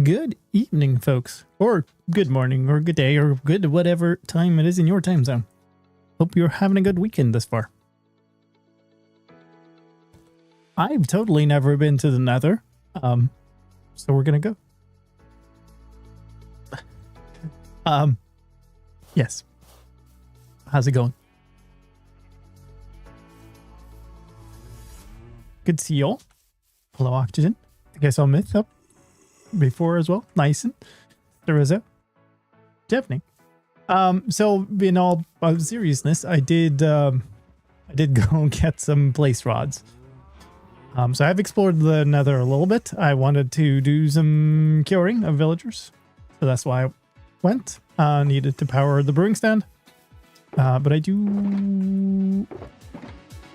Good evening, folks, or good morning, or good day, or good whatever time it is in your time zone. Hope you're having a good weekend thus far. I've totally never been to the Nether, so we're gonna go. Yes. How's it going? Good to see you all. Hello, Oxygen. I think I saw Myth up before as well. Nice. And Teresa. Deafening. So in all seriousness, I did go get some place rods. So I've explored the Nether a little bit. I wanted to do some curing of villagers, so that's why I went. Needed to power the brewing stand, but I do.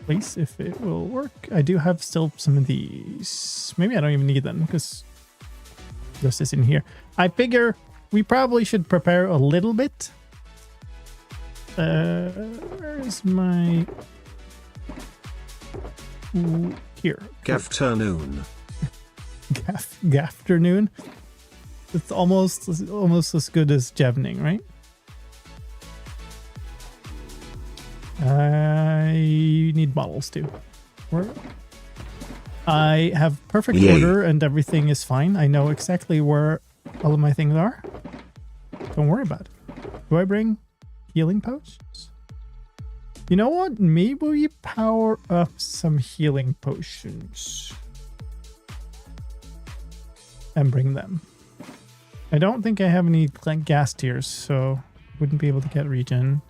Place if it will work. I do have still some of these. Maybe I don't even need them because this is in here. I figure we probably should prepare a little bit. Where is my... Ooh, here. Gafternoon. Gafternoon. It's almost as good as Jevning, right? I need bottles too. I have perfect order and everything is fine. I know exactly where all of my things are. Don't worry about it. Do I bring healing potions? You know what? Maybe we power up some healing potions and bring them. I don't think I have any gas tiers, so wouldn't be able to get regen.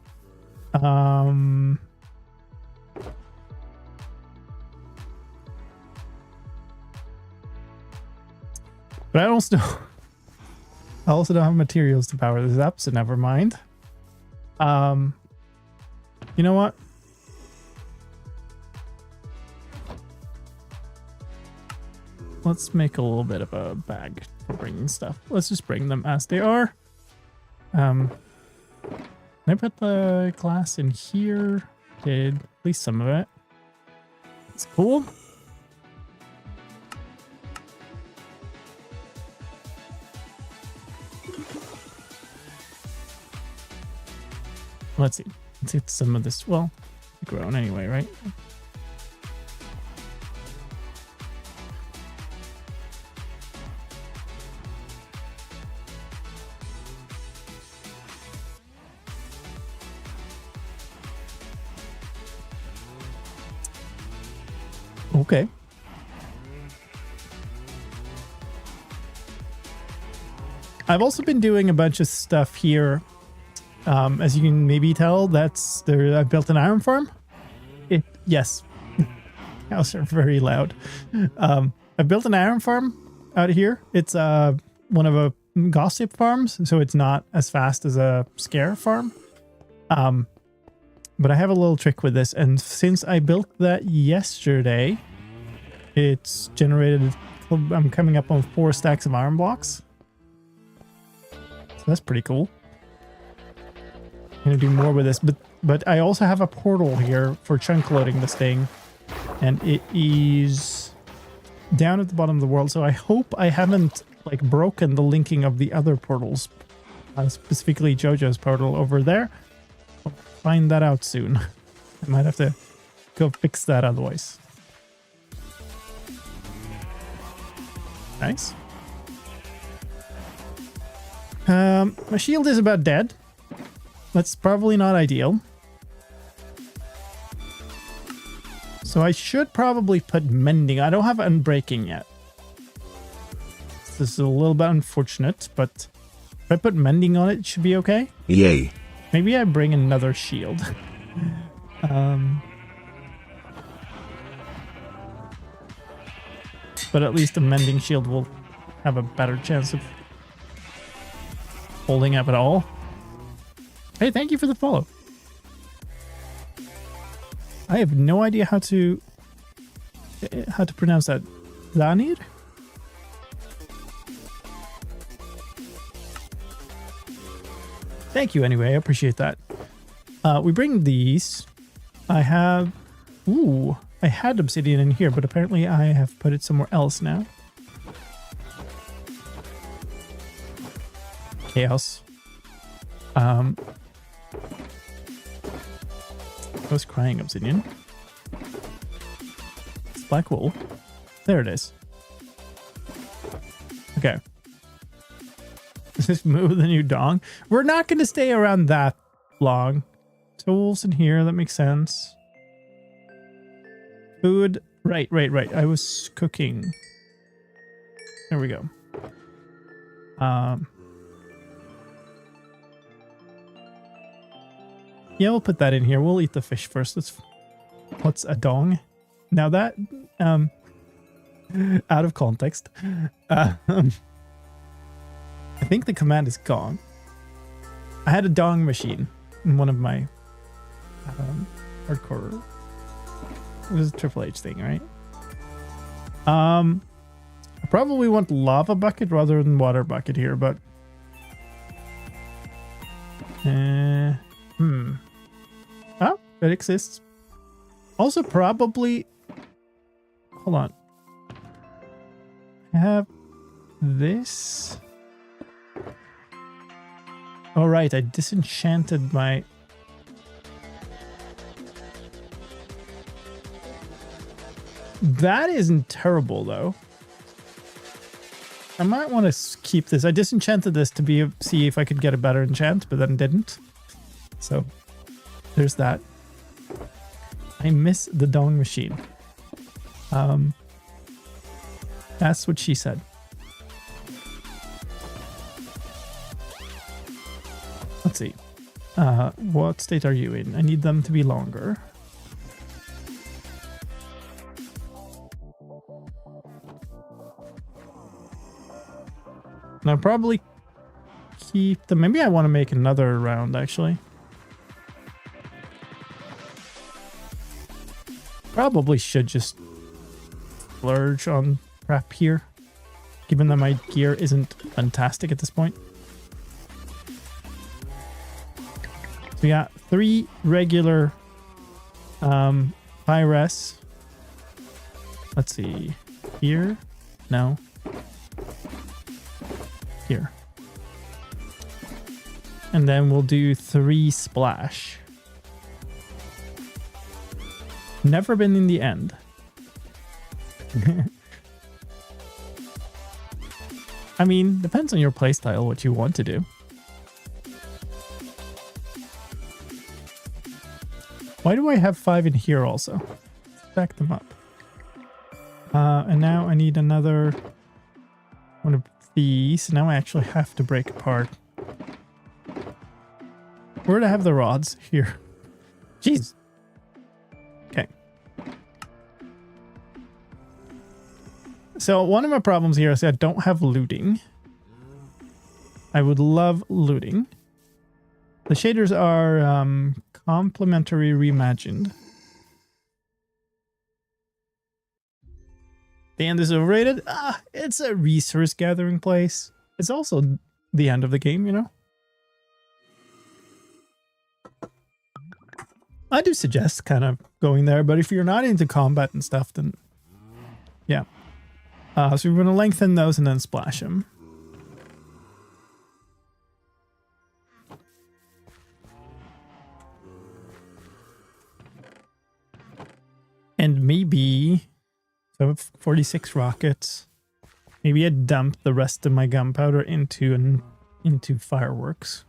But I also don't have materials to power this up, so never mind. You know what? Let's make a little bit of a bag for bringing stuff. Let's just bring them as they are. Can I put the glass in here? Did at least some of it. It's cool. Let's see. Let's get some of this. Well, grown anyway, right? Okay. I've also been doing a bunch of stuff here. As you can maybe tell, that's there. I built an iron farm. Yes, cows are very loud. I built an iron farm out here. It's one of a gossip farms, so it's not as fast as a scare farm. But I have a little trick with this, and since I built that yesterday, it's generated. I'm coming up on 4 stacks of iron blocks, so that's pretty cool. I'm gonna do more with this, but I also have a portal here for chunk loading this thing, and it is down at the bottom of the world. So I hope I haven't like broken the linking of the other portals, specifically JoJo's portal over there. I'll find that out soon. I might have to go fix that otherwise. Nice. My shield is about dead. That's probably not ideal. So I should probably put mending. I don't have unbreaking yet. This is a little bit unfortunate, but if I put mending on it, it should be okay. Yay. Maybe I bring another shield. But at least a mending shield will have a better chance of holding up at all. Hey, thank you for the follow. I have no idea how to pronounce that. Lanir? Thank you anyway, I appreciate that. We bring these. I have... Ooh, I had obsidian in here, but apparently I have put it somewhere else now. chaos. I was crying, Obsidian. It's black wool. There it is. Okay. Just move the new dong. We're not going to stay around that long. Tools in here. That makes sense. Food. Right. I was cooking. There we go. Yeah, we'll put that in here. We'll eat the fish first. What's a dong? Now that, out of context, I think the command is gone. I had a dong machine in one of my hardcore. It was a Triple H thing, right? I probably want lava bucket rather than water bucket here, but oh, it exists. Also, probably. Hold on. I have this. All right, I disenchanted my. That isn't terrible though. I might want to keep this. I disenchanted this to see if I could get a better enchant, but then didn't. So there's that. I miss the dong machine. That's what she said. Let's see. What state are you in? I need them to be longer. And I'll probably keep them. Maybe I want to make another round, actually. Probably should just splurge on crap here, given that my gear isn't fantastic at this point. So we got 3 regular high res. Let's see. Here? No. Here. And then we'll do 3 splash. Never been in the end. I mean, depends on your playstyle, what you want to do. Why do I have 5 in here also? Stack them up. And now I need another one of these. Now I actually have to break apart. Where do I have the rods? Here. Jeez. Okay. So one of my problems here is I don't have looting. I would love looting. The shaders are complementary reimagined. The end is overrated. It's a resource gathering place. It's also the end of the game, you know? I do suggest kind of going there, but if you're not into combat and stuff, then yeah. So we're going to lengthen those and then splash them. And maybe, so 46 rockets. Maybe I dump the rest of my gunpowder into fireworks.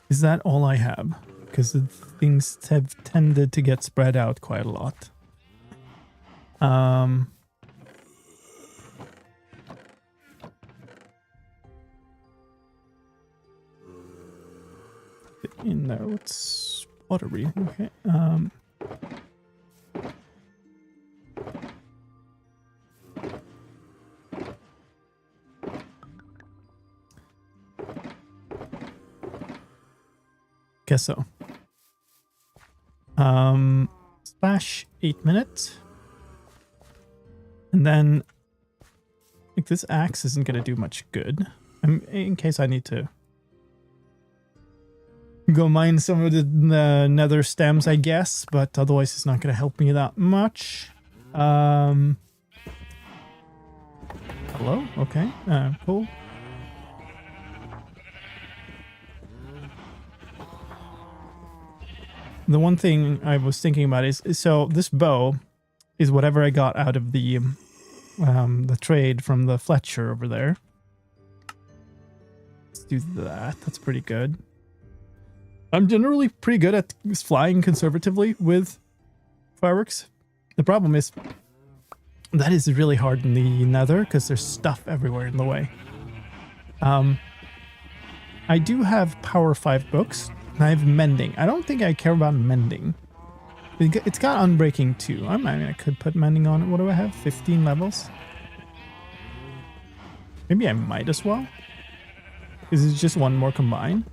Is that all I have? Because things have tended to get spread out quite a lot. In there, what's pottery? Okay. Guess so. Splash 8 minutes. And then like this axe isn't gonna do much good. In case I need to go mine some of the nether stems, I guess, but otherwise it's not gonna help me that much. Hello? Okay, cool. The one thing I was thinking about is, so this bow is whatever I got out of the trade from the Fletcher over there. Let's do that. That's pretty good. I'm generally pretty good at flying conservatively with fireworks. The problem is that is really hard in the Nether because there's stuff everywhere in the way. I do have Power 5 books. And I have Mending. I don't think I care about Mending. It's got Unbreaking too. I mean, I could put Mending on it. What do I have? 15 levels? Maybe I might as well. Because it's just one more combined.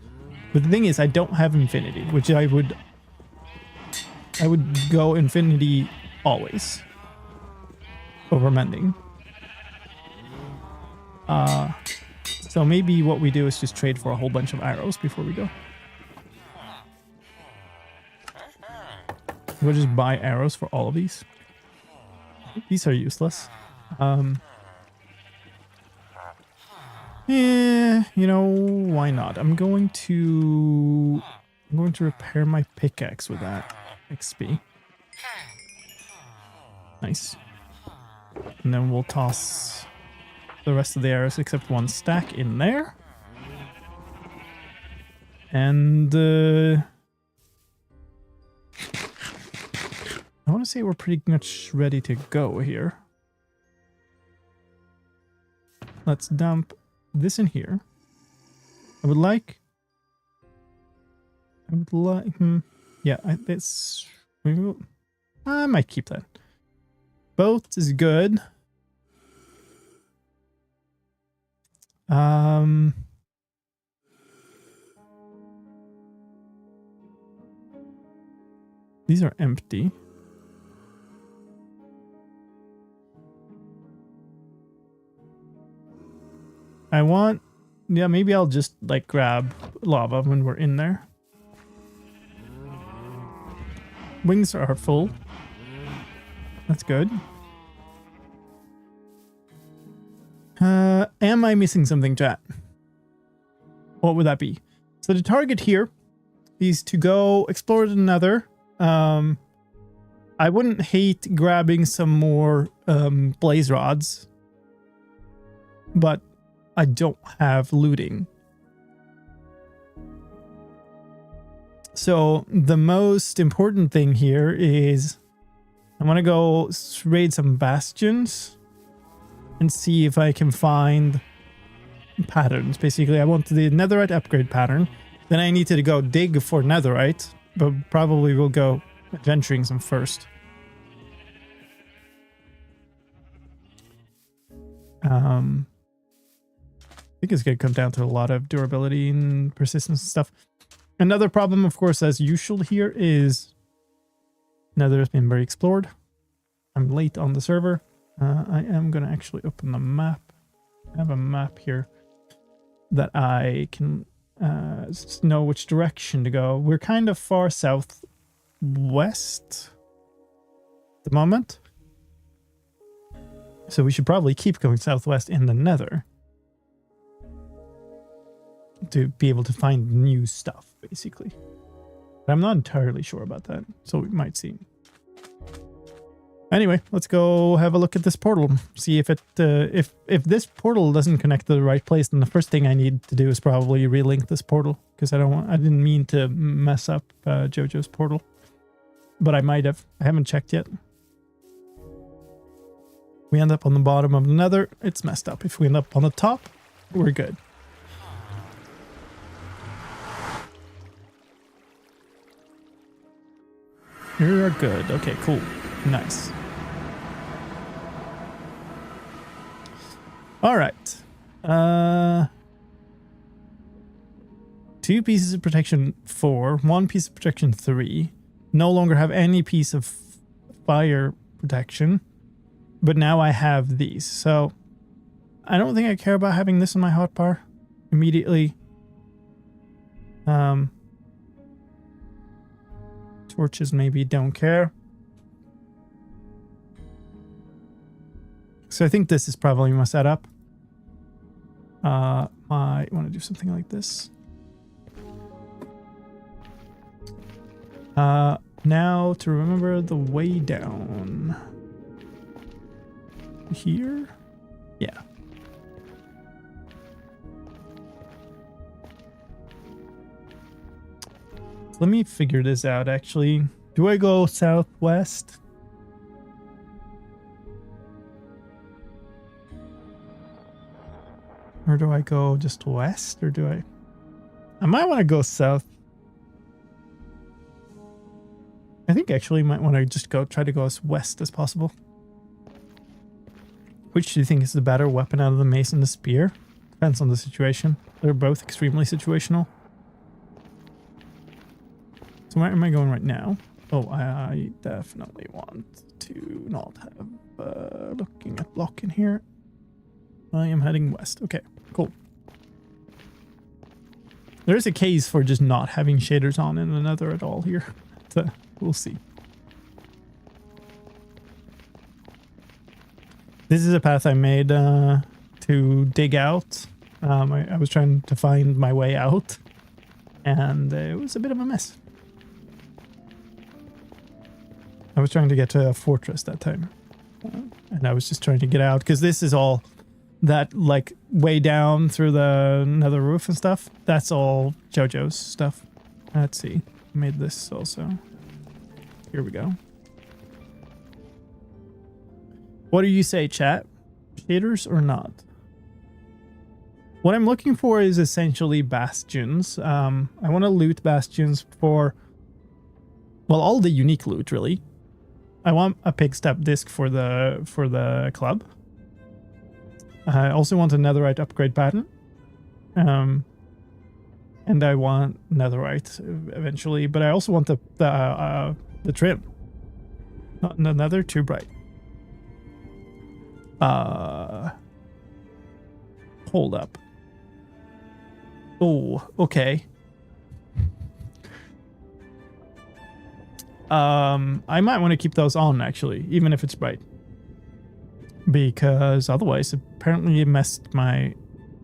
But the thing is, I don't have Infinity, which I would go Infinity always over Mending. So maybe what we do is just trade for a whole bunch of arrows before we go. We'll just buy arrows for all of these. These are useless. Yeah, you know, why not? I'm going to repair my pickaxe with that XP. Nice. And then we'll toss the rest of the arrows except one stack in there. And I want to say we're pretty much ready to go here. Let's dump this in here. I would like, yeah, I might keep that. Both is good. These are empty. I want, yeah, maybe I'll just like grab lava when we're in there. Wings are full. That's good. Am I missing something, chat? What would that be? So the target here is to go explore the Nether. I wouldn't hate grabbing some more blaze rods, but I don't have looting. So the most important thing here is I want to go raid some bastions and see if I can find patterns. Basically, I want the netherite upgrade pattern. Then I need to go dig for netherite, but probably we'll go adventuring some first. I think it's going to come down to a lot of durability and persistence and stuff. Another problem, of course, as usual here is Nether has been very explored. I'm late on the server. I am going to actually open the map. I have a map here that I can know which direction to go. We're kind of far southwest at the moment. So we should probably keep going southwest in the Nether to be able to find new stuff, basically. But I'm not entirely sure about that, so we might see. Anyway, let's go have a look at this portal. See if it if this portal doesn't connect to the right place, then the first thing I need to do is probably relink this portal, because I didn't mean to mess up JoJo's portal, but I might have. I haven't checked yet. We end up on the bottom of the Nether, it's messed up. If we end up on the top, we're good. You're good. Okay, cool. Nice. All right. 2 pieces of protection 4, 1 piece of protection 3. No longer have any piece of fire protection, but now I have these. So I don't think I care about having this in my hotbar immediately. Torches maybe don't care. So I think this is probably my setup. I want to do something like this. Now to remember the way down. Here? Yeah. Let me figure this out actually. Do I go southwest? Or do I go just west? Or do I might want to go south. I think actually might want to just try to go as west as possible. Which do you think is the better weapon out of the mace and the spear? Depends on the situation. They're both extremely situational. So where am I going right now? Oh, I definitely want to not have looking at block in here. I am heading west. Okay, cool. There is a case for just not having shaders on in the Nether at all here. So we'll see. This is a path I made to dig out. I was trying to find my way out, and it was a bit of a mess. I was trying to get to a fortress that time, and I was just trying to get out because this is all that like way down through the nether roof and stuff. That's all JoJo's stuff. Let's see. I made this also. Here we go. What do you say, chat? Shaders or not? What I'm looking for is essentially bastions. I want to loot bastions for, well, all the unique loot really. I want a pig step disc for the club. I also want a netherite upgrade pattern. And I want netherite eventually, but I also want the trim. Not the nether, too bright. Hold up. Oh, okay. I might want to keep those on actually, even if it's bright. Because otherwise, apparently it messed my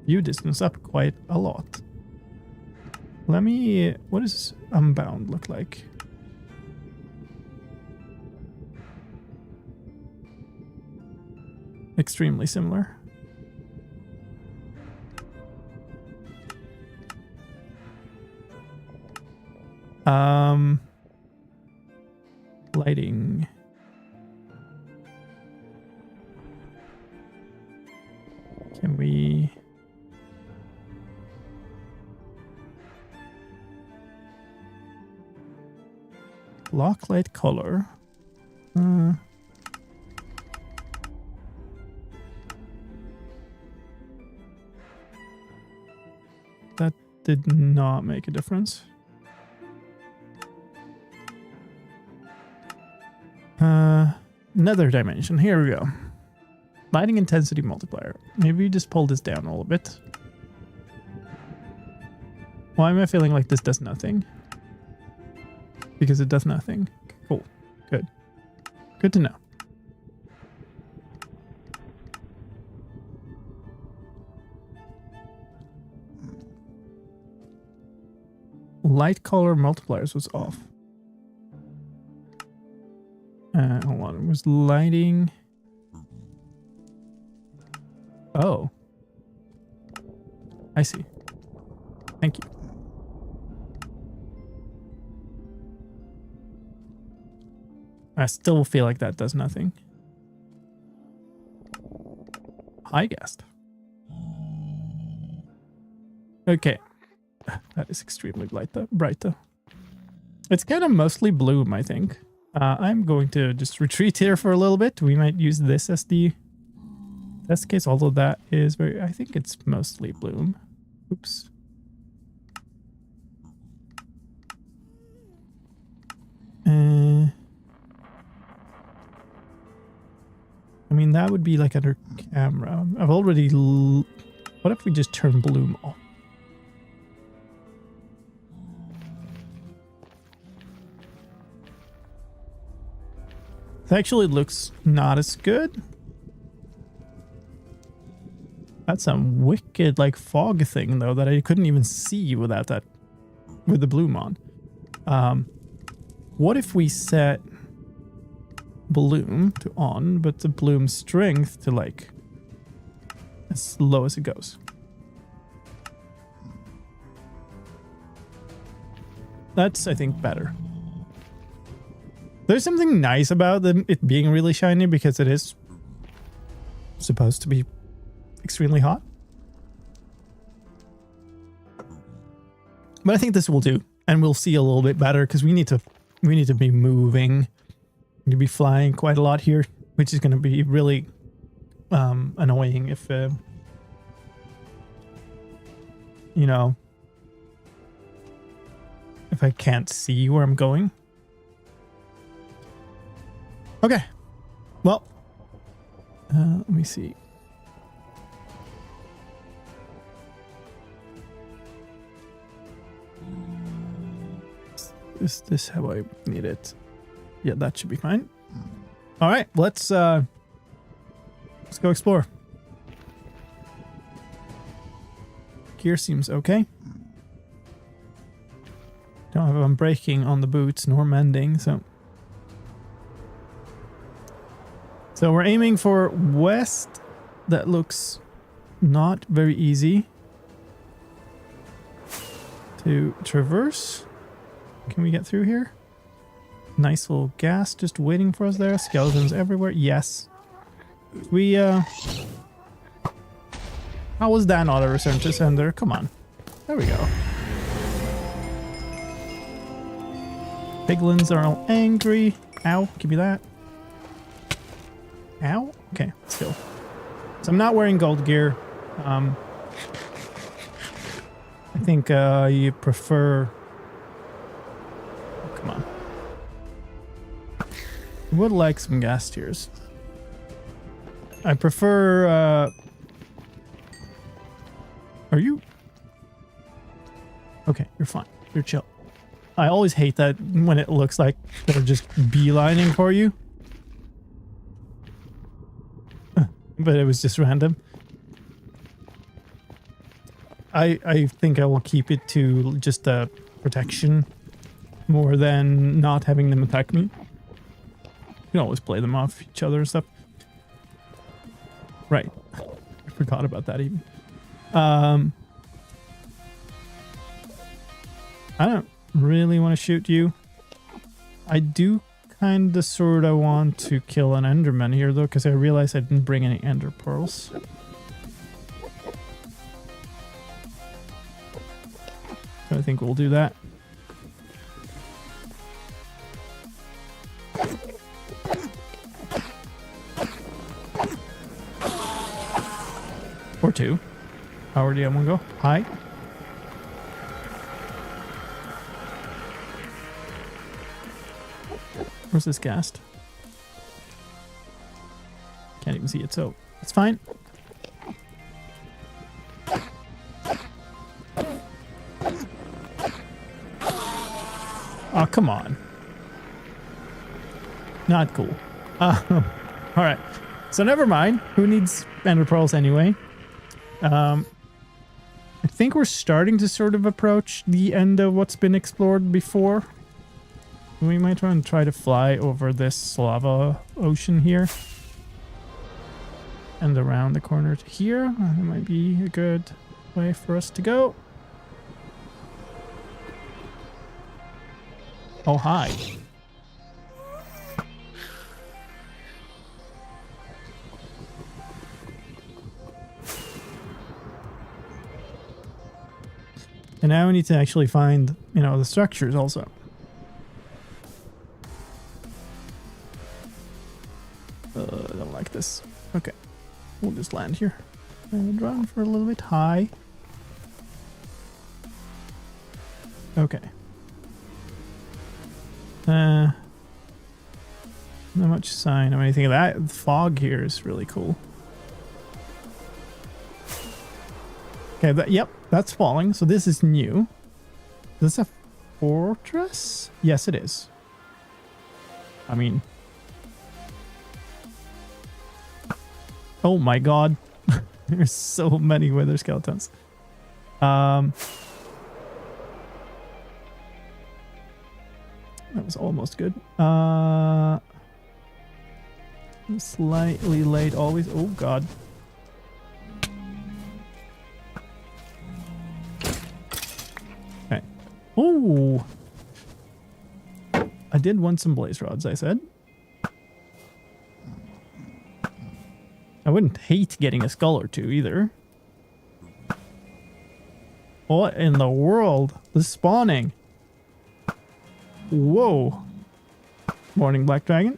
view distance up quite a lot. Let me... What does Unbound look like? Extremely similar. Lighting. Can we... Block light color. That did not make a difference. Nether dimension. Here we go. Lighting intensity multiplier. Maybe just pull this down a little bit. Why am I feeling like this does nothing? Because it does nothing. Cool. Good. Good to know. Light color multipliers was off. Hold on. It was lighting. Oh. I see. Thank you. I still feel like that does nothing. High guest. Okay. That is extremely bright though. It's kind of mostly bloom, I think. I'm going to just retreat here for a little bit. We might use this as the test case, although that is very... I think it's mostly bloom. Oops. I mean, that would be like under camera. I've already... What if we just turn bloom off? It actually looks not as good. That's some wicked like fog thing though that I couldn't even see without that, with the bloom on. What if we set bloom to on, but the bloom strength to like as low as it goes? That's, I think, better. There's something nice about it being really shiny because it is supposed to be extremely hot. But I think this will do, and we'll see a little bit better because we need to be moving. We need to be flying quite a lot here, which is going to be really annoying if you know, if I can't see where I'm going. Okay. Well, let me see. Is this how I need it? Yeah, that should be fine. All right, let's go explore. Gear seems okay. Don't have unbreaking on the boots nor mending, so we're aiming for west. That looks not very easy to traverse. Can we get through here? Nice little gas just waiting for us there. Skeletons everywhere. Yes. We how was that not a return to sender? Come on. There we go. Piglins are all angry. Ow, give me that. Ow? Okay, still. So I'm not wearing gold gear. I think you prefer... Oh, come on. I would like some gas tiers. I prefer... Are you... Okay, you're fine. You're chill. I always hate that when it looks like they're just beelining for you. But it was just random. I think I will keep it to just protection more than not having them attack me. You can always play them off each other and stuff. Right. I forgot about that even. I don't really want to shoot you. I do kind of sort of want to kill an enderman here though, because I realized I didn't bring any ender pearls. So I think we'll do that. Or two. How do you want to go? Hi. Where's this ghast? Can't even see it, so it's fine. Oh, come on. Not cool. Alright. So never mind. Who needs ender pearls anyway? I think we're starting to sort of approach the end of what's been explored before. We might try to fly over this lava ocean here. And around the corner to here. That might be a good way for us to go. Oh, hi. And now we need to actually find, you know, the structures also. I don't like this. Okay. We'll just land here. And run for a little bit high. Okay. Not much sign of anything of that. The fog here is really cool. Okay, yep, that's falling. So this is new. Is this a fortress? Yes, it is. I mean... Oh my god. There's so many wither skeletons. That was almost good. Slightly late always. Oh god. Okay. Oh, I did want some blaze rods, I said. I wouldn't hate getting a skull or two either. What in the world? The spawning. Whoa. Morning, Black Dragon.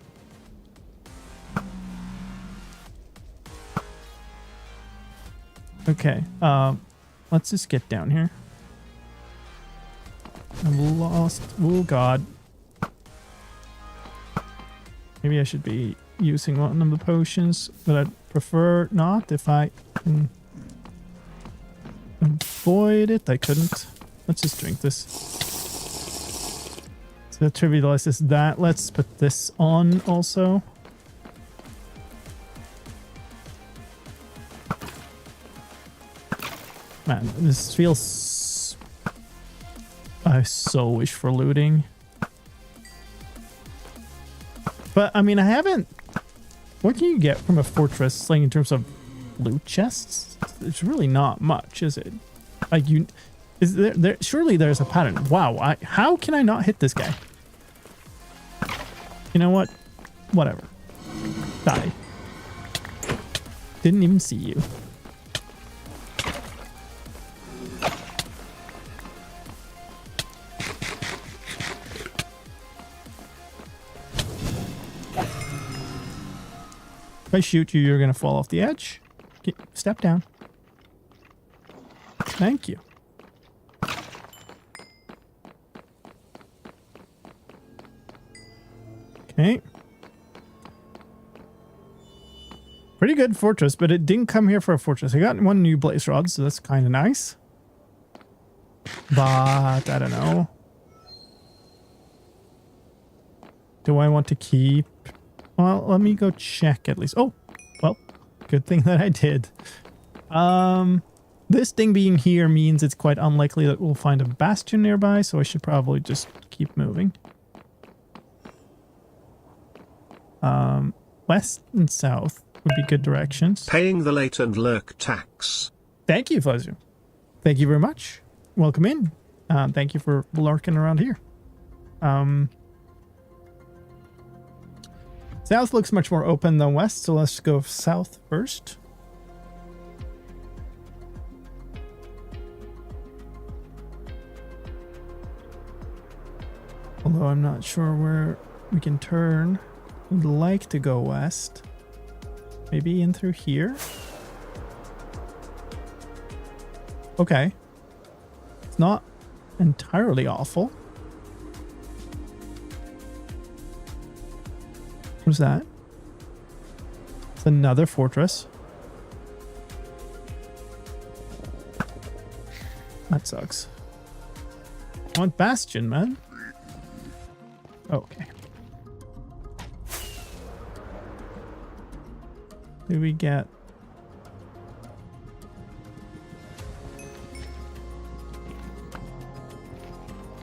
Okay, let's just get down here. I'm lost. Oh god. Maybe I should be using one of the potions, but I'd prefer not if I can avoid it. I couldn't. Let's just drink this. So trivialize this, that. Let's put this on also. Man, this feels... I so wish for looting. But, I mean, I haven't... What can you get from a fortress, like, in terms of loot chests? It's really not much, is it? Like, you... Is there surely there's a pattern. Wow, how can I not hit this guy? You know what? Whatever. Die. Didn't even see you. If I shoot you, you're going to fall off the edge. Okay, step down. Thank you. Okay. Pretty good fortress, but it didn't come here for a fortress. I got one new blaze rod, so that's kind of nice. But, I don't know. Do I want to keep... Well, let me go check at least. Oh, well, good thing that I did. This thing being here means it's quite unlikely that we'll find a bastion nearby, so I should probably just keep moving. West and south would be good directions. Paying the late and lurk tax. Thank you, Fuzzer. Thank you very much. Welcome in. Thank you for lurking around here. South looks much more open than west, so let's go south first. Although I'm not sure where we can turn. Would like to go west. Maybe in through here? Okay. It's not entirely awful. What's that? It's another fortress. That sucks. I want bastion, man. Okay. Do we get...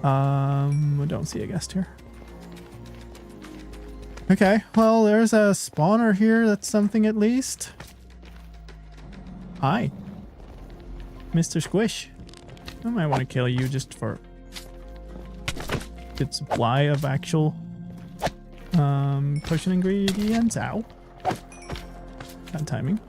I don't see a guest here. Okay, well, there's a spawner here. That's something at least. Hi. Mr. Squish. I might want to kill you just for good supply of actual potion ingredients. Ow. Bad timing.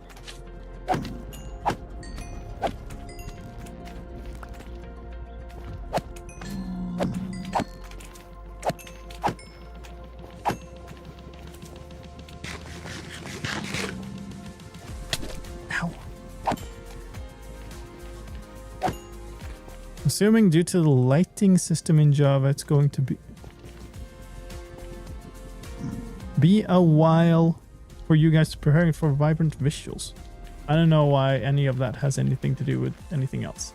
Assuming due to the lighting system in Java, it's going to be a while for you guys preparing for vibrant visuals. I don't know why any of that has anything to do with anything else.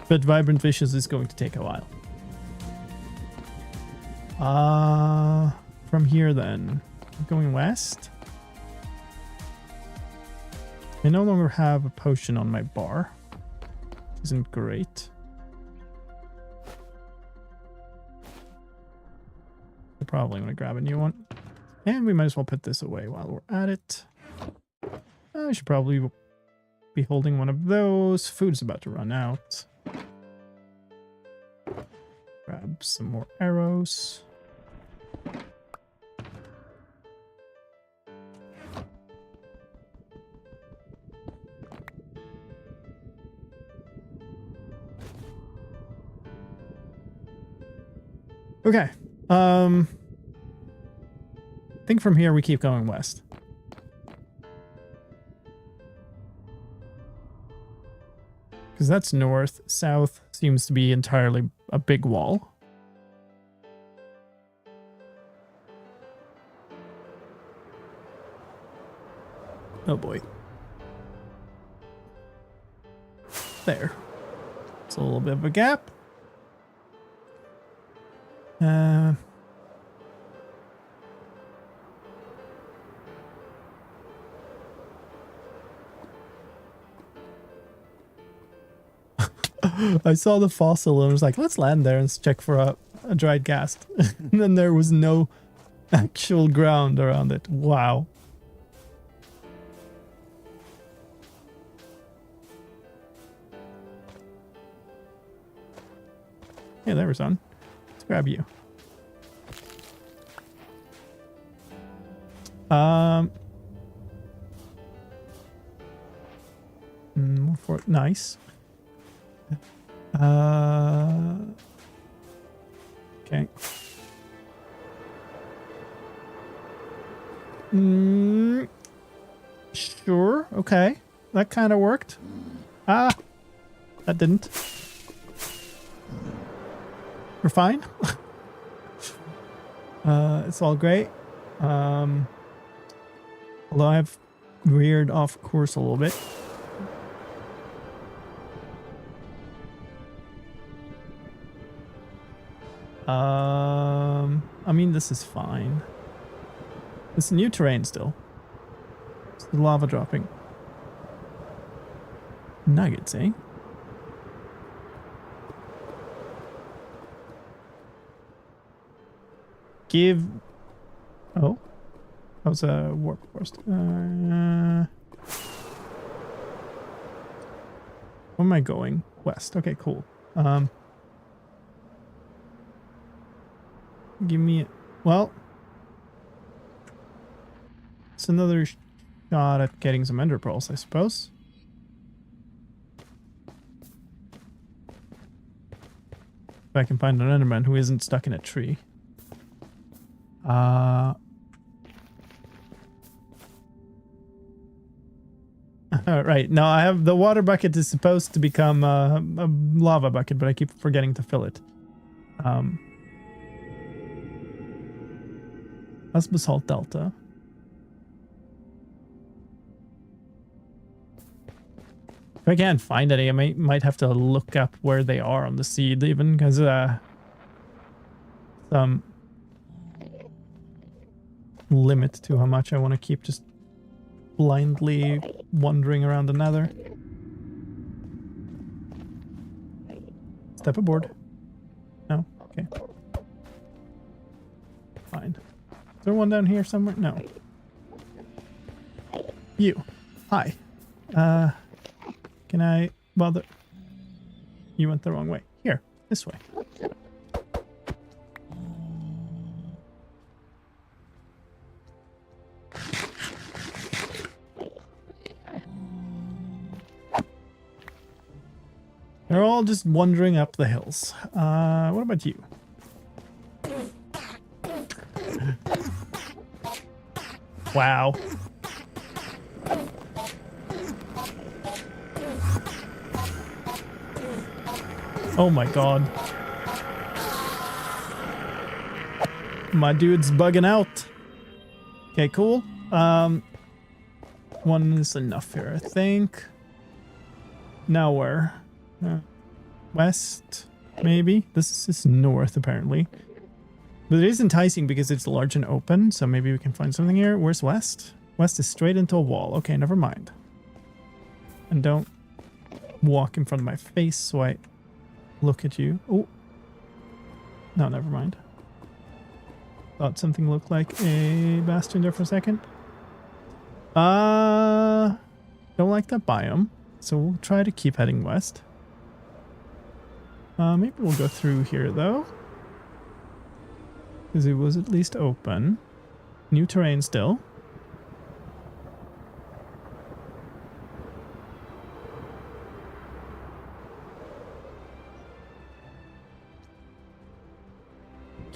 But vibrant visuals is going to take a while. From here then, going west. I no longer have a potion on my bar. Isn't great. I'm probably going to grab a new one. And we might as well put this away while we're at it. I should probably be holding one of those. Food's about to run out. Grab some more arrows. Okay. I think from here we keep going west. Because that's north. South seems to be entirely a big wall. Oh boy. There. It's a little bit of a gap. I saw the fossil and I was like, let's land there and check for a dried ghast. And then there was no actual ground around it. Wow. Yeah, there was one. Let's grab you. More for nice. Okay. Sure. Okay. That kind of worked. Ah, that didn't. We're fine. It's all great. Although I've veered off course a little bit. I mean, this is fine. It's new terrain still. It's the lava dropping. Nuggets, eh? Oh. That was a warp forest. Where am I going? West. Okay, cool. Give me... Well... It's another shot at getting some ender pearls, I suppose. If I can find an enderman who isn't stuck in a tree. Right, now I have the water bucket is supposed to become a lava bucket, but I keep forgetting to fill it. That's Basalt Delta. If I can't find any, I might have to look up where they are on the seed even, because some limit to how much I want to keep just blindly wandering around the Nether. Step aboard. No? Okay. Fine. Is there one down here somewhere? No. You. Hi. Can I bother? You went the wrong way. Here. This way. They're all just wandering up the hills. What about you? Wow. Oh my god. My dude's bugging out. Okay, cool. One is enough here, I think. Now where? West, maybe? This is north, apparently. But it is enticing because it's large and open, so maybe we can find something here. Where's west? West is straight into a wall. Okay, never mind. And don't walk in front of my face so I look at you. Oh. No, never mind. Thought something looked like a bastion there for a second. Don't like that biome. So we'll try to keep heading west. Maybe we'll go through here though. Because it was at least open. New terrain still.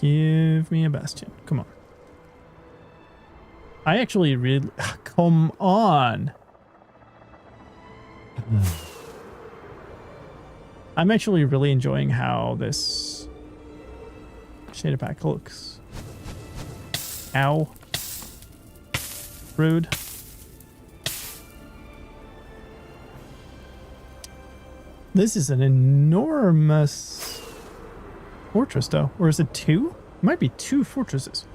Give me a bastion. Come on. I actually really... Come on! I'm actually really enjoying how this shader pack looks. Ow. Rude. This is an enormous fortress though. Or is it two? It might be two fortresses.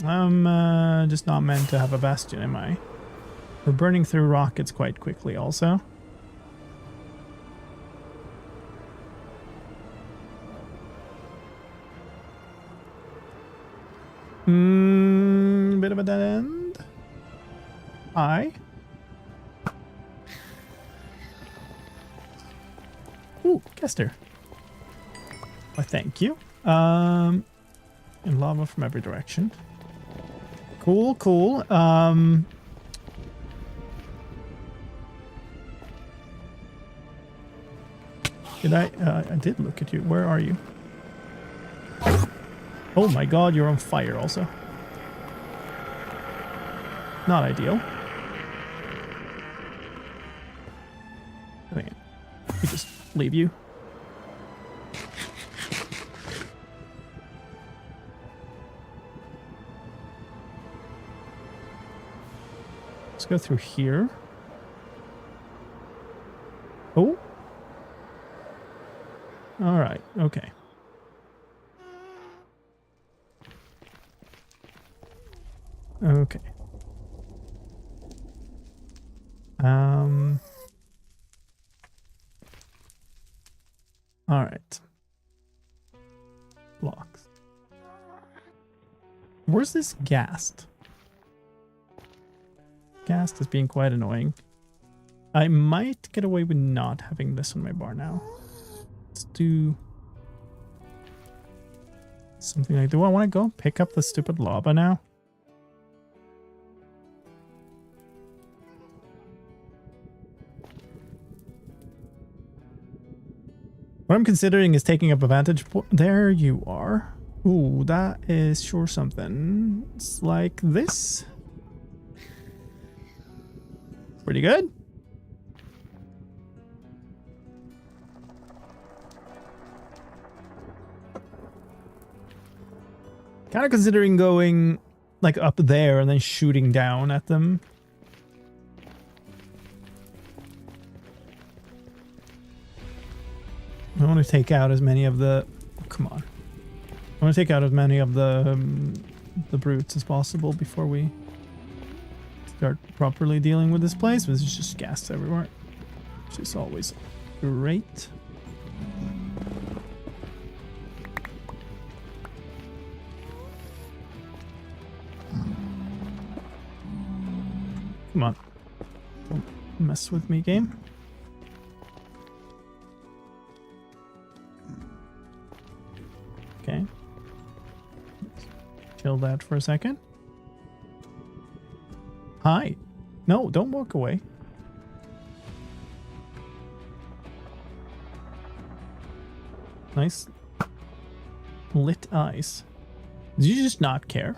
I'm just not meant to have a bastion, am I? We're burning through rockets quite quickly also. Bit of a dead end. Hi. Ooh, Kester. Why, thank you. And lava from every direction. Cool, cool. I did look at you. Where are you? Oh my god, you're on fire also. Not ideal. I think we just leave you. Let's go through here. Oh. All right. Okay. Okay. All right. Blocks. Where's this ghast? Ghast is being quite annoying. I might get away with not having this on my bar now. Let's do something like, do I want to go pick up the stupid lava now? What I'm considering is taking up a vantage point. There you are. Ooh, that is sure something. It's like this. Pretty good. Kind of considering going like up there and then shooting down at them. I want to take out as many of the... Oh, come on. I want to take out as many of the brutes as possible before we start properly dealing with this place. There's just gas everywhere, which is always great. Come on. Don't mess with me, game. Okay. Chill that for a second. Hi. No, don't walk away. Nice lit eyes. Did you just not care?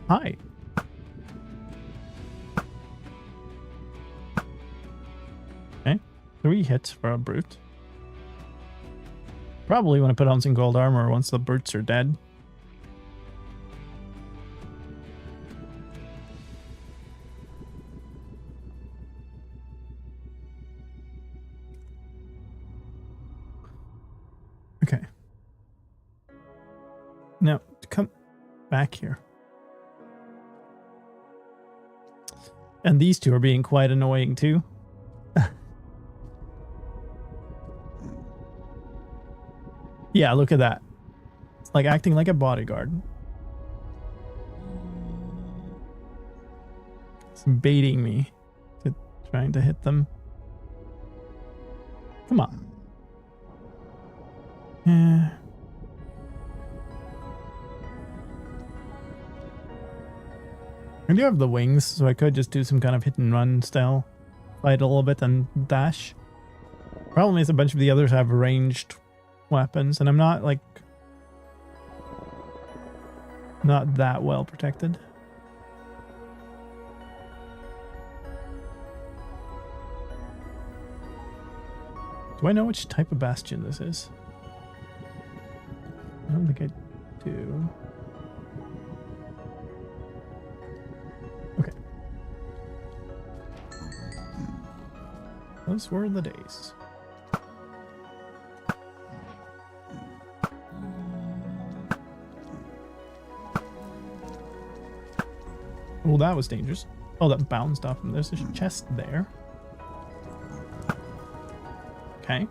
Hi. Okay. 3 hits for a brute. Probably want to put on some gold armor once the brutes are dead. Okay. Now, come back here. And these two are being quite annoying too. Yeah, look at that. It's like acting like a bodyguard. It's baiting me to trying to hit them. Come on. Yeah. I do have the wings, so I could just do some kind of hit and run style. Fight a little bit and dash. Problem is a bunch of the others have ranged weapons, and I'm not like not that well protected. Do I know which type of bastion this is? I don't think I do. Okay. Those were the days. Oh, that was dangerous. Oh, that bounced off him. There's a chest there. Okay.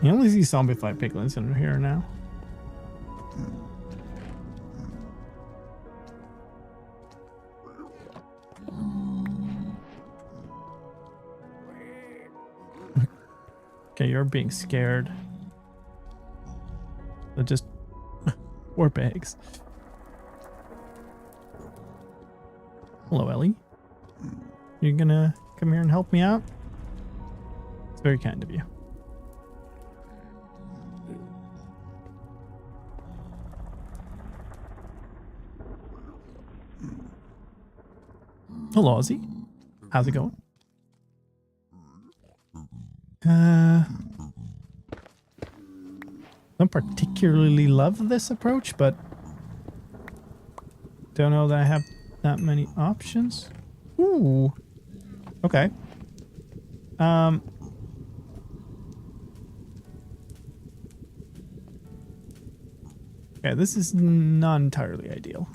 You only see zombified piglins in here now. Okay, you're being scared. They're just warp eggs. Hello, Ellie. You gonna come here and help me out? It's very kind of you. Hello, Ozzy. How's it going? Don't particularly love this approach, but don't know that I have that many options. Ooh. Okay. Okay, this is not entirely ideal.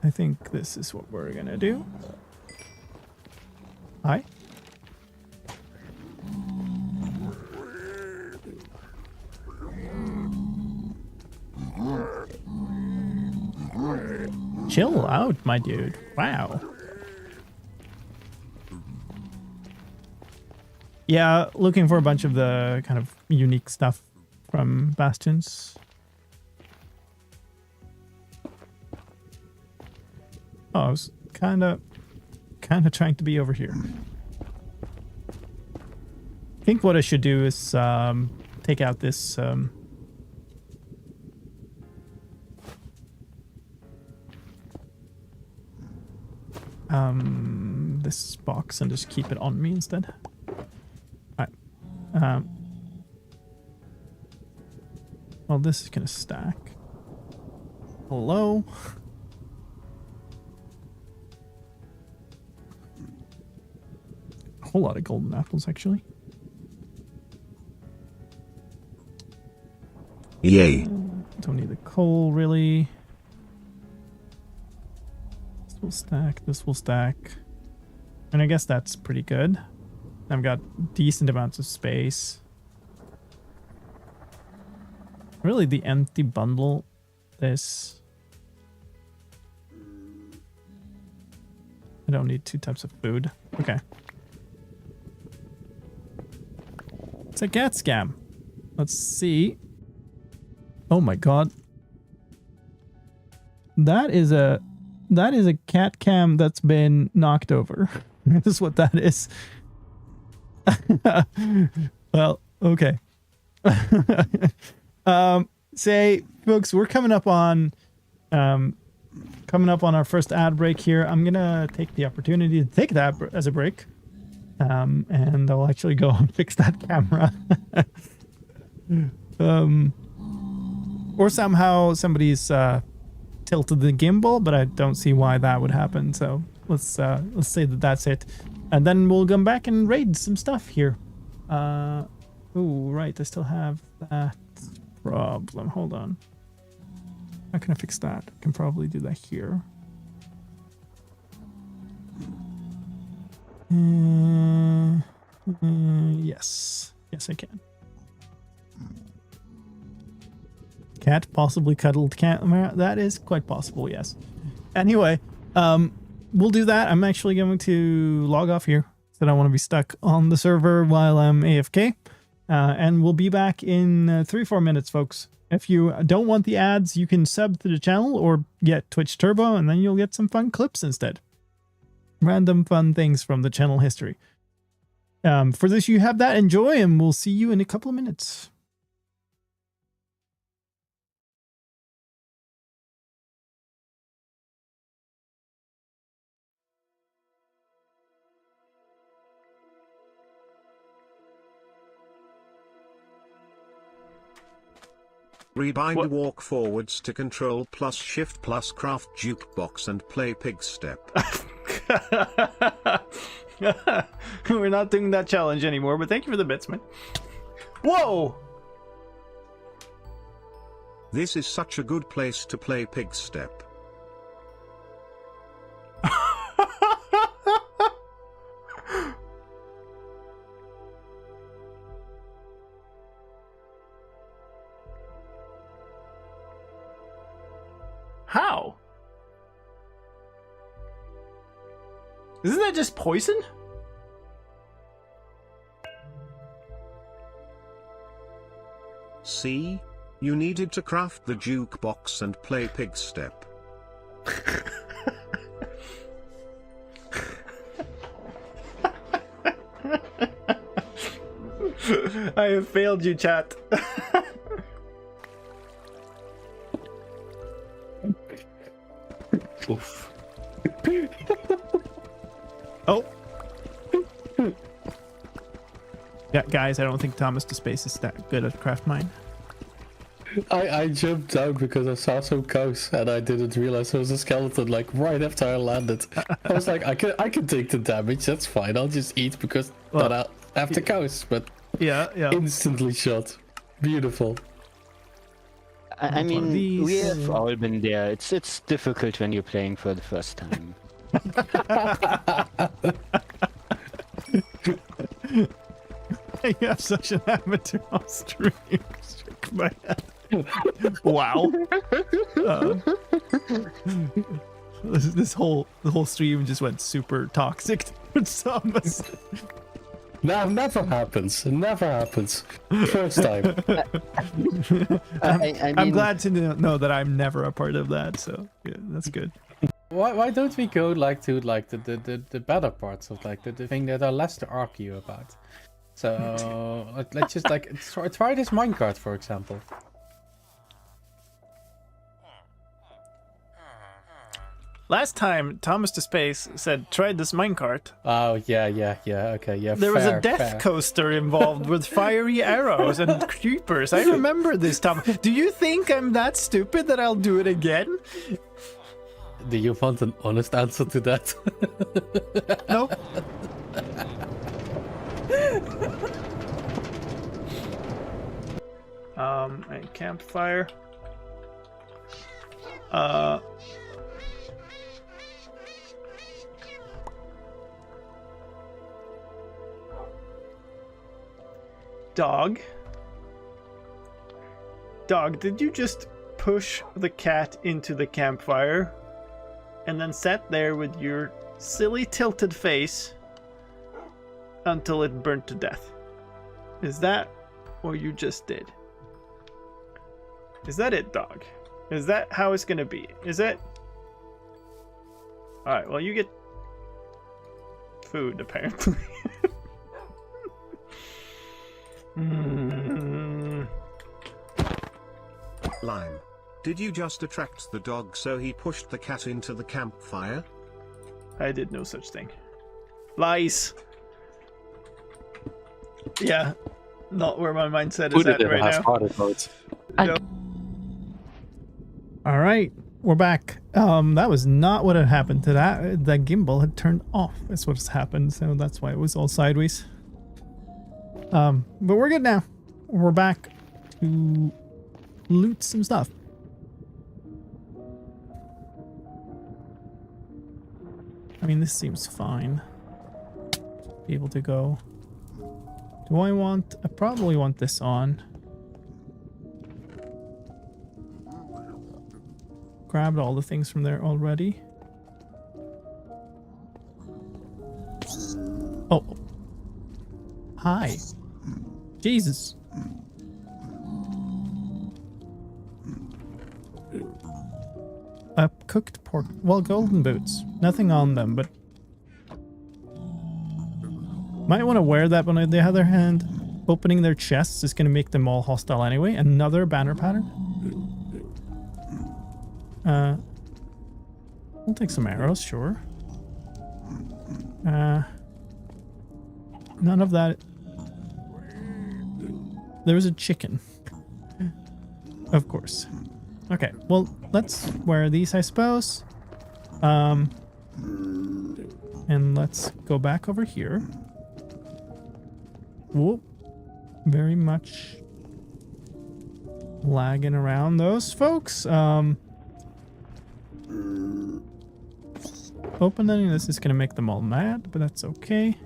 I think this is what we're gonna do. Hi. Chill out, my dude. Wow. Yeah, looking for a bunch of the kind of unique stuff from Bastions. Oh, I was kind of trying to be over here. I think what I should do is take out this this box and just keep it on me instead. All right. Well, this is gonna stack. Hello. A whole lot of golden apples, actually. Yay. Don't need the coal, really. This will stack, this will stack. And I guess that's pretty good. I've got decent amounts of space. Really, the empty bundle, this... I don't need 2 types of food. Okay. It's a cat scam. Let's see. Oh my god. That is a cat cam that's been knocked over. This is what that is. Well, okay. Say, folks, we're coming up on our first ad break here. I'm gonna take the opportunity to take that as a break. And I'll actually go and fix that camera. Or somehow somebody's tilted the gimbal, but I don't see why that would happen. So let's say that that's it, and then we'll come back and raid some stuff here. Oh right, I still have that problem. Hold on. How can I fix that? I can probably do that here. Yes, I can. Cat possibly cuddled camera. That is quite possible, yes. Anyway, we'll do that. I'm actually going to log off here. So I don't want to be stuck on the server while I'm AFK. And we'll be back in 3-4 minutes, folks. If you don't want the ads, you can sub to the channel or get Twitch Turbo, and then you'll get some fun clips instead. Random fun things from the channel history. For this, you have that. Enjoy, and we'll see you in a couple of minutes. Rebind What? walk forwards to control plus shift plus craft jukebox and play pig step. We're not doing that challenge anymore, but thank you for the bits, man. Whoa! This is such a good place to play pig step. How? Isn't that just poison? See? You needed to craft the jukebox and play pig step. I have failed you, chat. Oof. Oh. Yeah, guys, I don't think Thomas DeSpace is that good at craft mine. I jumped down because I saw some cows and I didn't realize there was a skeleton like right after I landed. I was like, I can take the damage, that's fine. I'll just eat because Well, then I'll have the cows. But Yeah. instantly shot. Beautiful. I mean, we these. have all been there. It's difficult when you're playing for the first time. You have such an amateur on stream. Shook my head. Wow. The whole stream just went super toxic towards Thomas. No, never happens. Never happens. First time. I I'm mean, glad to know that I'm never a part of that. So yeah, that's good. Why don't we go to the better parts of the thing that are less to argue about? So let's just try this minecart, for example. Last time Thomas DeSpace said try this minecart. Oh yeah, okay, yeah. There was a fair, death fair. coaster involved with fiery arrows and creepers. I remember this, Tom. Do you think I'm that stupid that I'll do it again? Do you want an honest answer to that? No. A campfire. Dog, did you just push the cat into the campfire and then sat there with your silly tilted face until it burnt to death? Is that what you just did? Is that it, dog? Is that how it's gonna be? Is it? Alright, well, you get food, apparently. Lime. Did you just attract the dog so he pushed the cat into the campfire? I did no such thing. Lies. Yeah, not where my mindset is at right now. All right, we're back. That was not what had happened to that. The gimbal had turned off. That's what's happened. So that's why it was all sideways. But we're good now. We're back to loot some stuff. I mean, this seems fine. Be able to go. Do I want? I probably want this on. Grabbed all the things from there already. Oh. Hi. Jesus. Cooked pork. Well, golden boots. Nothing on them, but... Might want to wear that, but on the other hand, opening their chests is going to make them all hostile anyway. Another banner pattern. We'll take some arrows, sure. None of that. There was a chicken. Of course. Okay, well, let's wear these, I suppose. And let's go back over here. Whoop. Very much lagging around those folks. Opening this is going to make them all mad, but that's okay.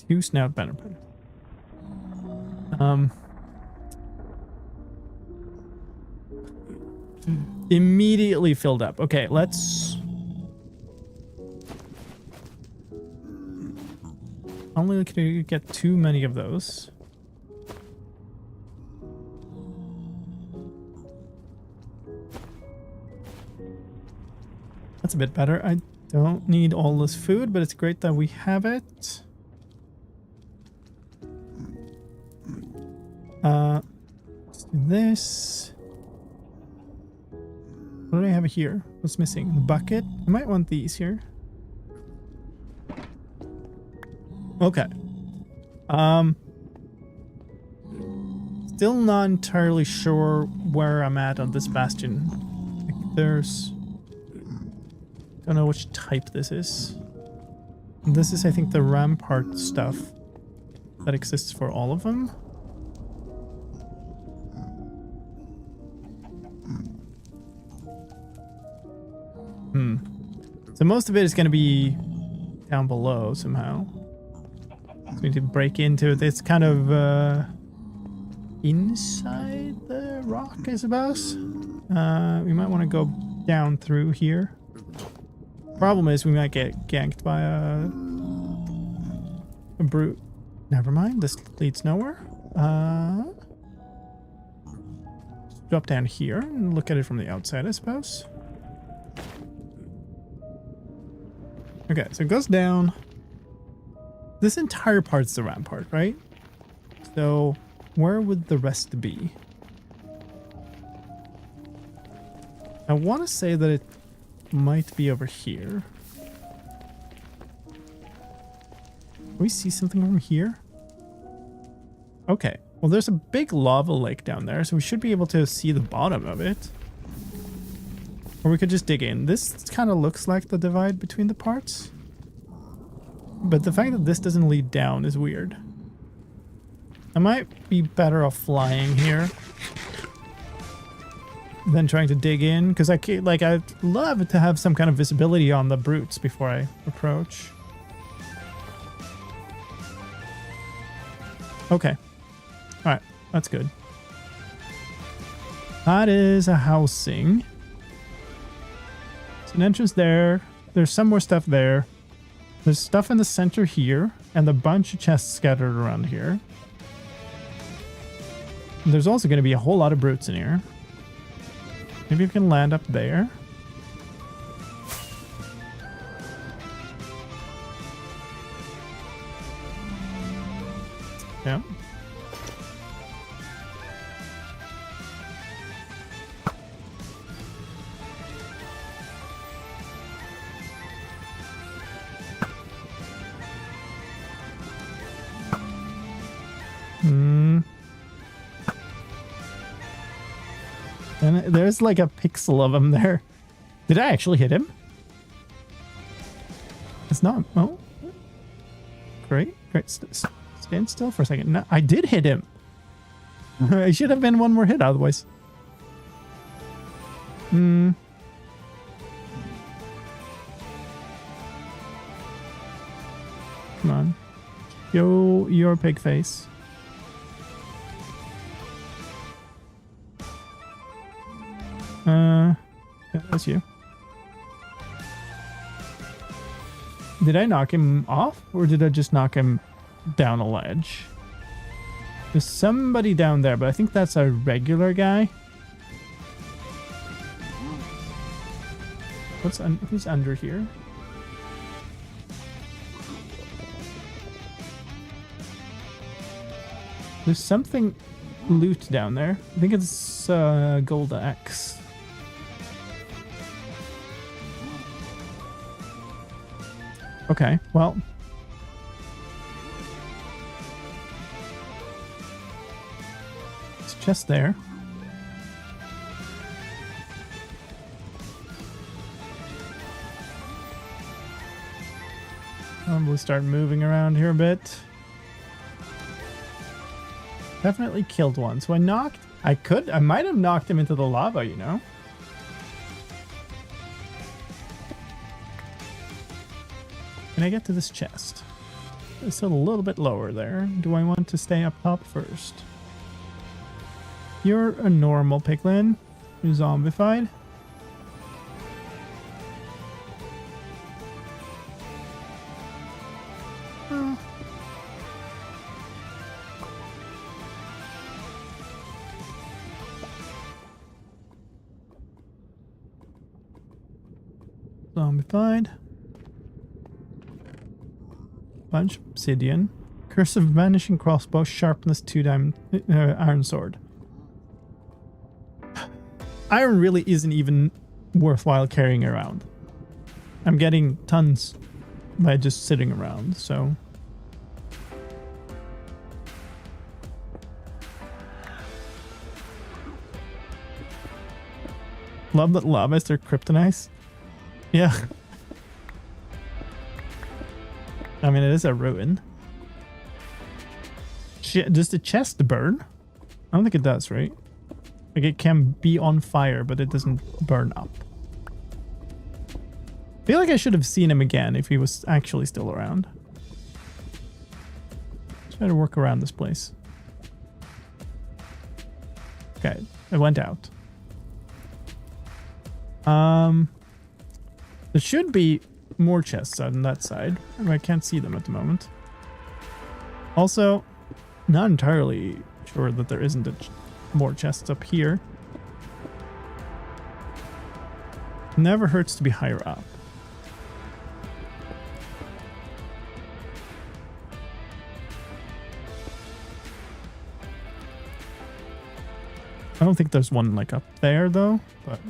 2 snout banner pattern. Immediately filled up. Okay, let's... Only can get too many of those. That's a bit better. I don't need all this food, but it's great that we have it. Let's do this. What do I have here? What's missing? The bucket? I might want these here. Okay. Still not entirely sure where I'm at on this bastion. Like there's... Don't know which type this is. This is, I think, the rampart stuff that exists for all of them. So most of it is going to be down below somehow. So we need to break into it. It's kind of inside the rock, I suppose. We might want to go down through here. Problem is we might get ganked by a brute. Never mind, this leads nowhere. Drop down here and look at it from the outside, I suppose. Okay, so it goes down. This entire part's the rampart, right? So where would the rest be? I want to say that it might be over here. We see something over here? Okay, well there's a big lava lake down there, so we should be able to see the bottom of it. Or we could just dig in. This kind of looks like the divide between the parts. But the fact that this doesn't lead down is weird. I might be better off flying here than trying to dig in, because I'd love to have some kind of visibility on the brutes before I approach. Okay. Alright, that's good. That is a housing. There's an entrance there. There's some more stuff there. There's stuff in the center here, and a bunch of chests scattered around here. And there's also going to be a whole lot of brutes in here. Maybe we can land up there. Yeah. And there's like a pixel of him there. Did I actually hit him? It's not. Oh. Great. Great. Stand still for a second. No, I did hit him. I should have been one more hit otherwise. Hmm. Come on. Show your pig face. Yeah, that's you. Did I knock him off, or did I just knock him down a ledge? There's somebody down there, but I think that's a regular guy. Who's under here? There's something loot down there. I think it's Gold X. Okay, well. It's just there. We'll start moving around here a bit. Definitely killed one. So I might have knocked him into the lava, you know? Can I get to this chest? It's still a little bit lower there. Do I want to stay up top first? You're a normal piglin. You're zombified. Zombified. Bunch. Zedion. Curse of Vanishing Crossbow. Sharpness 2 diamond. Iron Sword. Iron really isn't even worthwhile carrying around. I'm getting tons by just sitting around, so. Love that lava is their kryptonite. Yeah. I mean, it is a ruin. Does the chest burn? I don't think it does, right? Like, it can be on fire, but it doesn't burn up. I feel like I should have seen him again if he was actually still around. Try to work around this place. Okay, it went out. There should be more chests on that side. I can't see them at the moment. Also, not entirely sure that there isn't more chests up here. Never hurts to be higher up. I don't think there's one like up there though, but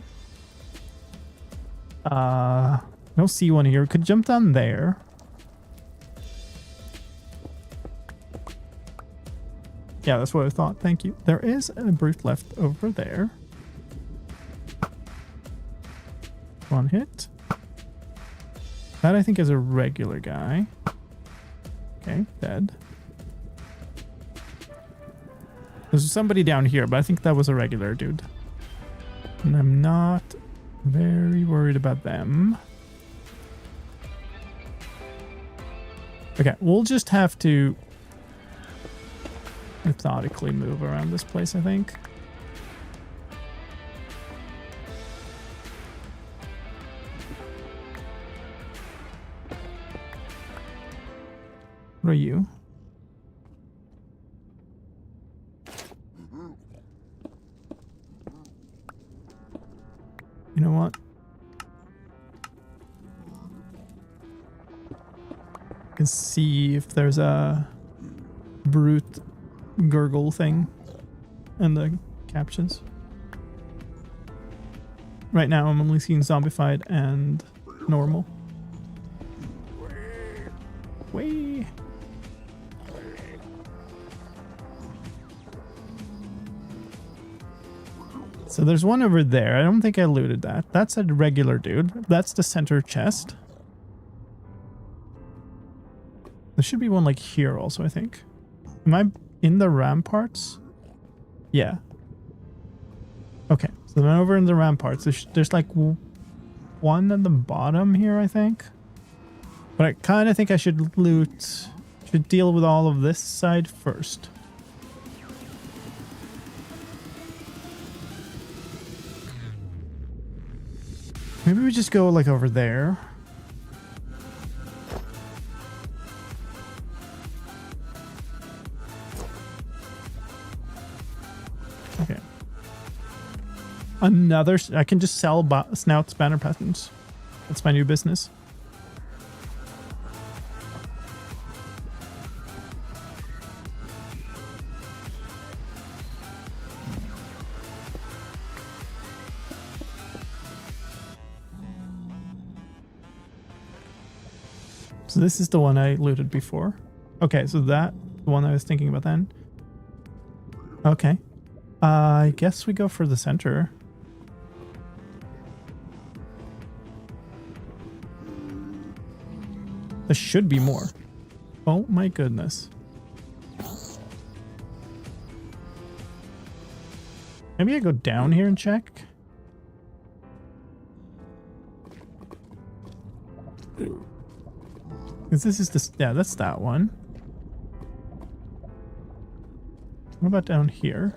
don't see one here. Could jump down there. Yeah, that's what I thought. Thank you. There is a brute left over there. One hit. That I think is a regular guy. Okay, dead. There's somebody down here, but I think that was a regular dude. And I'm not very worried about them. Okay, we'll just have to methodically move around this place, I think. What are you? You know what? I can see if there's a brute gurgle thing in the captions. Right now I'm only seeing zombified and normal. Way. So there's one over there. I don't think I looted that. That's a regular dude. That's the center chest. There should be one like here also, I think. Am I in the ramparts? Yeah. Okay, so then over in the ramparts, there's like one at the bottom here, I think. But I kind of think I should deal with all of this side first. Maybe we just go like over there. Okay. Another, I can just sell snouts, banner patterns. That's my new business. So this is the one I looted before. Okay, so that the one I was thinking about then. Okay. I guess we go for the center. There should be more. Oh my goodness. Maybe I go down here and check. Because this is this, yeah, that's that one. What about down here?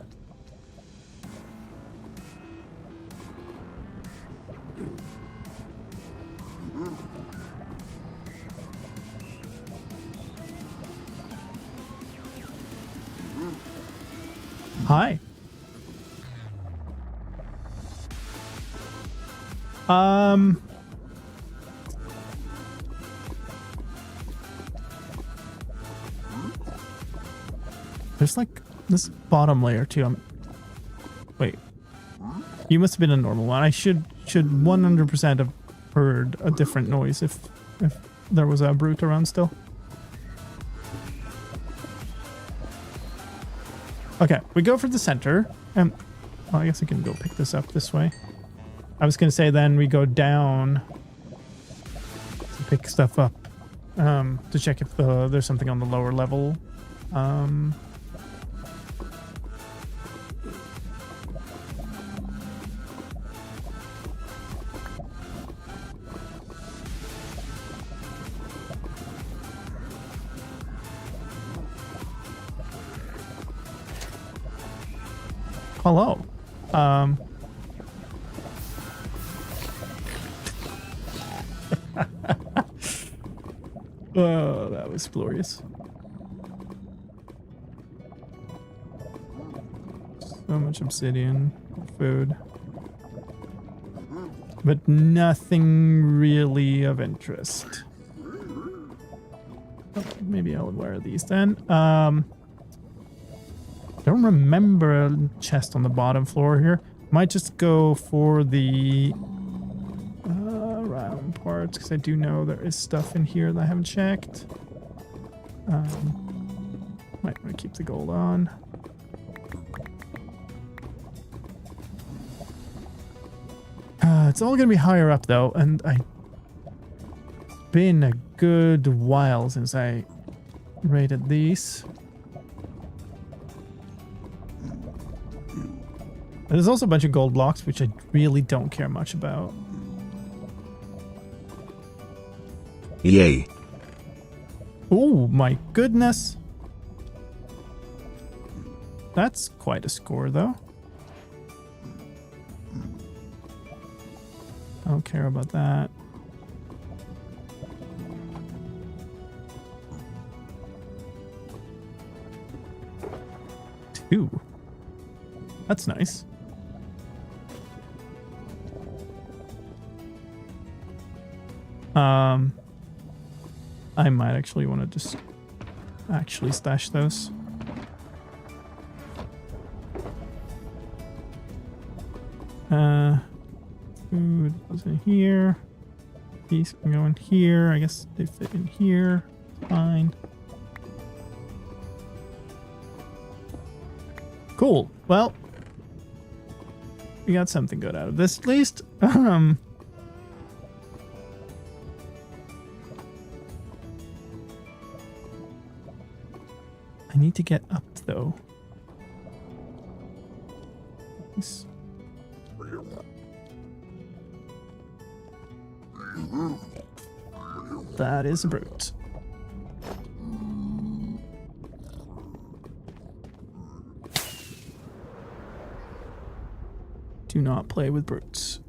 Hi. There's like this bottom layer too. Wait. You must have been a normal one. I should 100% have heard a different noise if there was a brute around still. Okay, we go for the center. Well, I guess I can go pick this up this way. I was gonna say then we go down to pick stuff up to check if there's something on the lower level. Hello. Oh, that was glorious. So much obsidian, food. But nothing really of interest. Oh, maybe I would wear these then. Don't remember a chest on the bottom floor here. Might just go for the round parts because I do know there is stuff in here that I haven't checked. Might want to keep the gold on. It's all gonna be higher up though, and it's been a good while since I rated these. There's also a bunch of gold blocks, which I really don't care much about. Yay. Oh my goodness. That's quite a score though. I don't care about that. Two. That's nice. I might actually want to just actually stash those. Food goes in here. These can go in here. I guess they fit in here. Fine. Cool. Well, we got something good out of this at least. I need to get up though. Nice. That is a brute. Do not play with brutes.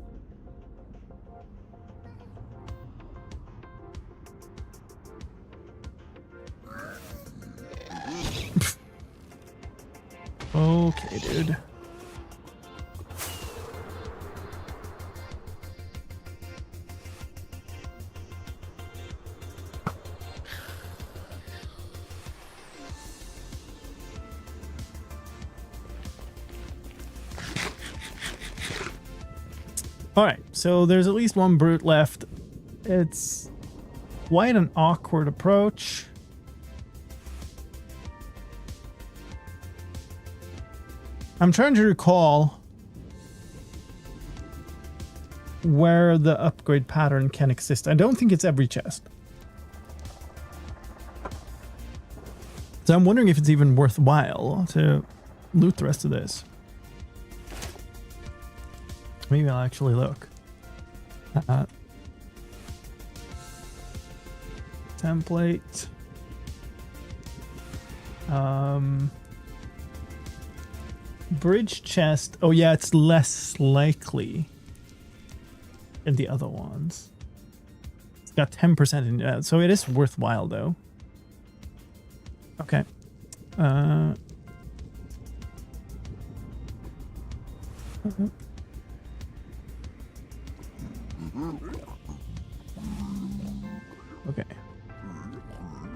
Okay, dude. Alright, so there's at least one brute left. It's quite an awkward approach. I'm trying to recall where the upgrade pattern can exist. I don't think it's every chest. So I'm wondering if it's even worthwhile to loot the rest of this. Maybe I'll actually look. Template. Bridge chest. Oh yeah, it's less likely than the other ones. It's got 10% in that, so it is worthwhile though. Okay. Okay.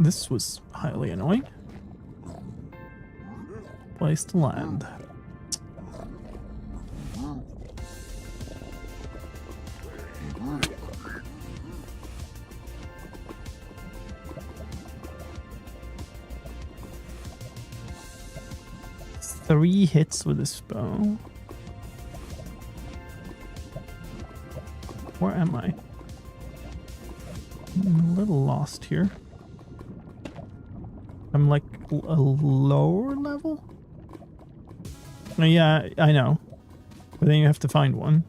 This was highly annoying. Place to land. Three hits with this bow. Where am I? I'm a little lost here. I'm like a lower level? Oh, yeah, I know. But then you have to find one.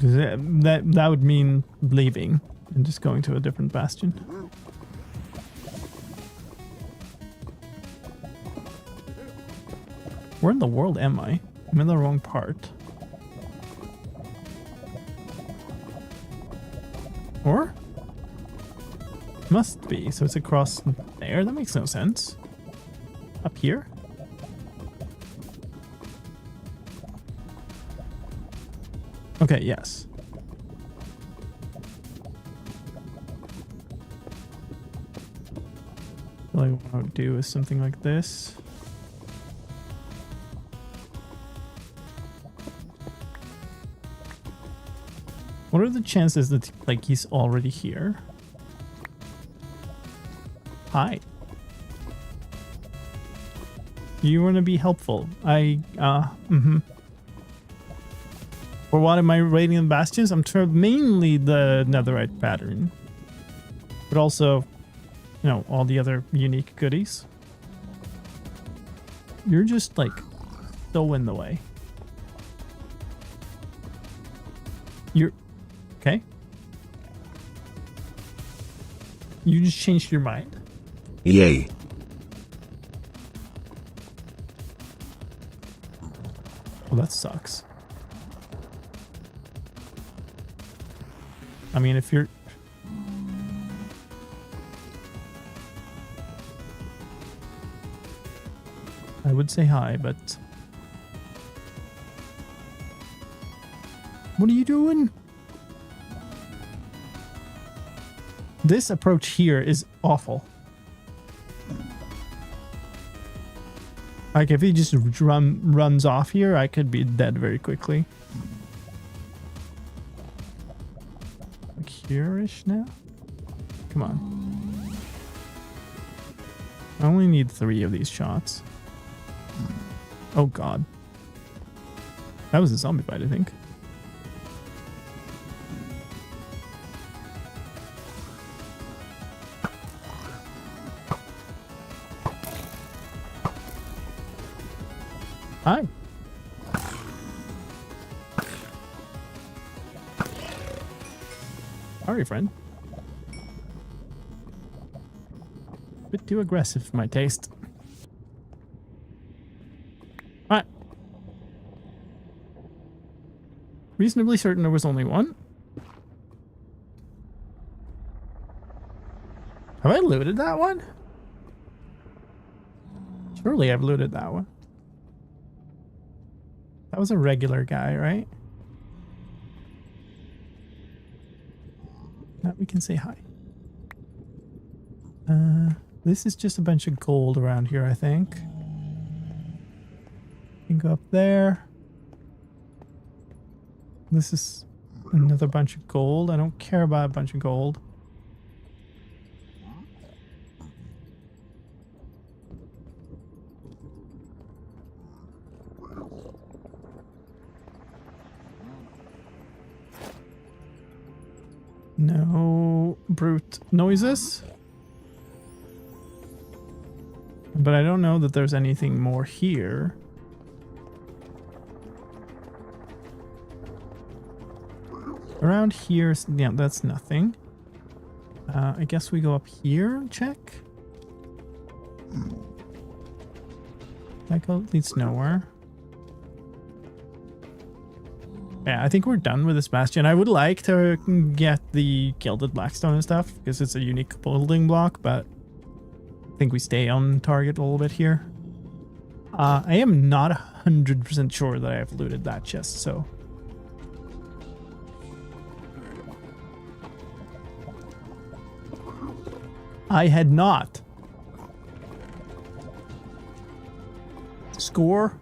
That would mean leaving and just going to a different bastion. Where in the world am I? I'm in the wrong part. Or? Must be. So it's across there? That makes no sense. Up here? Okay, yes. What I want to do is something like this. What are the chances that like he's already here? Hi. You want to be helpful. For what am I raiding the bastions? I'm mainly the netherite pattern. But also, you know, all the other unique goodies. You're just like so in the way. You're okay. You just changed your mind. Yay. Well, that sucks. I mean, if you're... I would say hi, but... What are you doing? This approach here is awful. Like, if he just runs off here, I could be dead very quickly. Like here-ish now? Come on. I only need 3 of these shots. Oh god. That was a zombie bite, I think. Hi. Sorry, friend. A bit too aggressive for my taste. Alright. Reasonably certain there was only one. Have I looted that one? Surely I've looted that one. That was a regular guy, right? Now we can say hi. This is just a bunch of gold around here, I think. You can go up there. This is another bunch of gold. I don't care about a bunch of gold. No brute noises. But I don't know that there's anything more here. Around here, yeah, that's nothing. I guess we go up here and check. That leads nowhere. Yeah, I think we're done with this bastion. I would like to get the gilded blackstone and stuff because it's a unique building block, but I think we stay on target a little bit here. I am not 100% sure that I have looted that chest, so. I had not. Score.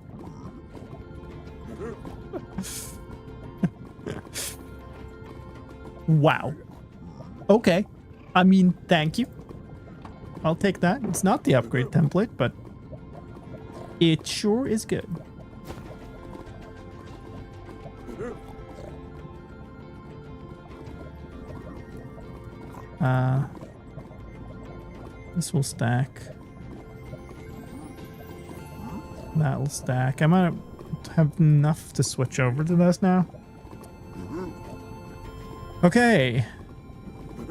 Wow. Okay. I mean, thank you. I'll take that. It's not the upgrade template, but it sure is good. This will stack. That'll stack. I might have enough to switch over to this now. Okay.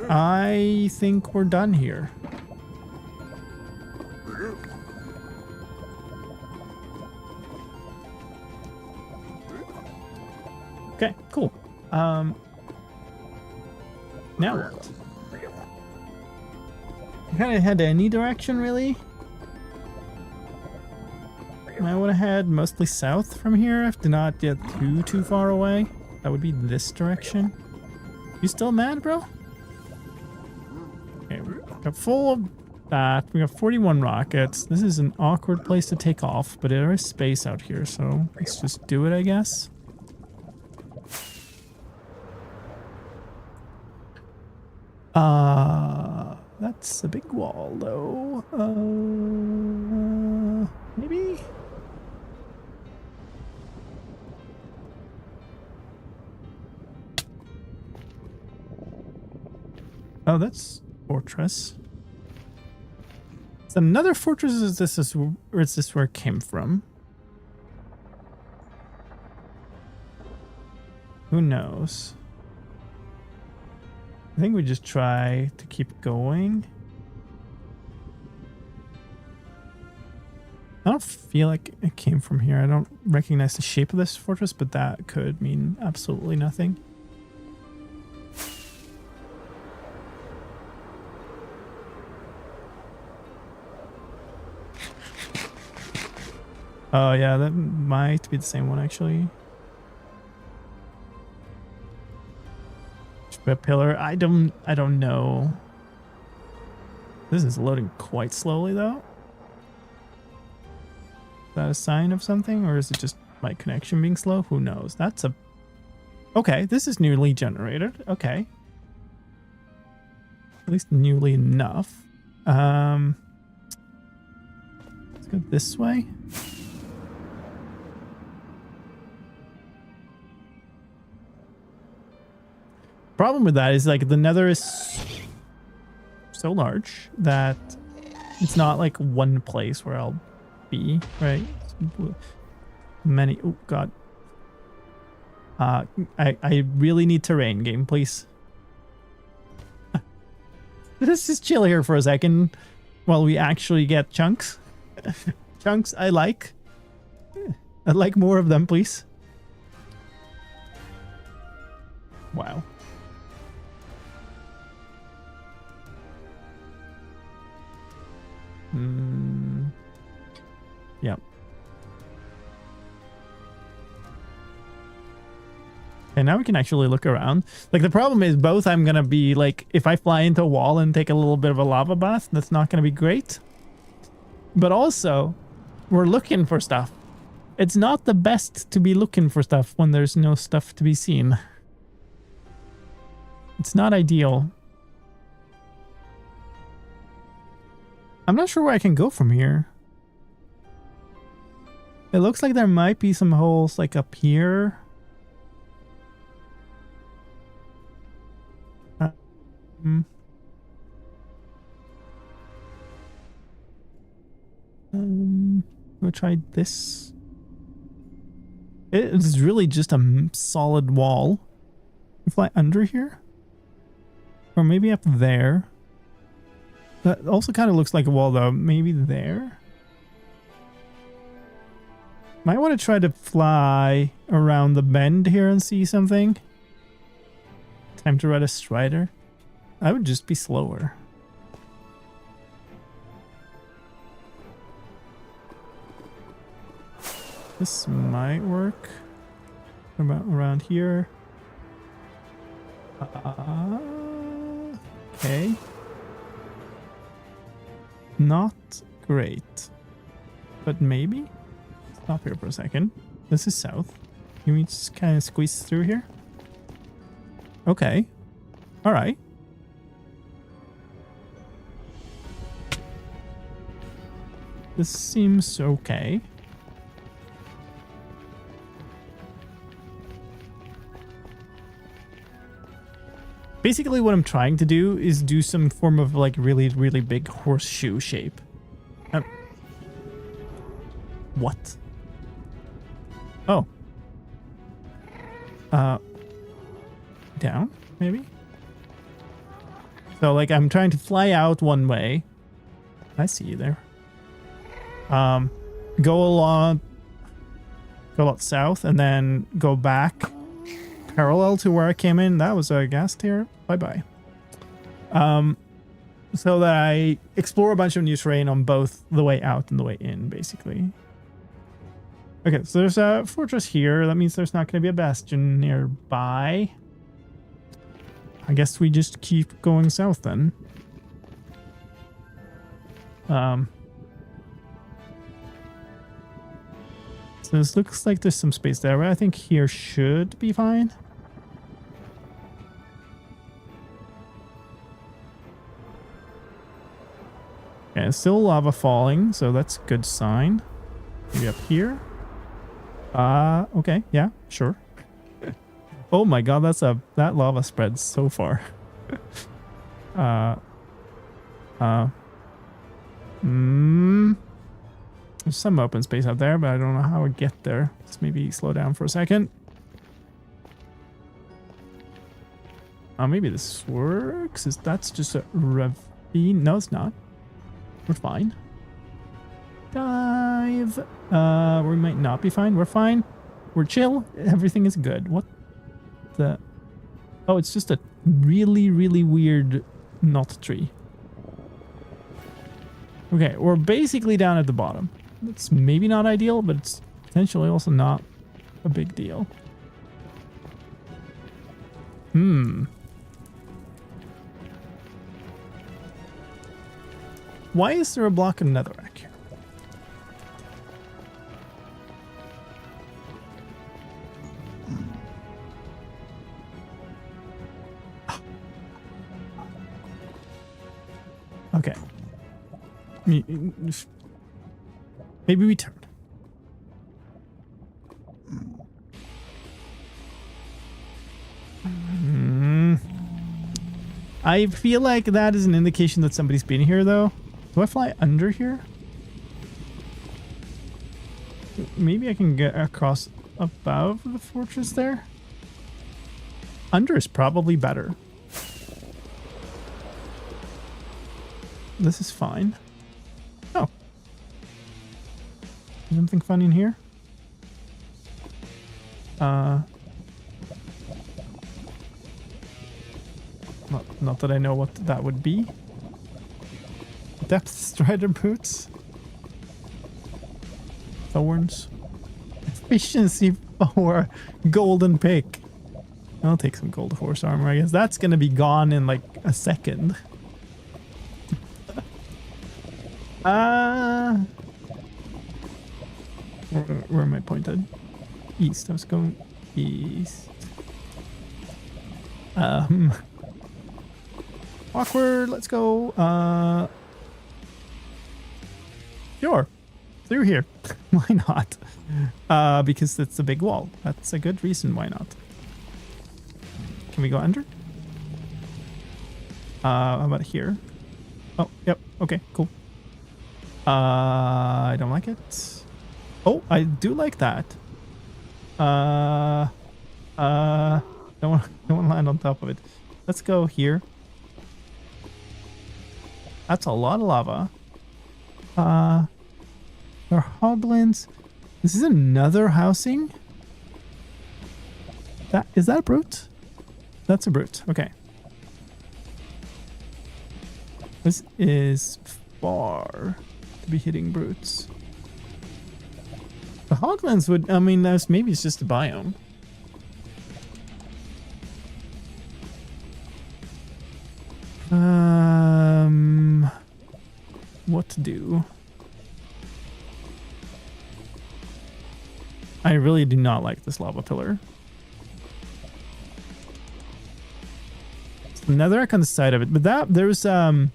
I think we're done here. Okay, cool. Now what? I kind of head any direction, really. I would have had mostly south from here if not get too far away. That would be this direction. You still mad, bro? Okay, we got full of that. We got 41 rockets. This is an awkward place to take off, but there is space out here, so let's just do it, I guess. That's a big wall, though. Maybe? Oh, that's fortress. It's another fortress. Is this or is this where it came from? Who knows? I think we just try to keep going. I don't feel like it came from here. I don't recognize the shape of this fortress, but that could mean absolutely nothing. Oh yeah, that might be the same one actually. A pillar. I don't know. This is loading quite slowly though. Is that a sign of something, or is it just my connection being slow? Who knows? That's a... Okay, this is newly generated. Okay. At least newly enough. Let's go this way. problem with that is like the Nether is so large that it's not like one place where I'll be, right? Many, oh god. I really need terrain, game, please. Let's just chill here for a second while we actually get chunks. Chunks I like. I'd like more of them, please. Wow. Yep. And now we can actually look around. Like the problem is both I'm gonna be like, if I fly into a wall and take a little bit of a lava bath, that's not gonna be great. But also, we're looking for stuff. It's not the best to be looking for stuff when there's no stuff to be seen. It's not ideal. I'm not sure where I can go from here. It looks like there might be some holes like up here. We'll try this. It's really just a solid wall. We fly under here? Or maybe up there. That also kind of looks like a wall though. Maybe there? Might want to try to fly around the bend here and see something. Time to ride a strider. I would just be slower. This might work. What about around here? Okay. Not great. But maybe? Stop here for a second. This is south. Can we just kind of squeeze through here? Okay. Alright. This seems okay. Basically what I'm trying to do is do some form of like really, really big horseshoe shape. What? Oh. Down, maybe? So like I'm trying to fly out one way. I see you there. Go a lot south and then go back parallel to where I came in. That was a gas tier. Bye-bye. So that I explore a bunch of new terrain on both the way out and the way in, basically. Okay, so there's a fortress here. That means there's not going to be a bastion nearby. I guess we just keep going south then. So this looks like there's some space there, but I think here should be fine. Yeah, it's still lava falling, so that's a good sign. Maybe up here. Okay, yeah, sure. Oh my god, that lava spreads so far. There's some open space out there, but I don't know how I get there. Let's maybe slow down for a second. Maybe this works. That's just a ravine. No, it's not. We're fine. Dive. We might not be fine. We're fine. We're chill. Everything is good. What the? Oh, it's just a really, really weird knot tree. Okay, we're basically down at the bottom. It's maybe not ideal, but it's potentially also not a big deal. Why is there a block of netherrack here? Okay. Maybe we turn. I feel like that is an indication that somebody's been here, though. Do I fly under here? Maybe I can get across above the fortress there? Under is probably better. This is fine. Oh. Something funny in here? Not that I know what that would be. Depth strider boots. Thorns. Efficiency 4. Golden pick. I'll take some gold horse armor, I guess. That's gonna be gone in like a second. Where am I pointed? East. I was going east. Awkward. Let's go. Sure. Through here. Why not? Because it's a big wall. That's a good reason why not. Can we go under? How about here? Oh, yep. Okay, cool. I don't like it. Oh, I do like that. Don't want to land on top of it. Let's go here. That's a lot of lava. There are hoglins. This is another housing. Is that a brute? That's a brute. Okay. This is far to be hitting brutes. The hoglins would, I mean, maybe it's just a biome. What to do? I really do not like this lava pillar. It's the netherrack on the side of it, but there's it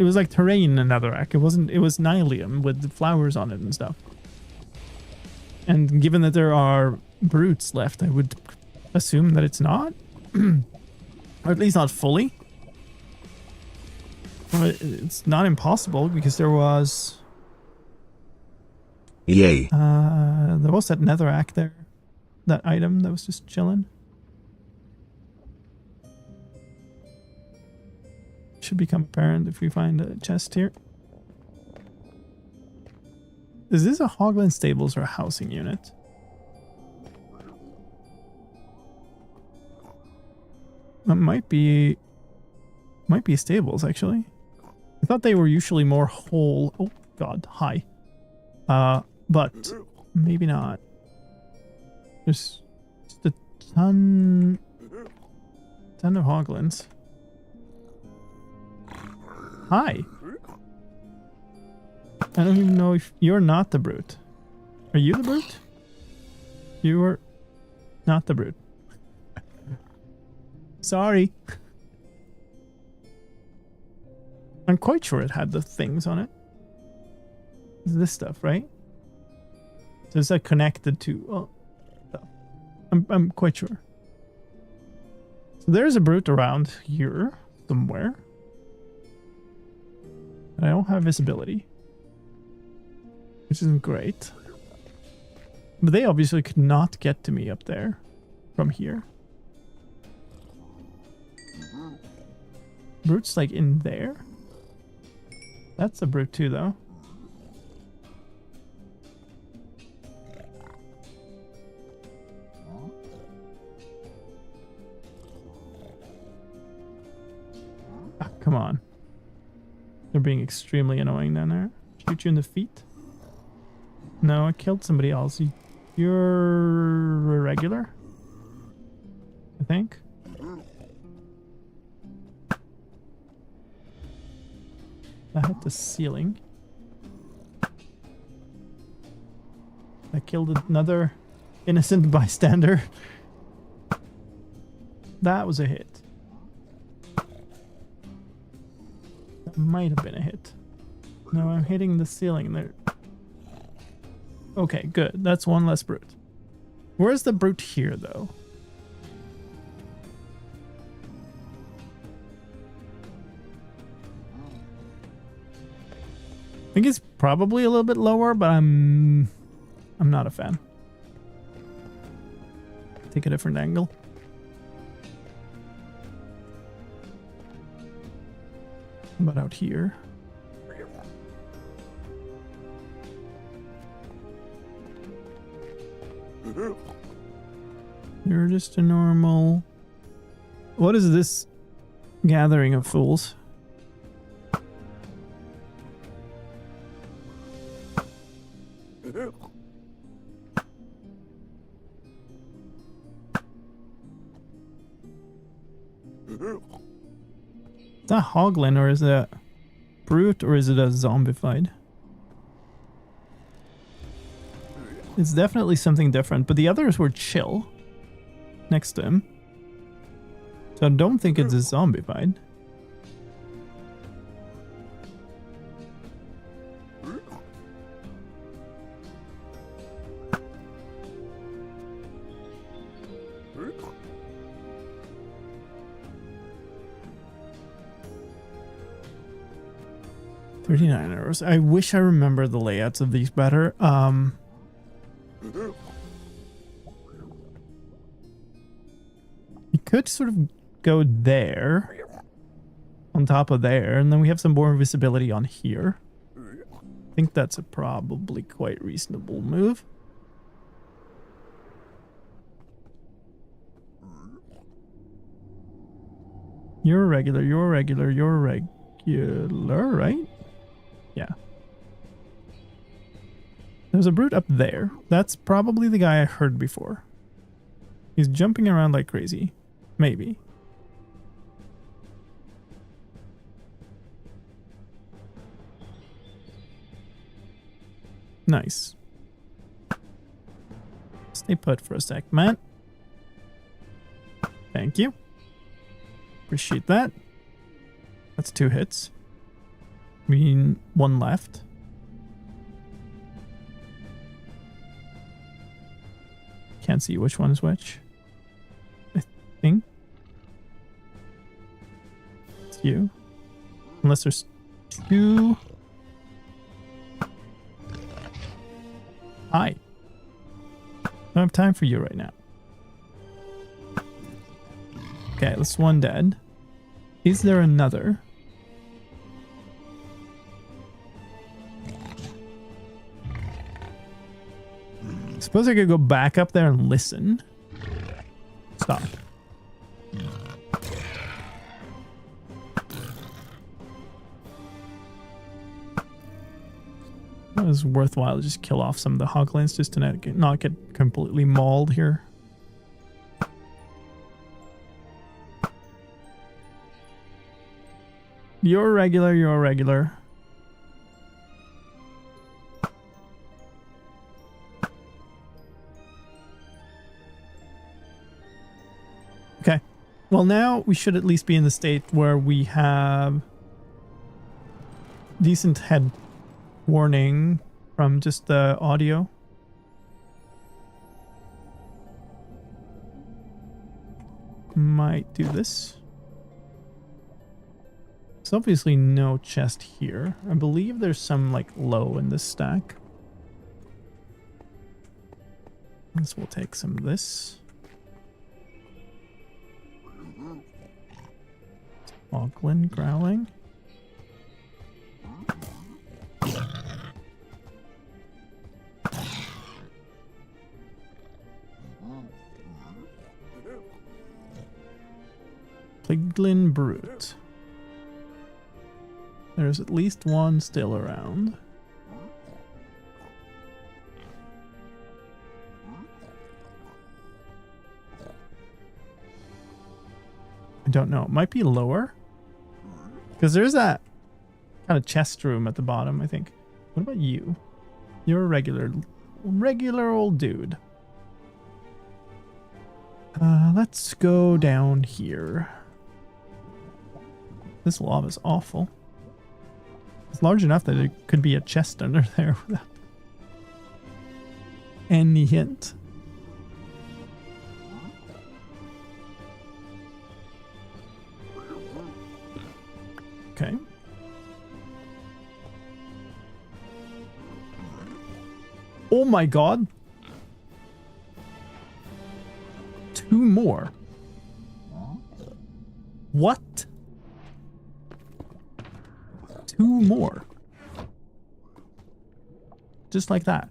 was like terrain in netherrack. It was nylium with the flowers on it and stuff. And given that there are brutes left, I would assume that it's not. Or at least not fully. But it's not impossible because there was... Yay. There was that netherrack there. That item that was just chilling. Should become apparent if we find a chest here. Is this a hoglin stables or a housing unit? That might be stables actually. I thought they were usually more whole. Oh god, hi. But maybe not. There's just a ton of hoglins. Hi. I don't even know if you're not the brute. Are you the brute? You are not the brute. Sorry. I'm quite sure it had the things on it. This stuff, right? So is that connected to... Oh, I'm quite sure. So there's a brute around here somewhere. But I don't have visibility. Which isn't great. But they obviously could not get to me up there from here. Brute's like in there. That's a brute too, though. Ah, come on. They're being extremely annoying down there. Shoot you in the feet? No, I killed somebody else. You're a regular? I think. I hit the ceiling. I killed another innocent bystander. That was a hit. That might have been a hit. No, I'm hitting the ceiling there. Okay, good. That's one less brute. Where's the brute here, though? think it's probably a little bit lower, but I'm not a fan. Take a different angle. How about out here? You're just a normal... What is this gathering of fools? Is that Hoglin or is that Brute or is it a zombified? It's definitely something different, but the others were chill next to him. So I don't think it's a zombified. €39. I wish I remember the layouts of these better. You could sort of go there, on top of there, and then we have some more visibility on here. I think that's a probably quite reasonable move. You're a regular, you're a regular, you're a regular, right? Yeah. There's a brute up there. That's probably the guy I heard before. He's jumping around like crazy. Maybe. Nice. Stay put for a sec, man. Thank you. Appreciate that. That's 2 hits. We need 1 left. Can't see which one is which. I think it's you. Unless there's 2. Hi. Don't have time for you right now. Okay, that's 1 dead. Is there another? Suppose I could go back up there and listen. Stop. It was worthwhile to just kill off some of the hoglins just to not get completely mauled here. You're a regular, you're a regular. Okay. Well, now we should at least be in the state where we have decent head warning from just the audio. Might do this. There's obviously no chest here. I believe there's some like low in this stack. This will take some of this. Auckland growling. Piglin Brute. There's at least 1 still around. I don't know. It might be lower. Because there's that kind of chest room at the bottom, I think. What about you? You're a regular old dude. Let's go down here. This lava's awful. It's large enough that it could be a chest under there without any hint. Okay. my god. 2 more. What? 2 more. Just like that.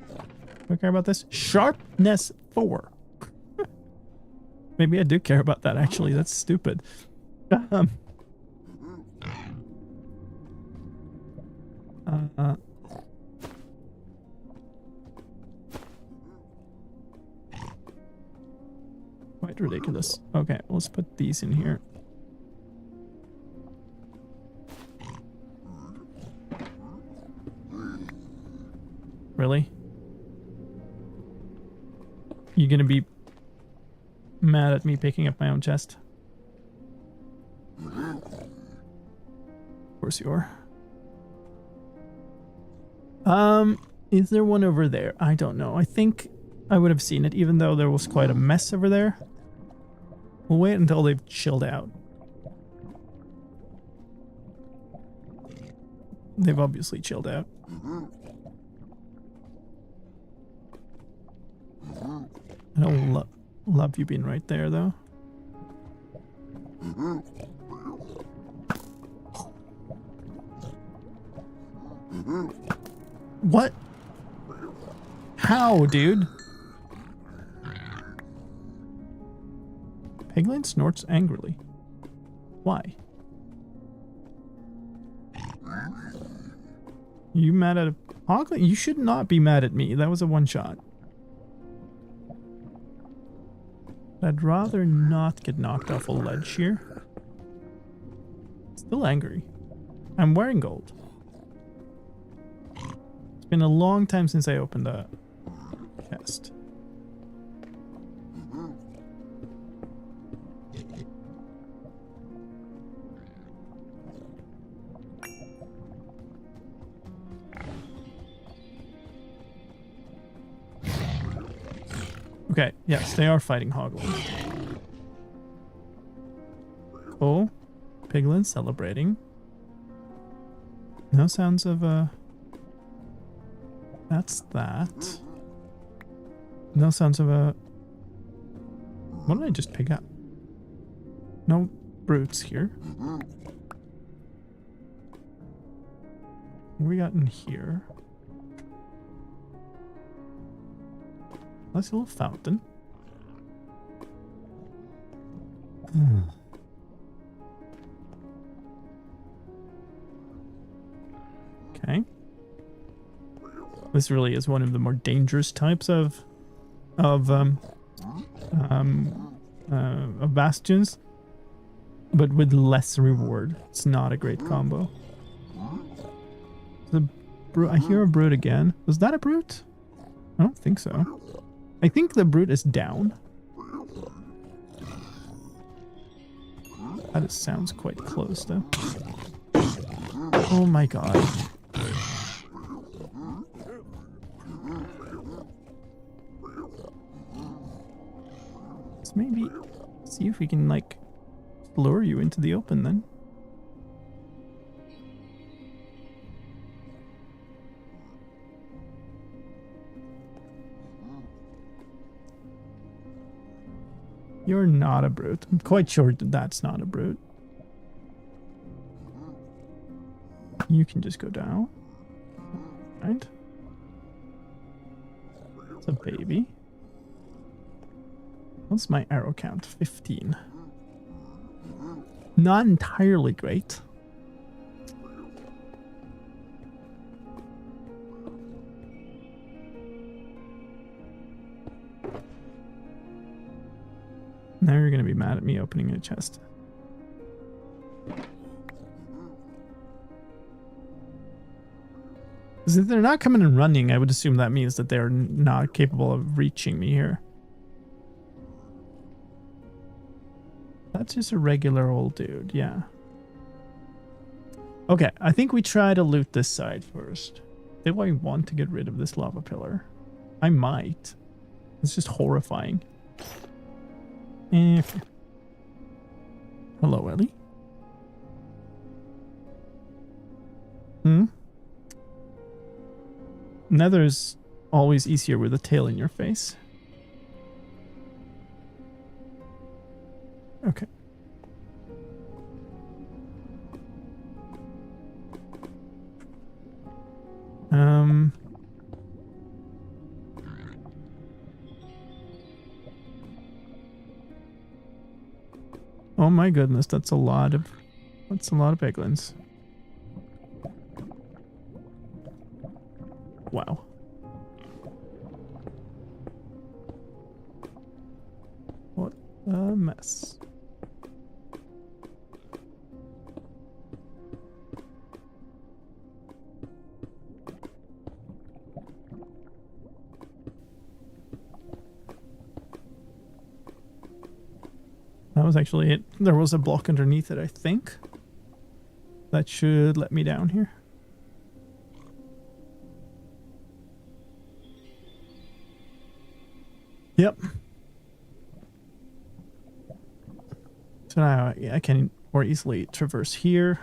Do I care about this? Sharpness 4. Maybe I do care about that, actually. That's stupid. Quite ridiculous. Okay, let's put these in here. Really? You gonna be mad at me picking up my own chest? Of course you are. Is there one over there? I don't know. I think I would have seen it, even though there was quite a mess over there. We'll wait until they've chilled out. They've obviously chilled out. I don't love you being right there, though. What? How, dude? Piglin snorts angrily. Why? You mad at a Hoglin? You should not be mad at me. That was a one-shot. I'd rather not get knocked off a ledge here. Still angry. I'm wearing gold. It's been a long time since I opened a chest. Okay, yes, they are fighting Hoglins. Cool. Piglin celebrating. No sounds of that's that. No sounds of what did I just pick up? No brutes here. What we got in here? Nice little fountain. Okay. This really is one of the more dangerous types of bastions, but with less reward. It's not a great combo. I hear a brute again. Was that a brute? I don't think so. I think the brute is down. That sounds quite close, though. Oh my god. Let's maybe see if we can, like, lure you into the open, then. You're not a brute. I'm quite sure that that's not a brute. You can just go down. Right? It's a baby. What's my arrow count? 15. Not entirely great. Now you're going to be mad at me opening a chest. Because if they're not coming and running, I would assume that means that they're not capable of reaching me here. That's just a regular old dude, yeah. Okay, I think we try to loot this side first. Do I want to get rid of this lava pillar? I might. It's just horrifying. Hello, Ellie. Nether's always easier with a tail in your face. Okay. Oh my goodness, that's a lot of piglins. Wow. What a mess. That was actually it. There was a block underneath it, I think. That should let me down here. Yep. So now I can more easily traverse here.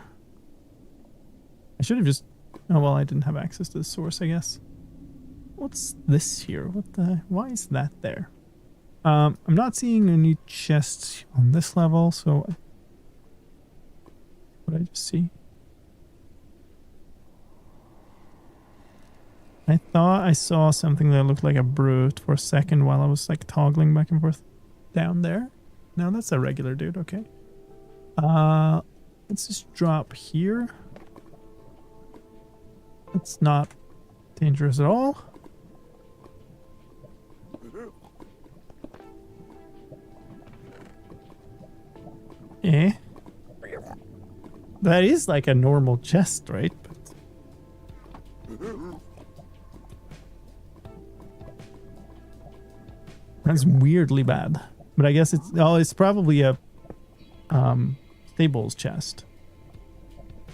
I should have just... Oh, well, I didn't have access to the source, I guess. What's this here? What the... Why is that there? I'm not seeing any chests on this level, so... What did I just see? I thought I saw something that looked like a brute for a second while I was like toggling back and forth down there. No, that's a regular dude, okay. Let's just drop here. It's not dangerous at all. Eh? That is like a normal chest, right? That's weirdly bad. But I guess it's probably a stables chest.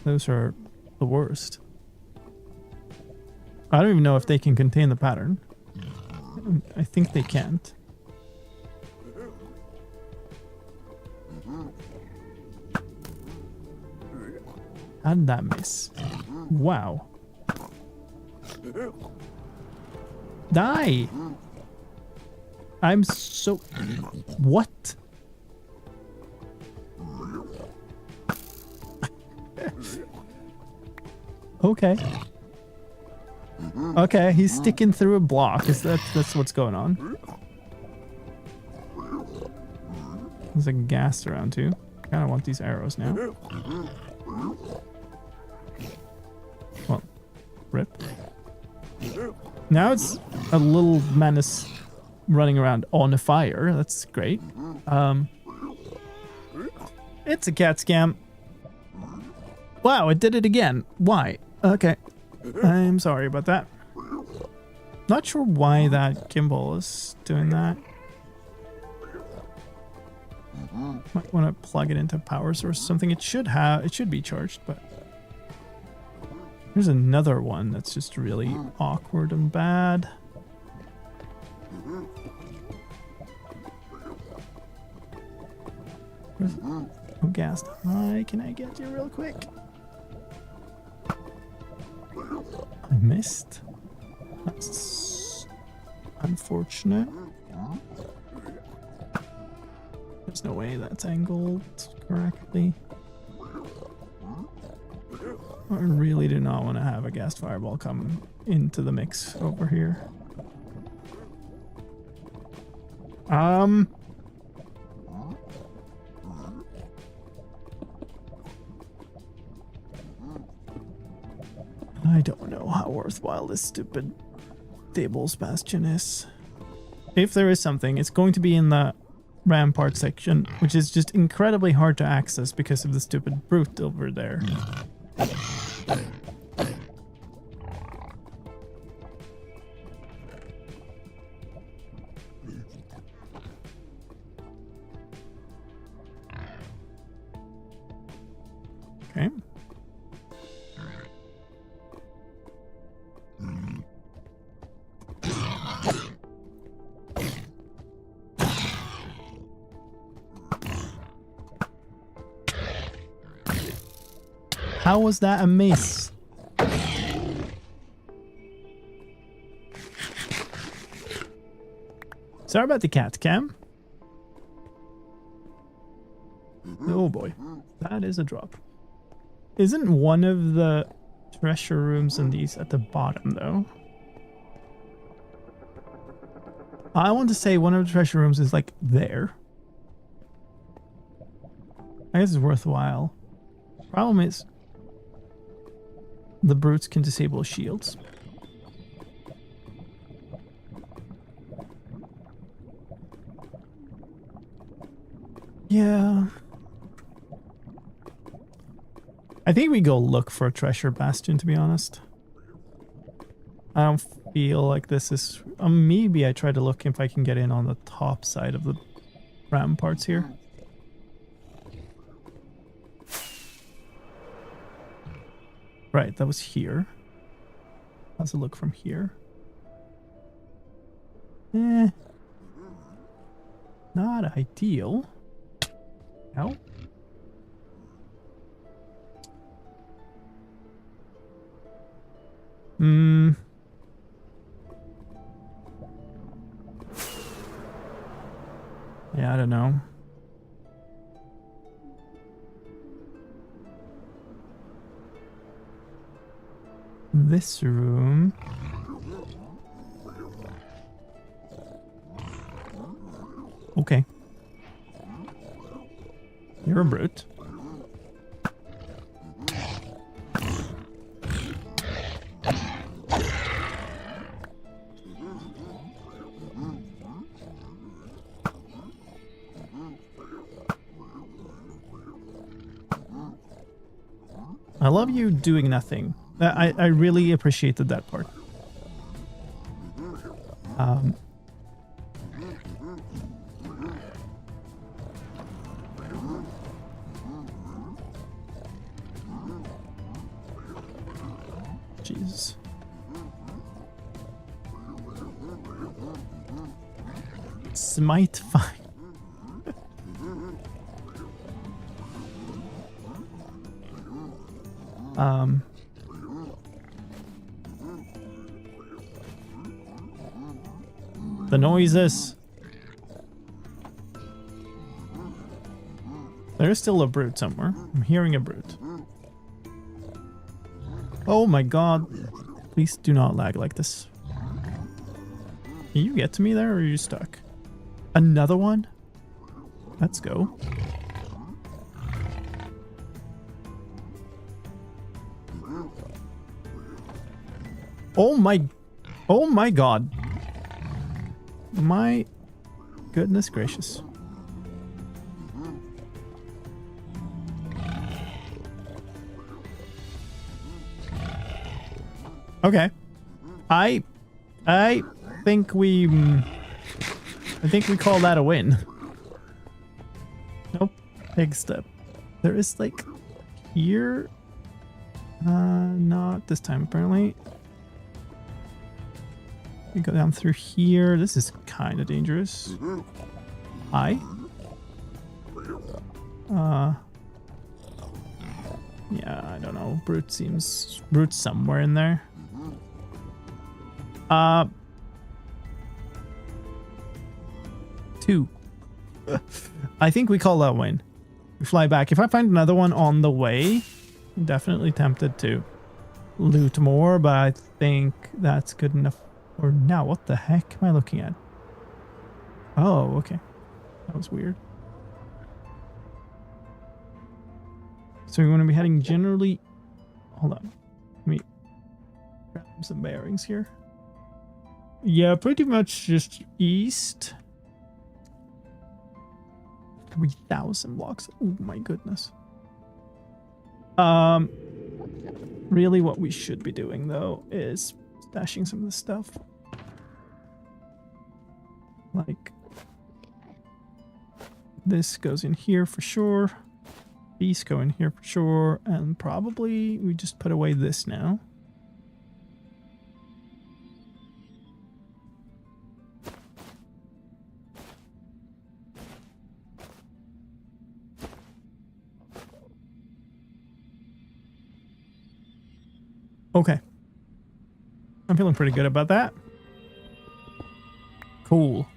Those are the worst. I don't even know if they can contain the pattern. I think they can't. How did that miss? Wow. Die! I'm so... What? Okay. Okay, he's sticking through a block. That's what's going on. There's a ghast around too. Kinda want these arrows now. Well, rip. Now it's a little menace running around on a fire. That's great. It's a cat scam. Wow, it did it again. Why? Okay. I'm sorry about that. Not sure why that gimbal is doing that. Might want to plug it into power source or something. It should be charged, but there's another one that's just really awkward and bad. Oh, ghast. Hi, can I get you real quick? I missed. That's unfortunate. There's no way that's angled correctly. I really do not want to have a ghast fireball come into the mix over here. I don't know how worthwhile this stupid Stables Bastion is. If there is something, it's going to be in the rampart section, which is just incredibly hard to access because of the stupid brute over there. Okay. How was that a miss? Sorry about the cat cam. Oh boy, that is a drop. Isn't one of the treasure rooms in these at the bottom though? I want to say one of the treasure rooms is like there. I guess it's worthwhile. Problem is, the brutes can disable shields. Yeah. I think we go look for a treasure bastion, to be honest. I don't feel like this is... maybe I try to look if I can get in on the top side of the ramparts here. Right, that was here. How's it look from here? Not ideal. No. Yeah, I don't know. This room. Okay. You're a brute. I love you doing nothing. I really appreciated that part. Jesus. Smite fine. The noises. There's still a brute somewhere. I'm hearing a brute. Oh my god. Please do not lag like this. Can you get to me there or are you stuck? Another one? Let's go. Oh my god. My goodness gracious. Okay. I think we call that a win. Nope. Big step. There is like here. Not this time apparently. We go down through here. This is kind of dangerous. Hi. Yeah, I don't know. Brute somewhere in there. Two. I think we call that win. We fly back. If I find another one on the way, I'm definitely tempted to loot more, but I think that's good enough. Or now, what the heck am I looking at? Oh, okay. That was weird. So we're going to be heading generally... Hold on. Let me grab some bearings here. Yeah, pretty much just east. 3,000 blocks. Oh my goodness. Really what we should be doing though is stashing some of this stuff. Like this goes in here for sure. These go in here for sure. And probably we just put away this now. Okay. I'm feeling pretty good about that. Cool.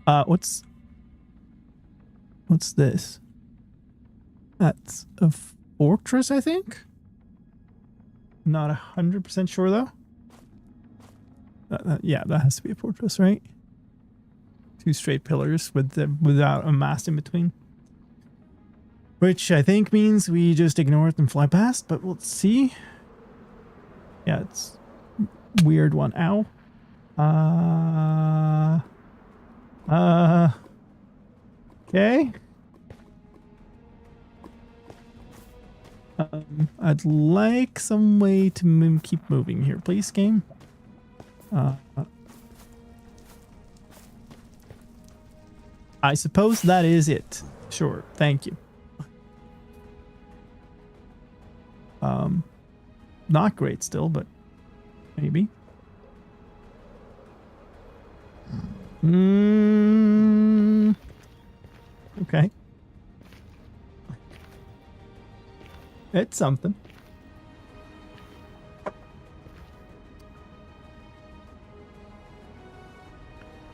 What's this? That's a fortress, I think. Not 100% sure though. Yeah, that has to be a fortress, right? Two straight pillars without a mast in between. Which I think means we just ignore it and fly past, but we'll see. Yeah, it's a weird one. Ow. Okay. I'd like some way to keep moving here, please, game. I suppose that is it. Sure, thank you. Not great still, but maybe. Okay. It's something.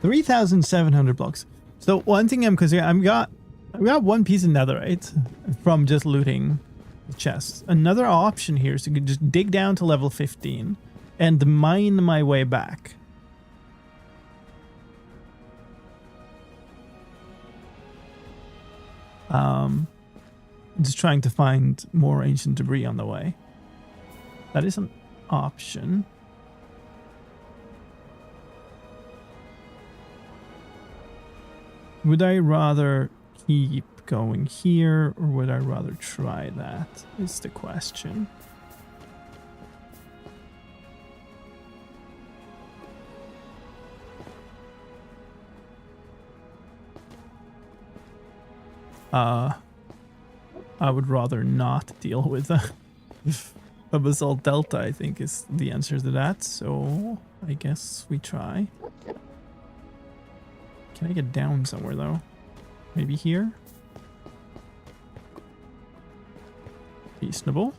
$3,700 blocks. So one thing I'm considering, I've got one piece of netherite from just looting the chests. Another option here is to just dig down to level 15 and mine my way back. Just trying to find more ancient debris on the way. That is an option. Would I rather keep going here, or would I rather try that, is the question. I would rather not deal with a basalt delta, I think is the answer to that. So I guess we try. Can I get down somewhere though? Maybe here? Reasonable.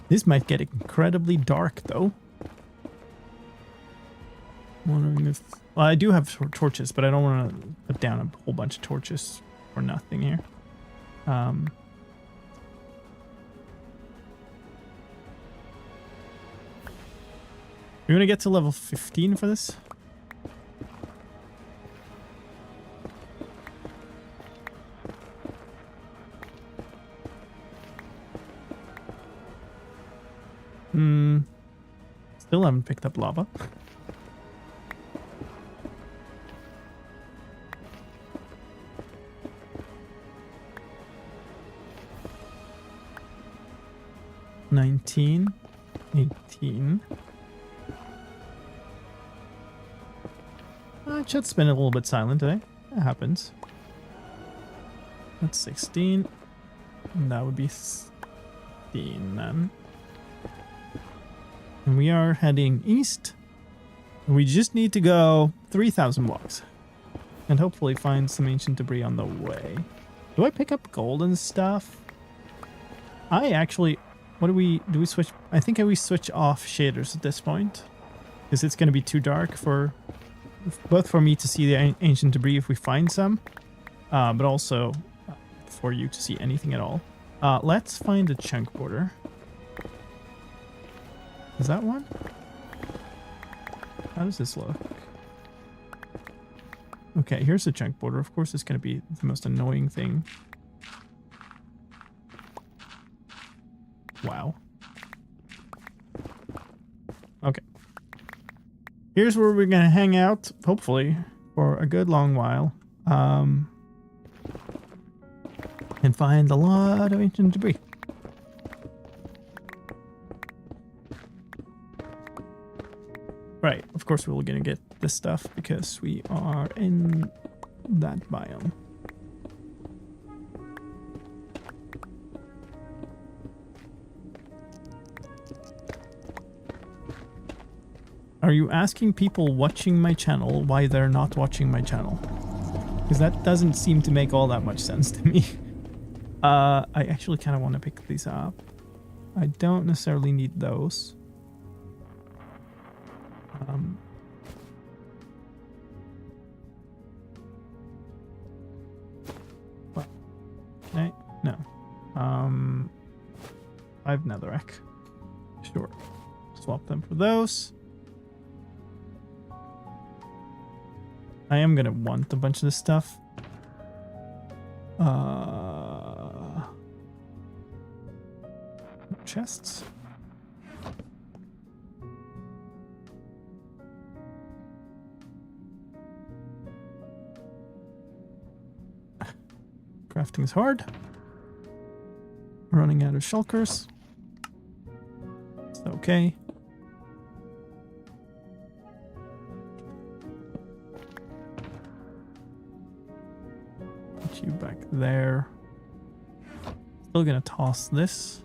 This might get incredibly dark though. Wondering if... Well, I do have torches, but I don't want to put down a whole bunch of torches for nothing here. We're going to get to level 15 for this. Still haven't picked up lava. $19, $18. Chat's been a little bit silent today. That happens. That's 16. And that would be 16 then. And we are heading east. We just need to go 3,000 blocks. And hopefully find some ancient debris on the way. Do I pick up gold and stuff? I actually... What do we switch? I think we switch off shaders at this point. Because it's going to be too dark for... Both for me to see the ancient debris if we find some. But also for you to see anything at all. Let's find a chunk border. Is that one? How does this look? Okay, here's the chunk border. Of course, it's going to be the most annoying thing. Wow. Okay. Here's where we're going to hang out, hopefully, for a good long while. And find a lot of ancient debris. Right, of course we're going to get this stuff because we are in that biome. Are you asking people watching my channel why they're not watching my channel? Because that doesn't seem to make all that much sense to me. I actually kind of want to pick these up. I don't necessarily need those. Well, okay, no. 5 netherrack. Sure. Swap them for those. I am gonna want a bunch of this stuff. Chests. Crafting is hard. Running out of shulkers. It's okay. Put you back there. Still gonna toss this.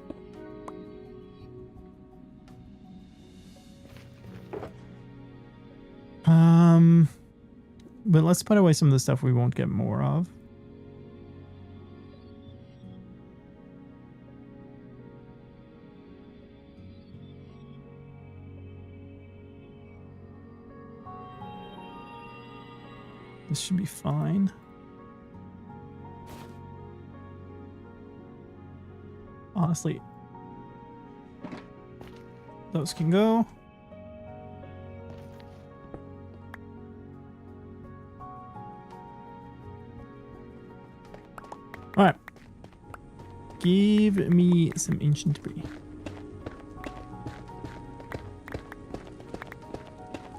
But let's put away some of the stuff we won't get more of. This should be fine. Honestly, those can go. All right. Give me some ancient debris.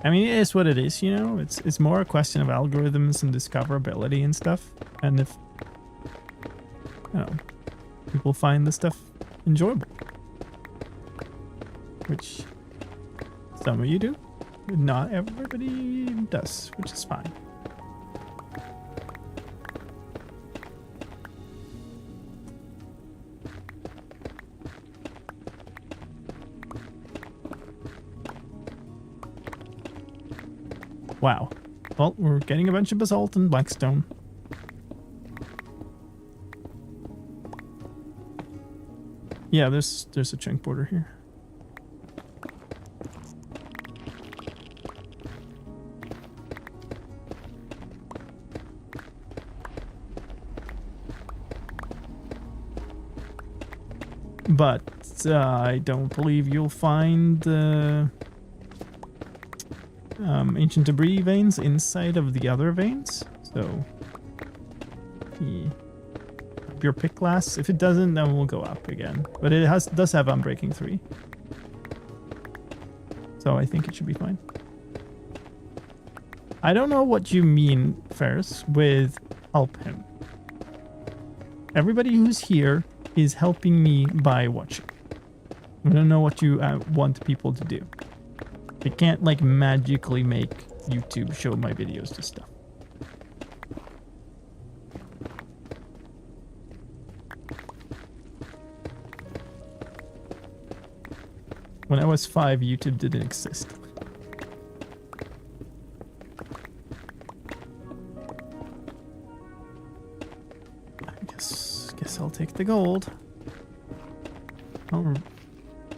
I mean, it is what it is, you know? It's more a question of algorithms and discoverability and stuff. And if, you know, people find this stuff enjoyable. Which some of you do, but not everybody does, which is fine. Wow. Well, we're getting a bunch of basalt and blackstone. Yeah, there's a chunk border here. But I don't believe you'll find ancient debris veins inside of the other veins. So your pick glass. If it doesn't, then we'll go up again. But it does have Unbreaking 3. So I think it should be fine. I don't know what you mean, Ferris, with help him. Everybody who's here is helping me by watching. I don't know what you want people to do. I can't like magically make YouTube show my videos to stuff. When I was 5, YouTube didn't exist. I guess I'll take the gold. I don't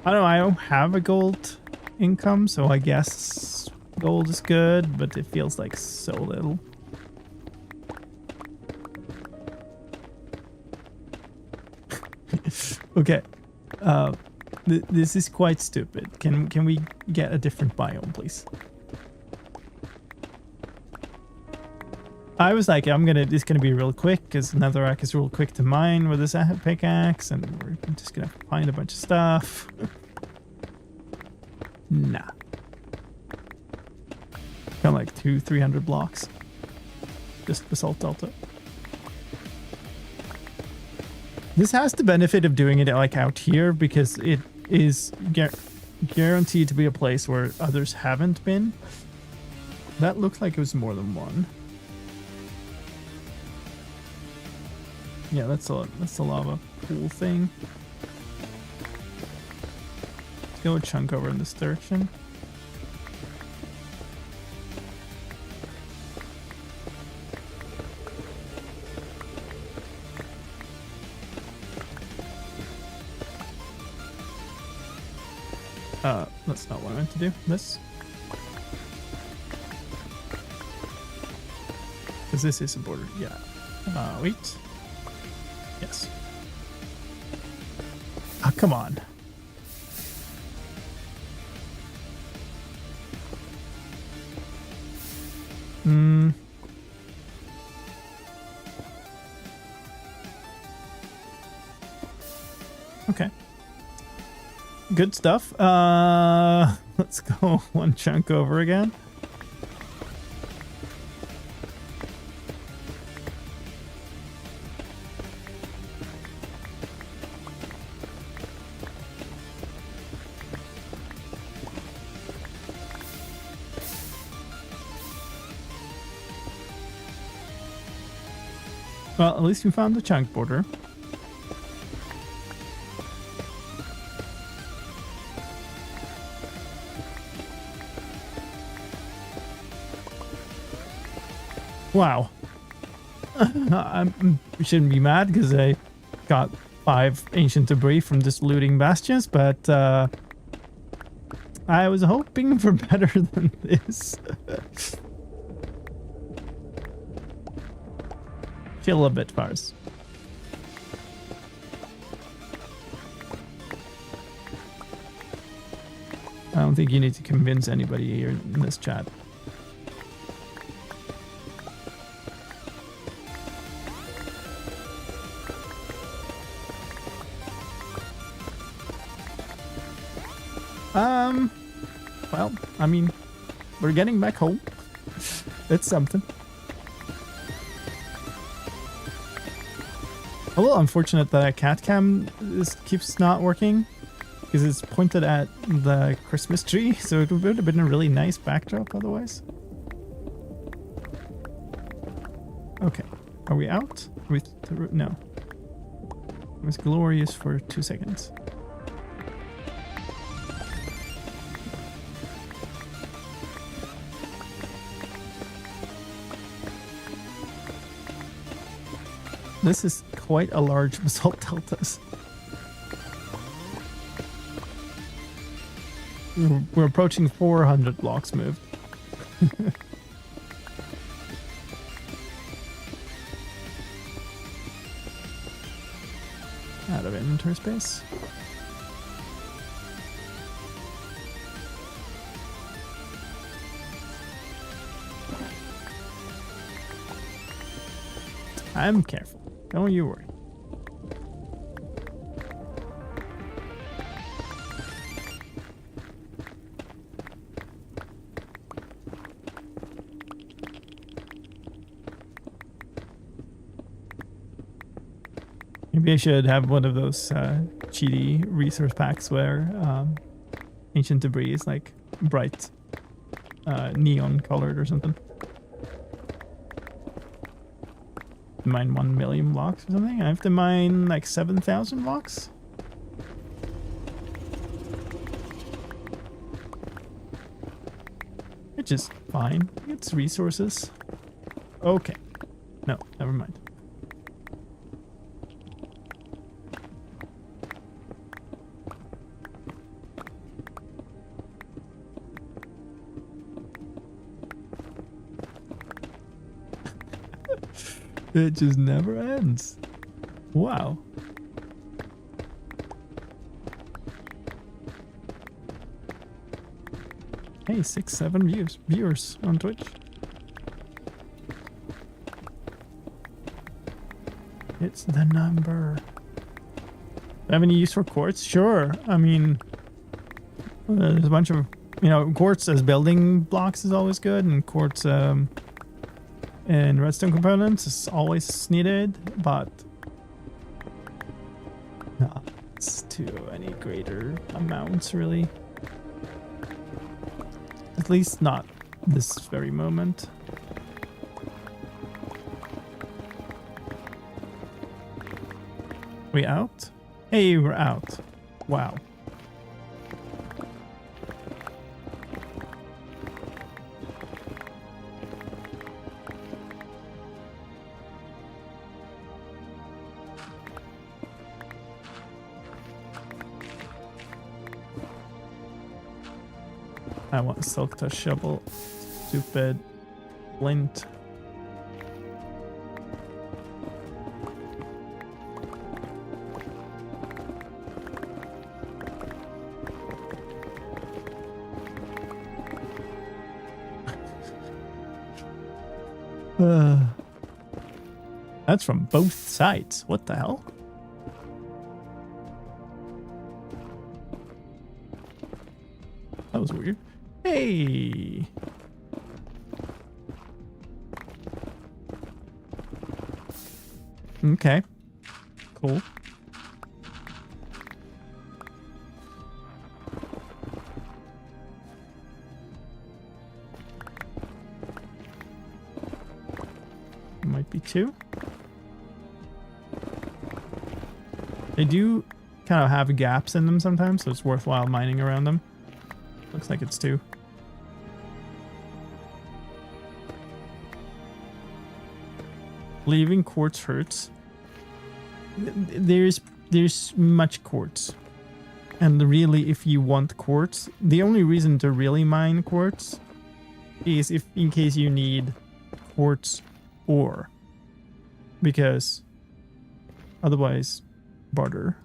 know, I don't have a gold income, so I guess gold is good, but it feels like so little. Okay. This is quite stupid. Can we get a different biome, please? I was like, it's gonna be real quick because netherrack is real quick to mine with this pickaxe, and we're just gonna find a bunch of stuff. Nah. Got like 200-300 blocks. Just basalt delta. This has the benefit of doing it like out here because it is guaranteed to be a place where others haven't been. That looks like it was more than one. Yeah, that's a lava pool thing. Let's go a chunk over in the sturgeon. That's not what I meant to do. This. Because this is a border. Yeah. Wait. Yes. Ah, come on. Okay. Good stuff. Let's go one chunk over again. Well, at least we found the chunk border. Wow. I shouldn't be mad because I got 5 ancient debris from just looting bastions, but I was hoping for better than this. Chill a bit, Fars. I don't think you need to convince anybody here in this chat. Well, I mean, we're getting back home. It's something. A little unfortunate that cat cam keeps not working because it's pointed at the Christmas tree, so it would have been a really nice backdrop otherwise. Okay, are we out? No. It was glorious for 2 seconds. This is quite a large basalt deltas. We're approaching 400 blocks moved. Out of inventory space. I'm careful. Don't you worry. Maybe I should have one of those cheaty resource packs where ancient debris is like bright neon colored or something. Mine 1 million blocks or something. I have to mine like 7,000 blocks. Which is fine. It's resources. Okay. No, never mind. It just never ends. Wow. Hey, 6-7 viewers on Twitch. It's the number. Do I have any use for quartz? Sure. I mean, there's a bunch of, quartz as building blocks is always good, and quartz and redstone components is always needed, but not to any greater amounts, really. At least not this very moment. We out? Hey, we're out. Wow. I want a silk touch shovel. Stupid flint. That's from both sides. What the hell? That was weird. Hey! Okay. Cool. Might be two. They do kind of have gaps in them sometimes, so it's worthwhile mining around them. Looks like it's two. Leaving quartz hurts. There's much quartz. And really, if you want quartz, the only reason to really mine quartz is if in case you need quartz ore. Because otherwise, barter.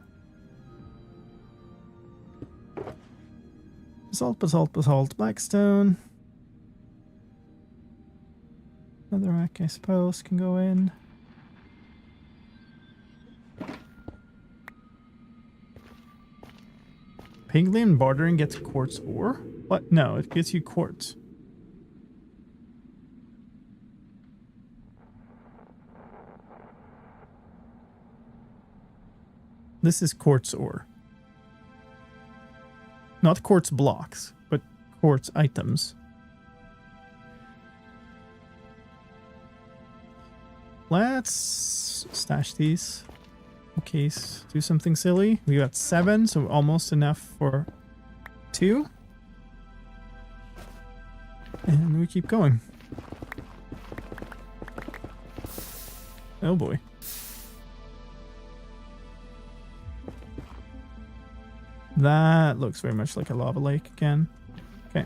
Basalt, blackstone. Netherrack, I suppose, can go in. Piglin bartering gets quartz ore? What? No, it gets you quartz. This is quartz ore. Not quartz blocks, but quartz items. Let's stash these in case do something silly. We got 7, so almost enough for 2. And we keep going. Oh boy. That looks very much like a lava lake again. Okay.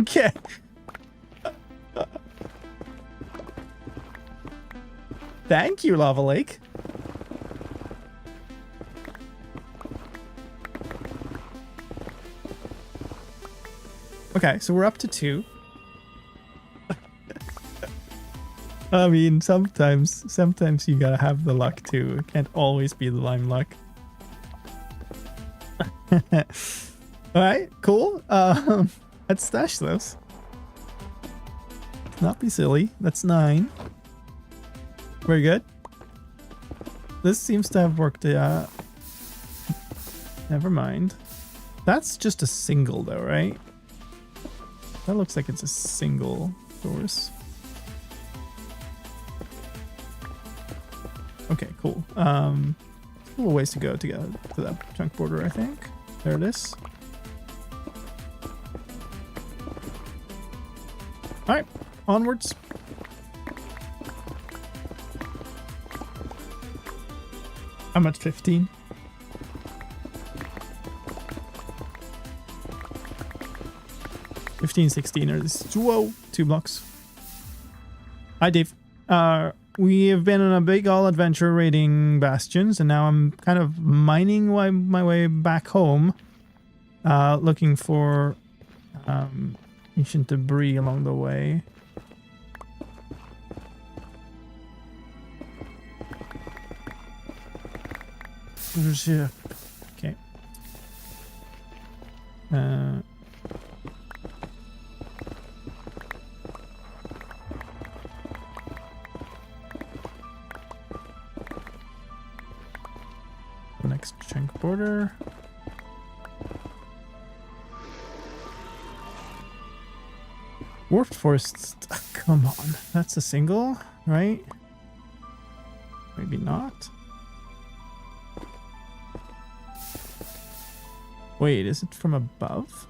Okay. Thank you, lava lake. Okay, so we're up to 2. I mean, sometimes you gotta have the luck too. It can't always be the lime luck. Alright, cool. Let's stash those. Not be silly. That's 9. Very good. This seems to have worked. Never mind. That's just a single though, right? That looks like it's a single source. Okay, cool. A little ways to go to get to that chunk border, I think. There it is. Alright, onwards. I'm at 15. $15, 16 or this. Whoa, 2 blocks. Hi, Dave. We have been on a big all adventure raiding bastions, and now I'm kind of mining my way back home, looking for ancient debris along the way. Okay. Next chunk border. Warped Forest. Come on. That's a single, right? Maybe not. Wait, is it from above?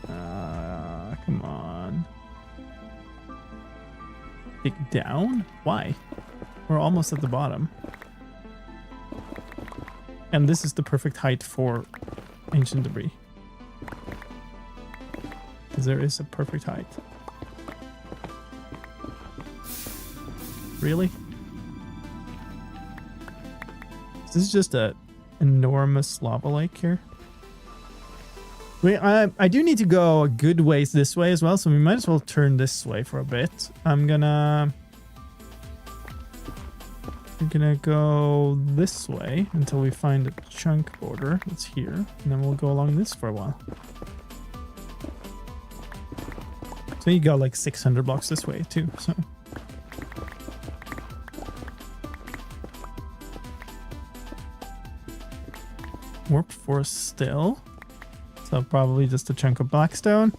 Come on. dig down? Why? We're almost at the bottom. And this is the perfect height for ancient debris. Because there is a perfect height. Really? This is just a enormous lava lake here. Wait, I do need to go a good ways this way as well, so we might as well turn this way for a bit. I'm gonna go this way until we find a chunk border that's here, and then we'll go along this for a while. So you got like 600 blocks this way too, so. Warp forest still. So probably just a chunk of blackstone.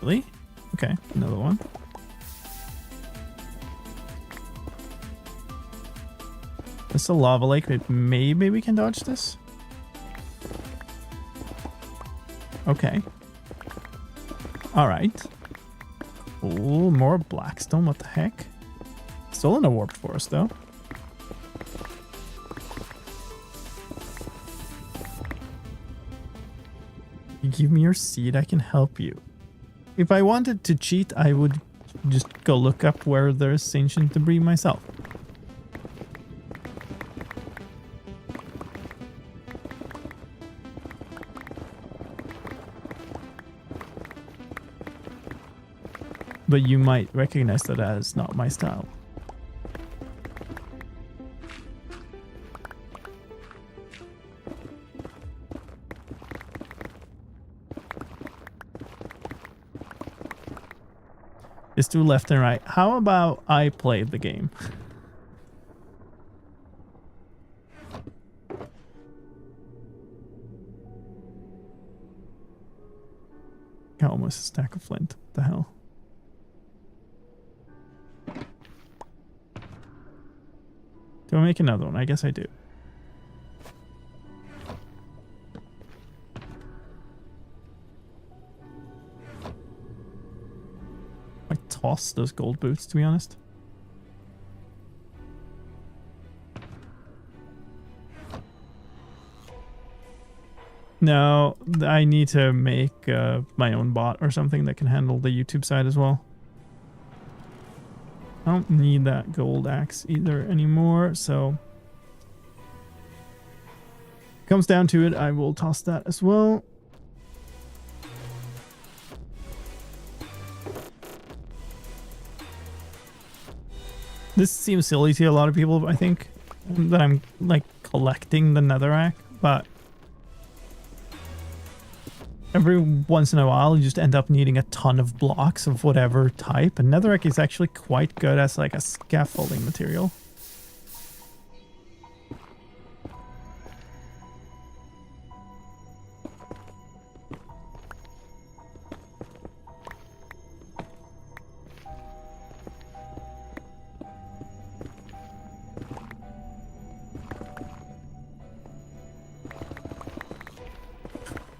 Really? Okay, another one. This is a lava lake, but maybe we can dodge this. Okay. Alright. Oh, more blackstone, what the heck? Still in a warped forest though. You give me your seed, I can help you. If I wanted to cheat, I would just go look up where there's ancient debris myself. But you might recognize that as not my style. It's two left and right. How about I play the game? Got almost a stack of flint. What the hell? Do I make another one? I guess I do. I toss those gold boots, to be honest. No, I need to make my own bot or something that can handle the YouTube side as well. I don't need that gold axe either anymore, so comes down to it, I will toss that as well. This seems silly to a lot of people, I think, that I'm like collecting the netherrack, but every once in a while you just end up needing a ton of blocks of whatever type, and netherrack is actually quite good as like a scaffolding material.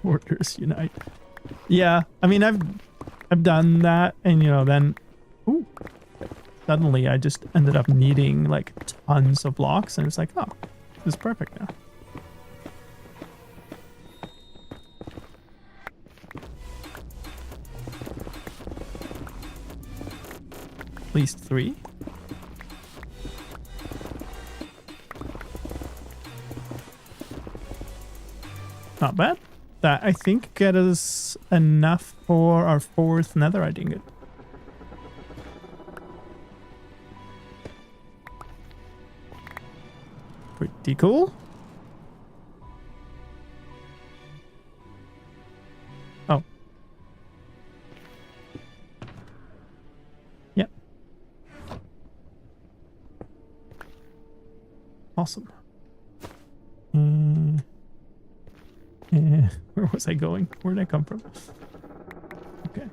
Orders unite. Yeah, I mean I've done that, and you know, then suddenly I just ended up needing like tons of blocks, and it's like, oh, this is perfect now. At least 3. Not bad. That, I think, get us enough for our 4th netherite ingot. Pretty cool. Oh. Yep. Awesome. Where was I going? Where did I come from? Okay.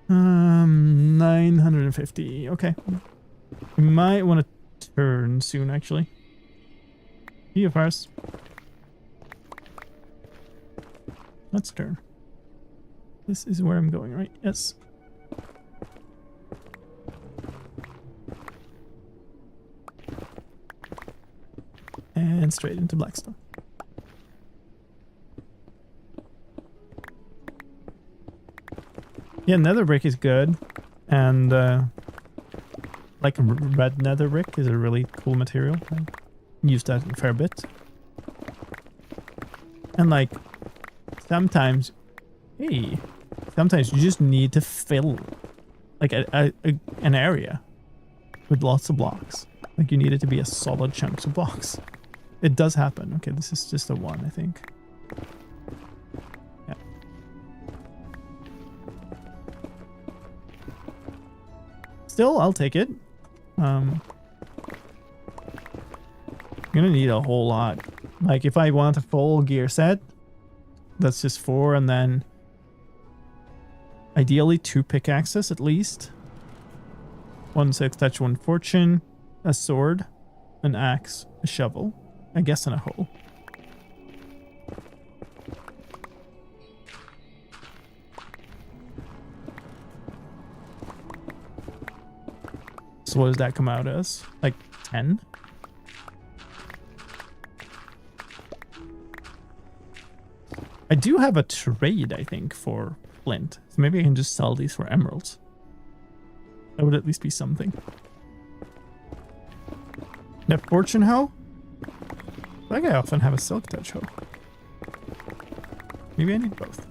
$950. Okay. We might want to turn soon, actually. You first. Let's turn. This is where I'm going, right? Yes. And straight into Blackstone. Yeah, nether brick is good. And like red nether brick is a really cool material. I use that a fair bit. And like sometimes, hey, sometimes you just need to fill like an area with lots of blocks. Like you need it to be a solid chunks of blocks. It does happen. Okay, this is just a 1, I think. Yeah. Still, I'll take it. I'm gonna need a whole lot. Like if I want a full gear set, that's just 4, and then ideally 2 pickaxes at least. 1 6 touch, 1 fortune, a sword, an axe, a shovel, I guess, and a hoe. So what does that come out as? Like 10? I do have a trade, I think, for flint. So maybe I can just sell these for emeralds. That would at least be something. That fortune hoe? I think I often have a silk touch hoe. Maybe I need both.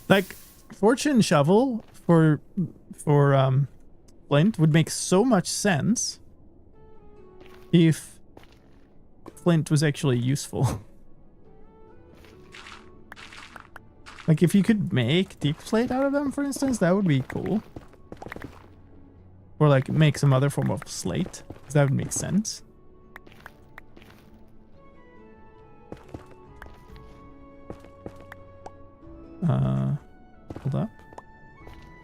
Like fortune shovel for flint would make so much sense if flint was actually useful. Like if you could make deep slate out of them, for instance, that would be cool. Or like make some other form of slate, because that would make sense. Hold up.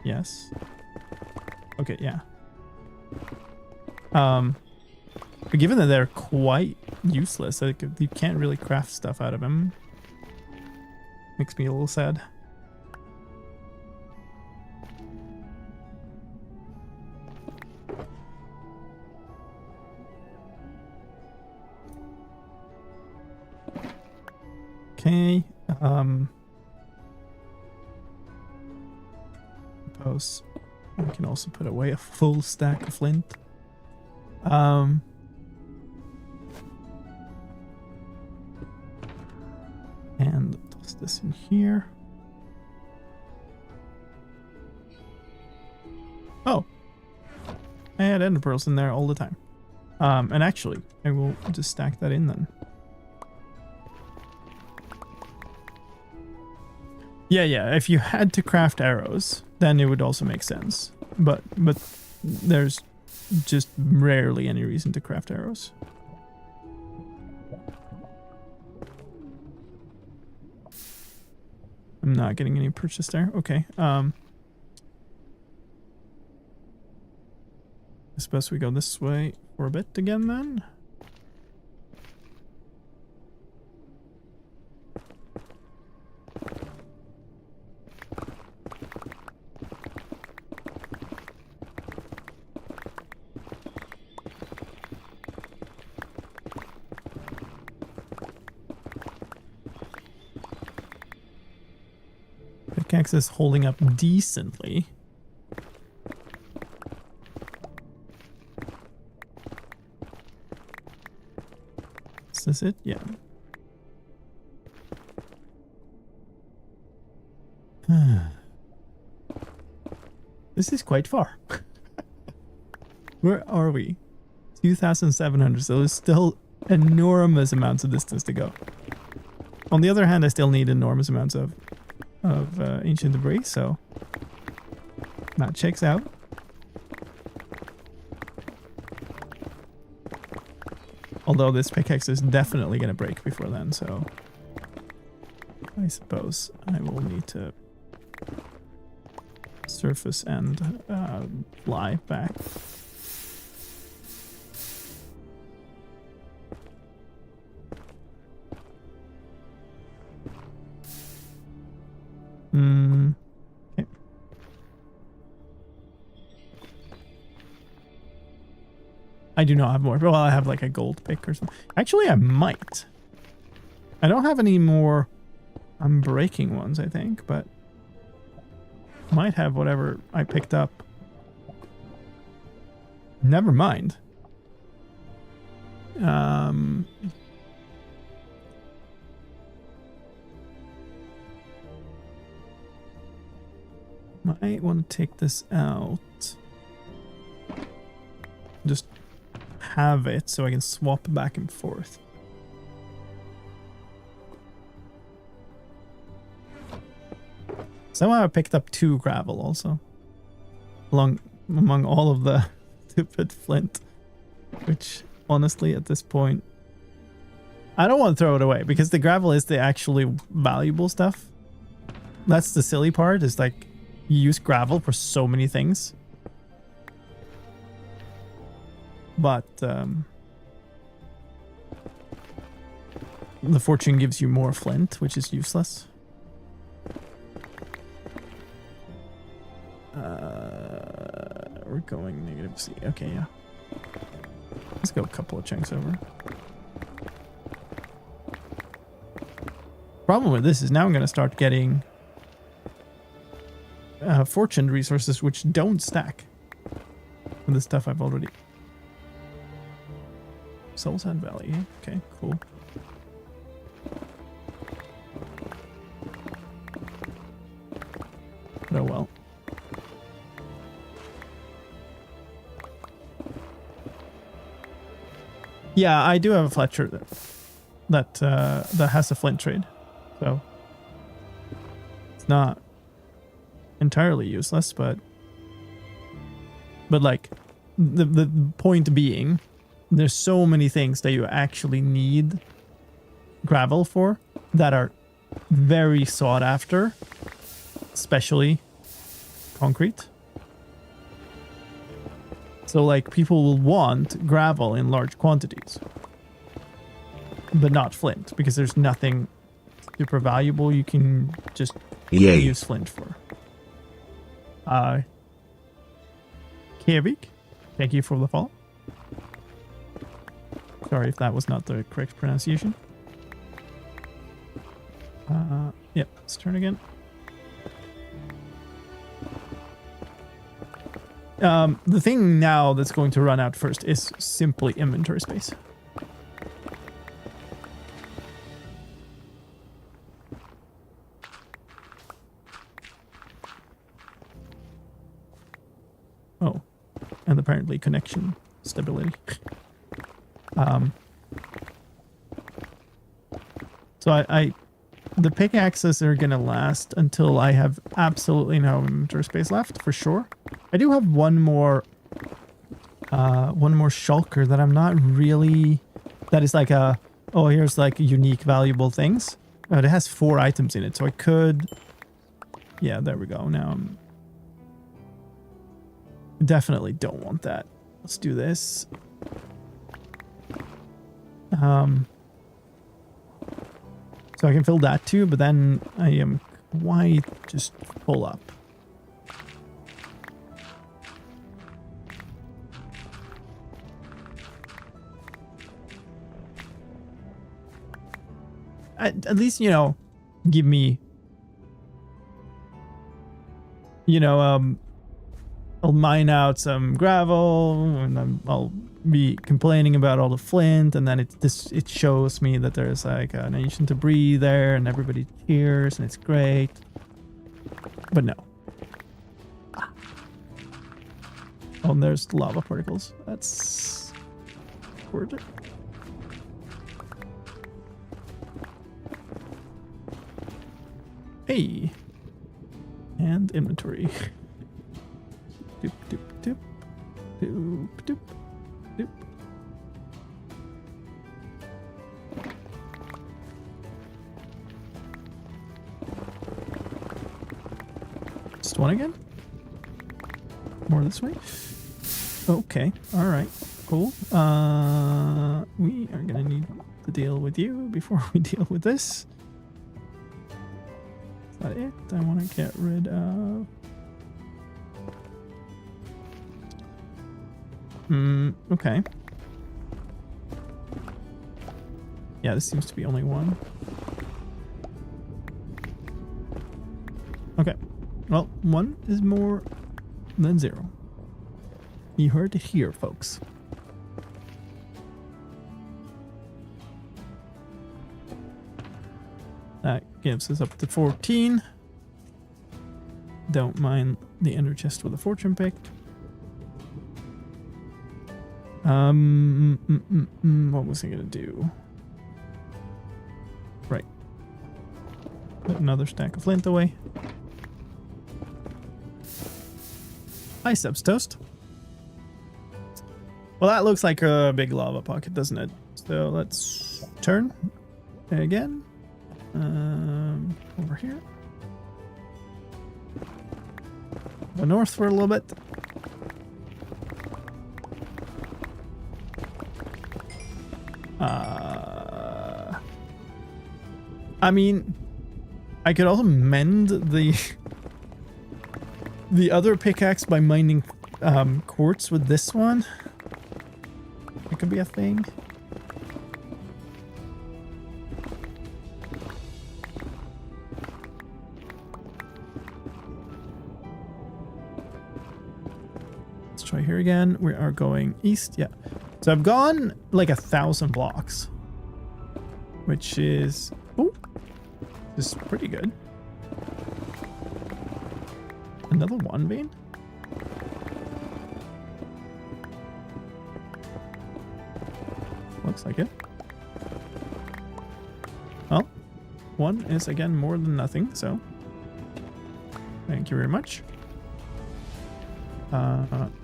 Yes. Okay, yeah. But given that they're quite useless, like you can't really craft stuff out of them. Makes me a little sad. Okay, suppose we can also put away a full stack of flint. And toss this in here. Oh, I had ender pearls in there all the time. And actually, I will just stack that in then. Yeah, if you had to craft arrows, then it would also make sense. But there's just rarely any reason to craft arrows. I'm not getting any purchase there. Okay. I suppose we go this way for a bit again then. Pickaxe is holding up decently. Is this it? Yeah. This is quite far. Where are we? 2,700. So there's still enormous amounts of distance to go. On the other hand, I still need enormous amounts of ancient debris, so that checks out. Although this pickaxe is definitely going to break before then, so I suppose I will need to surface and fly back. Okay. I do not have more. Well, I have like a gold pick or something. Actually, I might. I don't have any more unbreaking ones, I think, but might have whatever I picked up. Never mind. Might want to take this out. Just have it so I can swap back and forth. Somehow I picked up 2 gravel also. Among all of the stupid flint. Which, honestly, at this point, I don't want to throw it away because the gravel is the actually valuable stuff. That's the silly part, is like, you use gravel for so many things. But the fortune gives you more flint, which is useless. We're going negative C. Okay, yeah. Let's go a couple of chunks over. Problem with this is now I'm going to start getting fortune resources which don't stack with the stuff I've already. Souls and Valley. Okay, cool. Oh well. Yeah, I do have a Fletcher that has a flint trade, so it's not entirely useless, but like the point being, there's so many things that you actually need gravel for that are very sought after, especially concrete. So like people will want gravel in large quantities, but not flint, because there's nothing super valuable you can just use flint for. Kiavik, thank you for the follow. Sorry if that was not the correct pronunciation. Yep, let's turn again. The thing now that's going to run out first is simply inventory space. Oh, and apparently connection stability. So the pickaxes are gonna last until I have absolutely no inventory space left, for sure. I do have one more shulker that I'm not really, that is like a, oh, here's like unique valuable things. It has 4 items in it, so I could, yeah, there we go. Now definitely don't want that. Let's do this. So I can fill that too, but then I am quite just full up. At least, you know, give me, you know, I'll mine out some gravel, and I'll be complaining about all the flint, and then it shows me that there's like an ancient debris there, and everybody cheers, and it's great. But no. Oh, and there's lava particles. That's gorgeous. Hey, and inventory. Doop, doop, doop. Doop, doop, doop. one again? More this way? Okay, alright, cool. We are gonna need to deal with you before we deal with this. Is that it? I want to get rid of... okay. Yeah, this seems to be only one. Okay. Well, one is more than 0. You heard it here, folks. That gives us up to 14. Don't mind the ender chest with a fortune pick. What was I gonna do? Right. Put another stack of flint away. Biceps toast. Well, that looks like a big lava pocket, doesn't it? So let's turn again. Over here. Go north for a little bit. I mean, I could also mend the other pickaxe by mining quartz with this one. It could be a thing. Let's try here again. We are going east. Yeah. So I've gone like 1,000 blocks, which is, oh, this is pretty good. Another one vein? Looks like it. Well, one is again more than nothing, so thank you very much.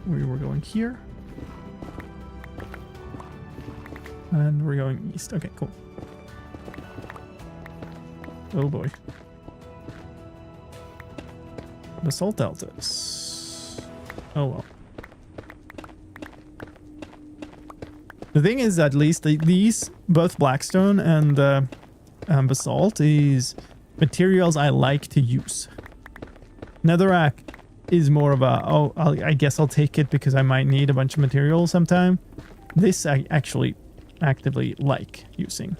We were going here. And we're going east. Okay, cool. Oh boy. Basalt deltas. Oh well. The thing is, at least these, both blackstone and basalt, is materials I like to use. Netherrack is more of a, oh, I guess I'll take it because I might need a bunch of materials sometime. This I actually actively like using.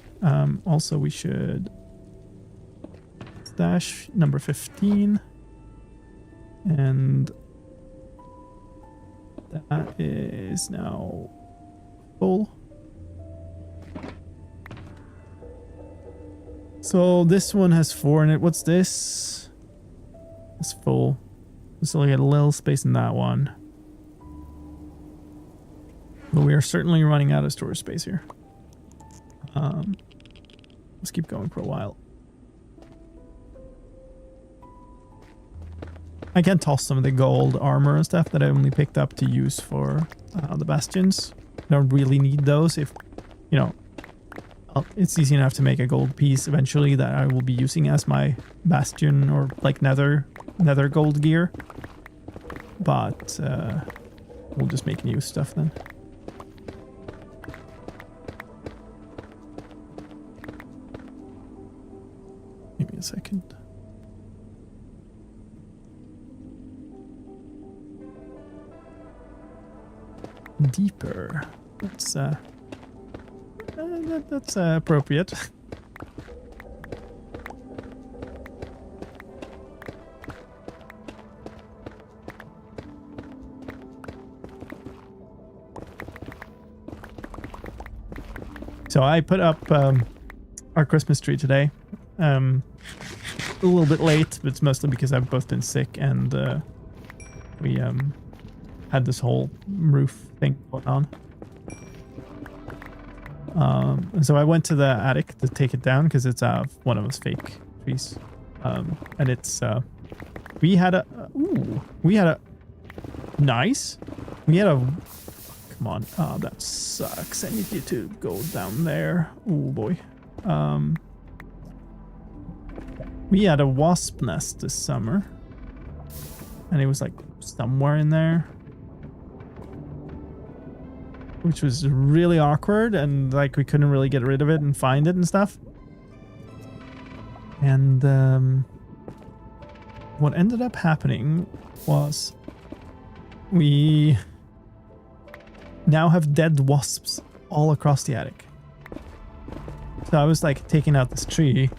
Also, we should stash number 15. And that is now full. So this one has 4 in it. What's this? It's full. So we got a little space in that one. But we are certainly running out of storage space here. Let's keep going for a while. I can toss some of the gold armor and stuff that I only picked up to use for the bastions. Don't really need those if, you know, it's easy enough to make a gold piece eventually that I will be using as my bastion or like nether gold gear. But we'll just make new stuff then. Give me a second. Deeper. That's appropriate. So I put up our Christmas tree today. A little bit late, but it's mostly because I've both been sick and we had this whole roof thing going on. So I went to the attic to take it down because it's one of those fake trees. And it's we had a nice. We had a come on. Oh, that sucks. I need you to go down there. Oh boy. We had a wasp nest this summer. and it was like somewhere in there, which was really awkward, and like we couldn't really get rid of it and find it and stuff. And what ended up happening was we now have dead wasps all across the attic. So I was like taking out this tree,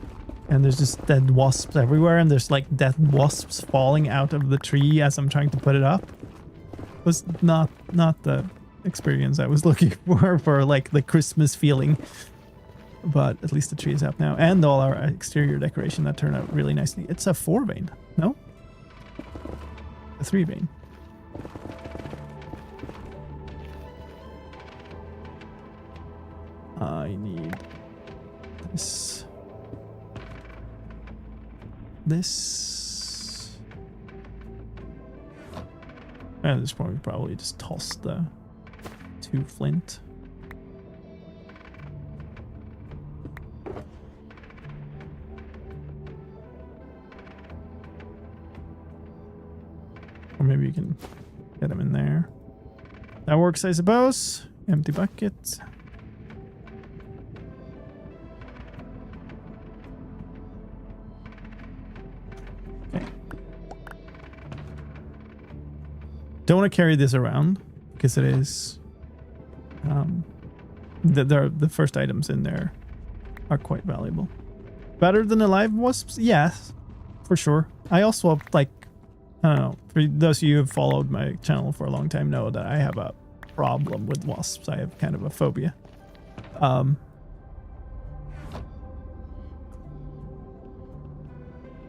and there's just dead wasps everywhere, and there's like dead wasps falling out of the tree as I'm trying to put it up. It was not the experience I was looking for like the Christmas feeling. But at least the tree is up now, and all our exterior decoration that turned out really nicely. It's a 4-vein, no? A 3-vein. I need this. This. At this point, we probably just toss the 2 flint. Or maybe you can get them in there. That works, I suppose. Empty bucket. Okay. Don't want to carry this around because it is the first items in there are quite valuable. Better than the live wasps? Yes, for sure. I also like, I don't know, for those of you who have followed my channel for a long time know that I have a problem with wasps. I have kind of a phobia.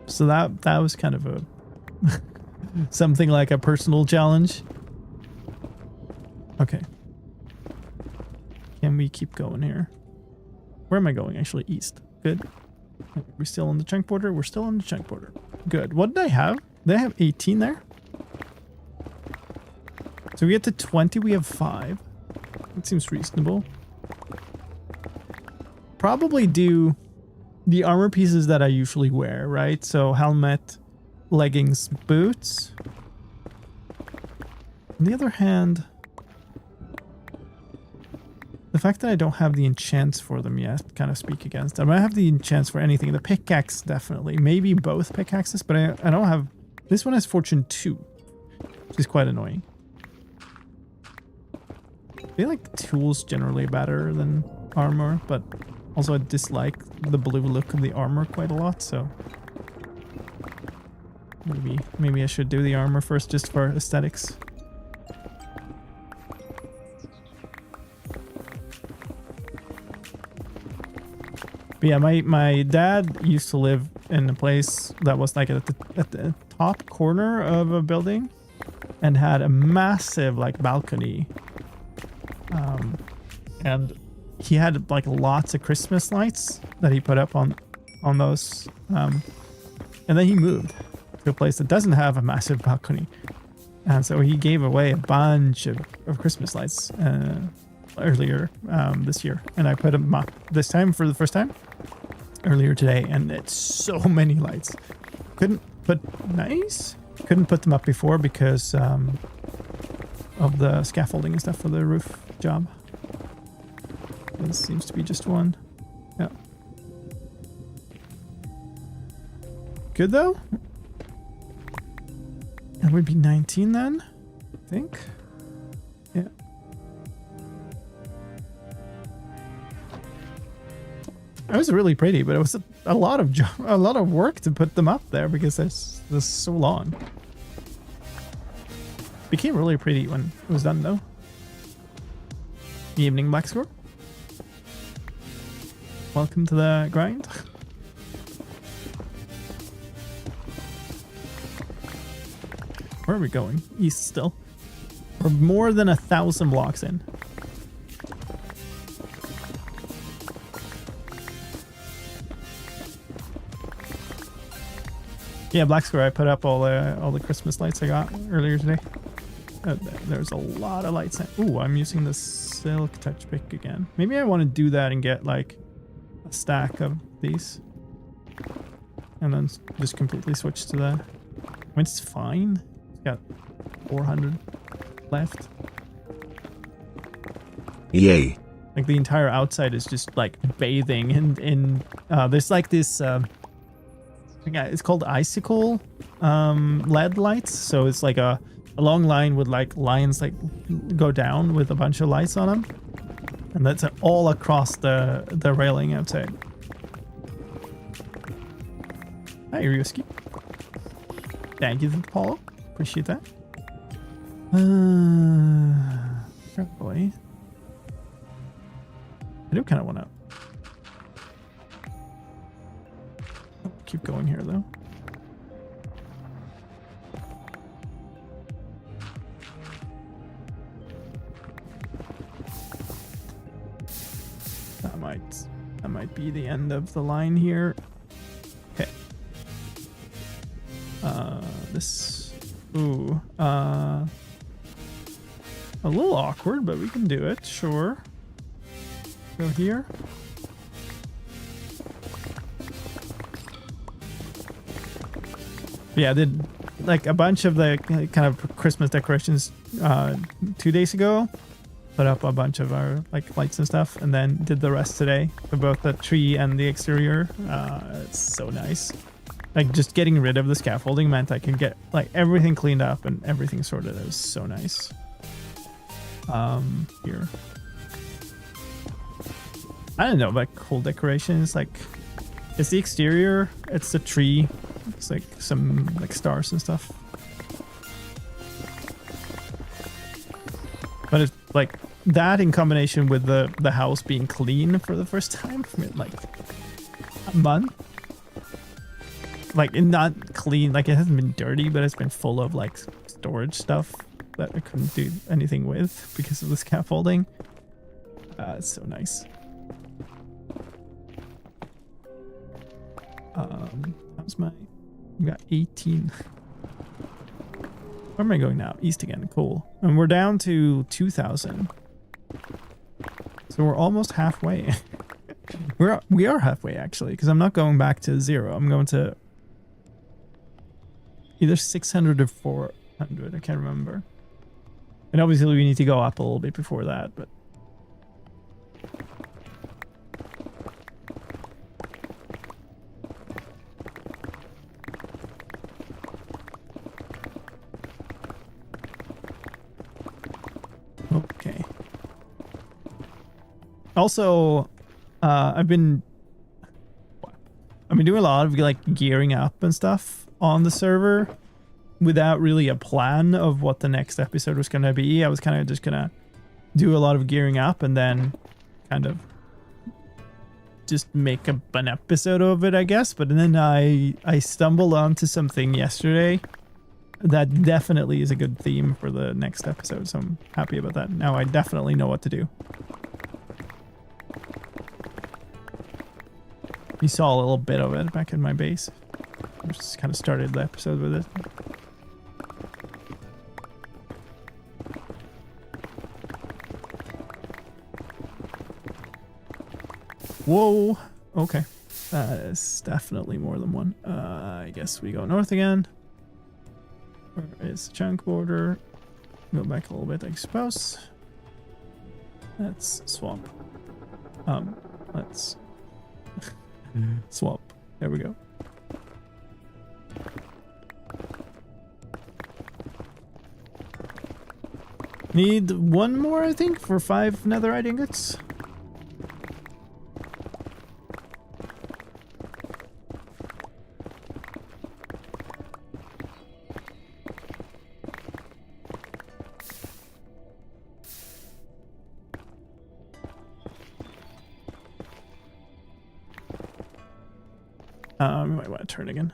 So that was kind of a something like a personal challenge. Okay. Can we keep going here? Where am I going? Actually, east. Good. Are we still on the chunk border? We're still on the chunk border. Good. What did I have? Did I have 18 there? So we get to 20, we have 5. That seems reasonable. Probably do the armor pieces that I usually wear, right? So helmet, leggings, boots. On the other hand, the fact that I don't have the enchants for them yet kind of speak against them. I have the enchants for anything. The pickaxe, definitely. Maybe both pickaxes, but I don't have... This one has Fortune 2, which is quite annoying. I feel like tools generally better than armor, but also I dislike the blue look of the armor quite a lot, so... Maybe I should do the armor first just for aesthetics. But yeah, my dad used to live in a place that was like at the top corner of a building and had a massive like balcony. And he had like lots of Christmas lights that he put up on those. And then he moved to a place that doesn't have a massive balcony. And so he gave away a bunch of Christmas lights earlier this year. And I put them up this time for the first time earlier today. And it's so many lights. Couldn't put them up before because of the scaffolding and stuff for the roof job. This seems to be just one. Yeah. Good though. That would be 19 then, I think. Yeah. It was really pretty, but it was a lot of work to put them up there because this is so long. Became really pretty when it was done though. Evening, Black Score. Welcome to the grind. Where are we going? East still. We're more than 1,000 blocks in. Yeah, Black Square, I put up all the Christmas lights I got earlier today. There's a lot of lights. Ooh, I'm using the silk touch pick again. Maybe I want to do that and get like a stack of these. And then just completely switch to that. I mean, it's fine. Got 400 left. Yay. Like the entire outside is just like bathing in there's like this it's called icicle LED lights. So it's like a long line with like lines like go down with a bunch of lights on them, and that's all across the railing outside. Hi, Ryuski. Thank you for the follow. Appreciate that. Oh boy. I do kind of want to keep going here, though. That might be the end of the line here. Okay. This. Ooh. A little awkward, but we can do it. Sure. Go here. Yeah, I did like a bunch of the kind of Christmas decorations 2 days ago. Put up a bunch of our like lights and stuff, and then did the rest today for both the tree and the exterior. It's so nice. Like just getting rid of the scaffolding meant I can get like everything cleaned up and everything sorted. It was so nice. Here. I don't know about cool decorations. Like, it's the exterior, it's the tree, it's like some like stars and stuff. But it's like that in combination with the house being clean for the first time for like a month. Like, not clean, like it hasn't been dirty, but it's been full of like storage stuff that I couldn't do anything with because of the scaffolding. It's so nice. How's my... We got 18. Where am I going now? East again. Cool. And we're down to 2,000. So we're almost halfway. We are halfway actually, because I'm not going back to 0. I'm going to either 600 or 400. I can't remember. And obviously we need to go up a little bit before that, but... Okay. Also, I've been doing a lot of like gearing up and stuff on the server without really a plan of what the next episode was going to be. I was kind of just going to do a lot of gearing up and then kind of just make an episode of it, I guess. But then I stumbled onto something yesterday that definitely is a good theme for the next episode, so I'm happy about that. Now I definitely know what to do. You saw a little bit of it back in my base. I just kind of started the episode with it. Whoa! Okay. It's definitely more than one. I guess we go north again. Where is the chunk border? Go back a little bit, I suppose. Let's swap. Let's swap. There we go. Need one more, I think, for 5 netherite ingots. We might want to turn again.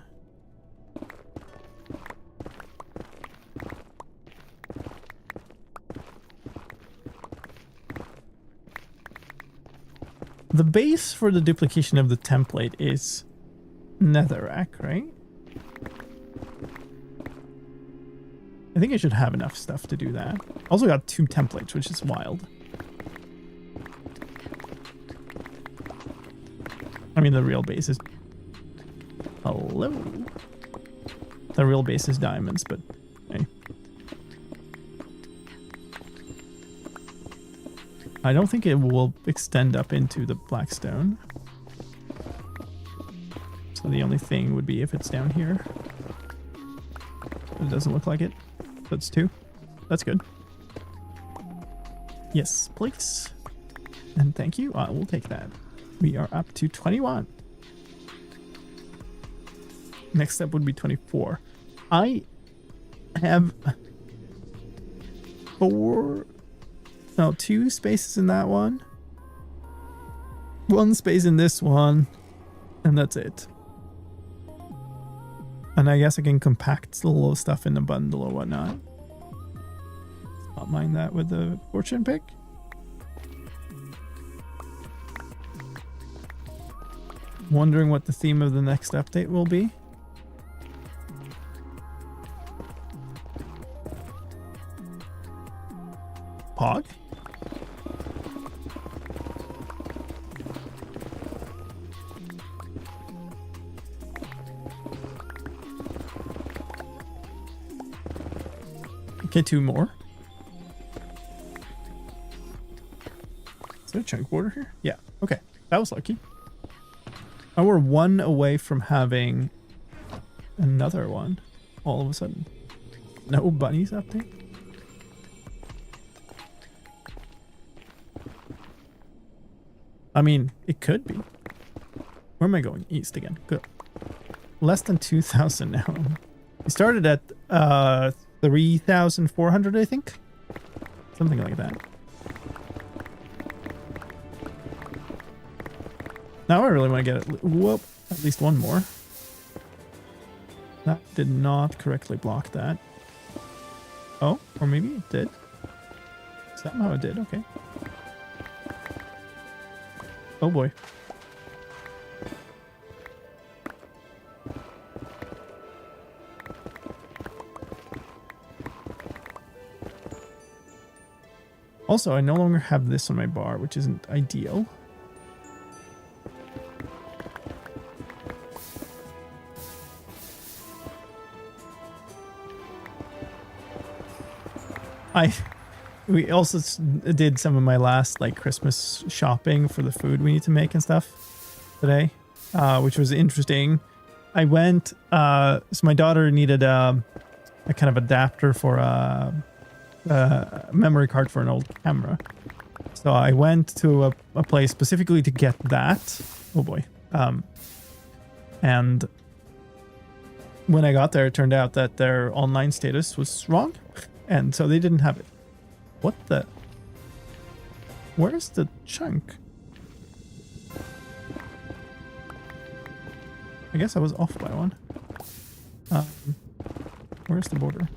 The base for the duplication of the template is netherrack, right? I think I should have enough stuff to do that. Also got 2 templates, which is wild. I mean, the real base is... Hello? The real base is diamonds, but hey. I don't think it will extend up into the Blackstone. So the only thing would be if it's down here. It doesn't look like it. That's 2. That's good. Yes, please. And thank you. I will take that. We are up to 21. Next step would be 24. I have 2 spaces in that one. 1 space in this one. And that's it. And I guess I can compact the little stuff in the bundle or whatnot. Not mind that with the fortune pick. Wondering what the theme of the next update will be. Pog? Okay, 2 more. Is there a chunk border here? Yeah, okay. That was lucky. Oh, we're 1 away from having another one all of a sudden. No bunnies update? I mean, it could be. Where am I going? East again. Good. Less than 2,000 now. We started at 3,400, I think. Something like that. Now I really want to get at least 1 more. That did not correctly block that. Oh, or maybe it did. Somehow it did, okay. Oh boy. Also, I no longer have this on my bar, which isn't ideal. We also did some of my last like Christmas shopping for the food we need to make and stuff today, which was interesting. I went, so my daughter needed a kind of adapter for a memory card for an old camera. So I went to a place specifically to get that. Oh boy. And when I got there, it turned out that their online status was wrong. And so they didn't have it. What the? Where's the chunk? I guess I was off by 1. Where's the border?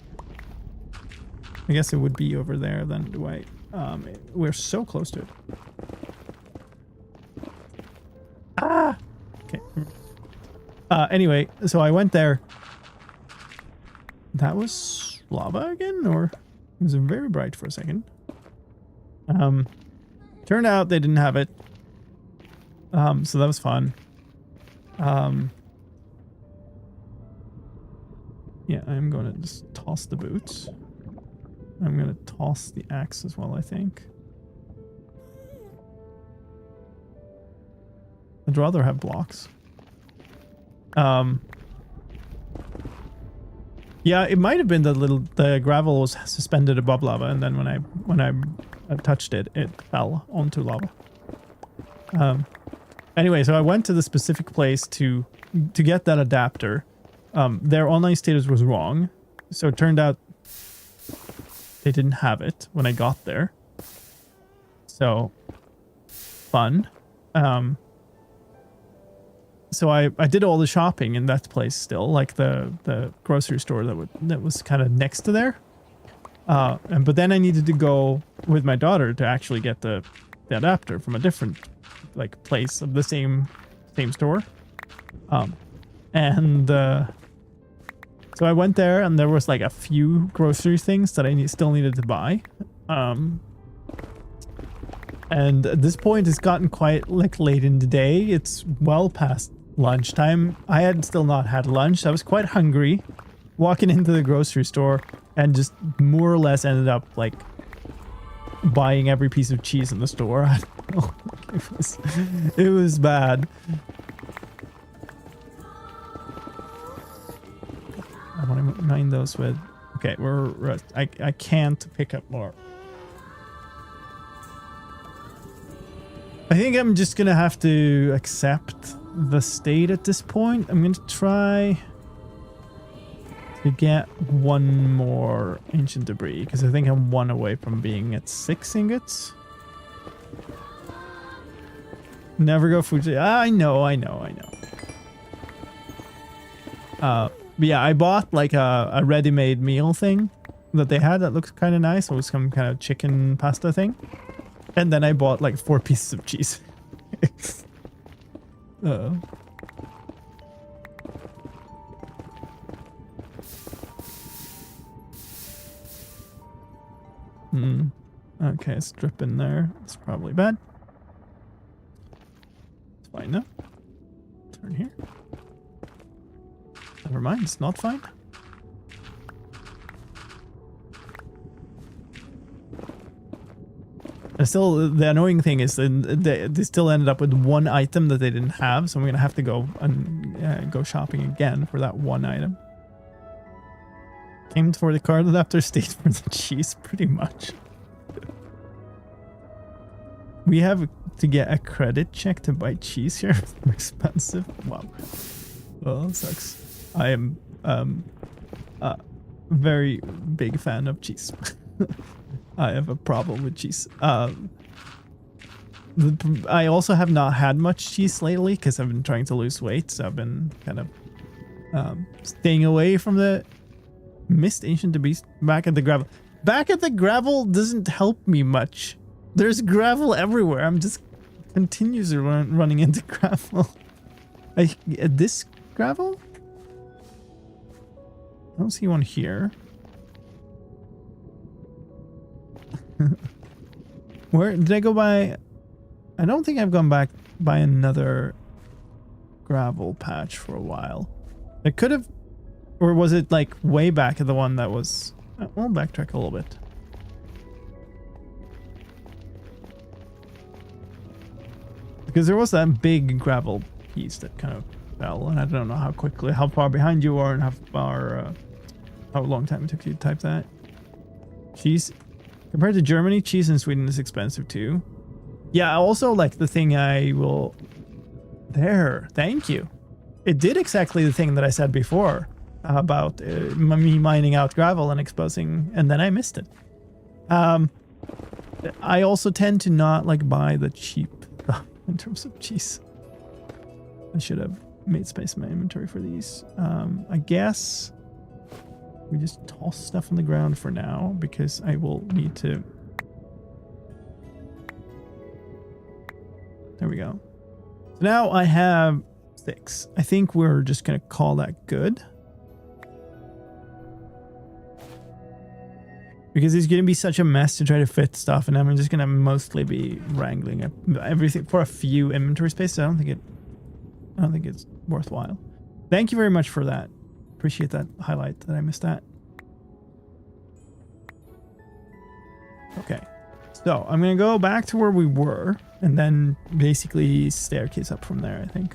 I guess it would be over there then. Do I? We're so close to it. Ah! Okay. Anyway, so I went there. That was lava again, or it was very bright for a second. Turned out they didn't have it. So that was fun. Yeah, I'm gonna just toss the boots. I'm gonna toss the axe as well, I think. I'd rather have blocks. Yeah, it might have been the gravel was suspended above lava, and then when I touched it, it fell onto lava. Anyway, so I went to the specific place to get that adapter. Their online status was wrong, so it turned out they didn't have it when I got there. So fun. So I did all the shopping in that place still, like the grocery store that was kind of next to there. But then I needed to go with my daughter to actually get the adapter from a different like place of the same store. So I went there, and there was like a few grocery things that I still needed to buy. And at this point, it's gotten quite like late in the day. It's well past lunchtime. I had still not had lunch. I was quite hungry walking into the grocery store, and just more or less ended up like buying every piece of cheese in the store. I don't know. It was bad. I want to mine those with. Okay, I can't pick up more. I think I'm just gonna have to accept the state at this point. I'm gonna try to get one more ancient debris because I think I'm one away from being at 6 ingots. Never go Fuji. I know. But yeah, I bought like a ready-made meal thing that they had that looks kind of nice. It was some kind of chicken pasta thing. And then I bought like 4 pieces of cheese. Uh-oh. Okay, it's dripping there. It's probably bad. It's fine now. Turn here. Never mind, it's not fine. And still, the annoying thing is that they still ended up with one item that they didn't have, so I'm gonna have to go and go shopping again for that one item. Came for the card adapter, stayed for the cheese, pretty much. We have to get a credit check to buy cheese here. It's more expensive. Wow. Well, that sucks. I am a very big fan of cheese. I have a problem with cheese. I also have not had much cheese lately because I've been trying to lose weight, so I've been kind of staying away from the missed ancient debris back at the gravel. Back at the gravel doesn't help me much. There's gravel everywhere. I'm just continuously running into gravel. This gravel? I don't see one here. Where did I go by? I don't think I've gone back by another gravel patch for a while. It could have, or was it like way back at the one that was? I'll backtrack a little bit. Because there was that big gravel piece that kind of fell, and I don't know how far behind you are, and how long time it took you to type that. Cheese. Compared to Germany, cheese in Sweden is expensive too. Yeah, also like the thing I will... There, thank you. It did exactly the thing that I said before about me mining out gravel and exposing, and then I missed it. I also tend to not like buy the cheap stuff in terms of cheese. I should have made space in my inventory for these. I guess... we just toss stuff on the ground for now because I will need to. There we go. So now I have 6. I think we're just going to call that good. Because it's going to be such a mess to try to fit stuff, and I'm just going to mostly be wrangling up everything for a few inventory spaces. I don't think it's worthwhile. Thank you very much for that. Appreciate that highlight that I missed that. Okay, so I'm gonna go back to where we were and then basically staircase up from there, I think.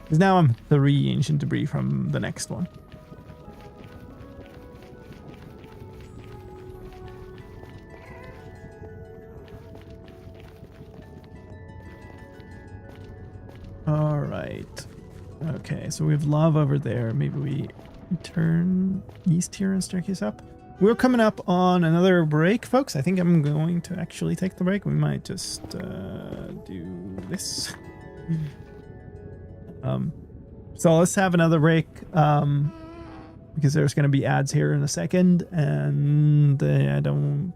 Because now I'm 3 ancient debris from the next one. All right. Okay, so we have lava over there. Maybe we turn east here and staircase up. We're coming up on another break, folks. I think I'm going to actually take the break. We might just do this. So let's have another break because there's going to be ads here in a second, and I don't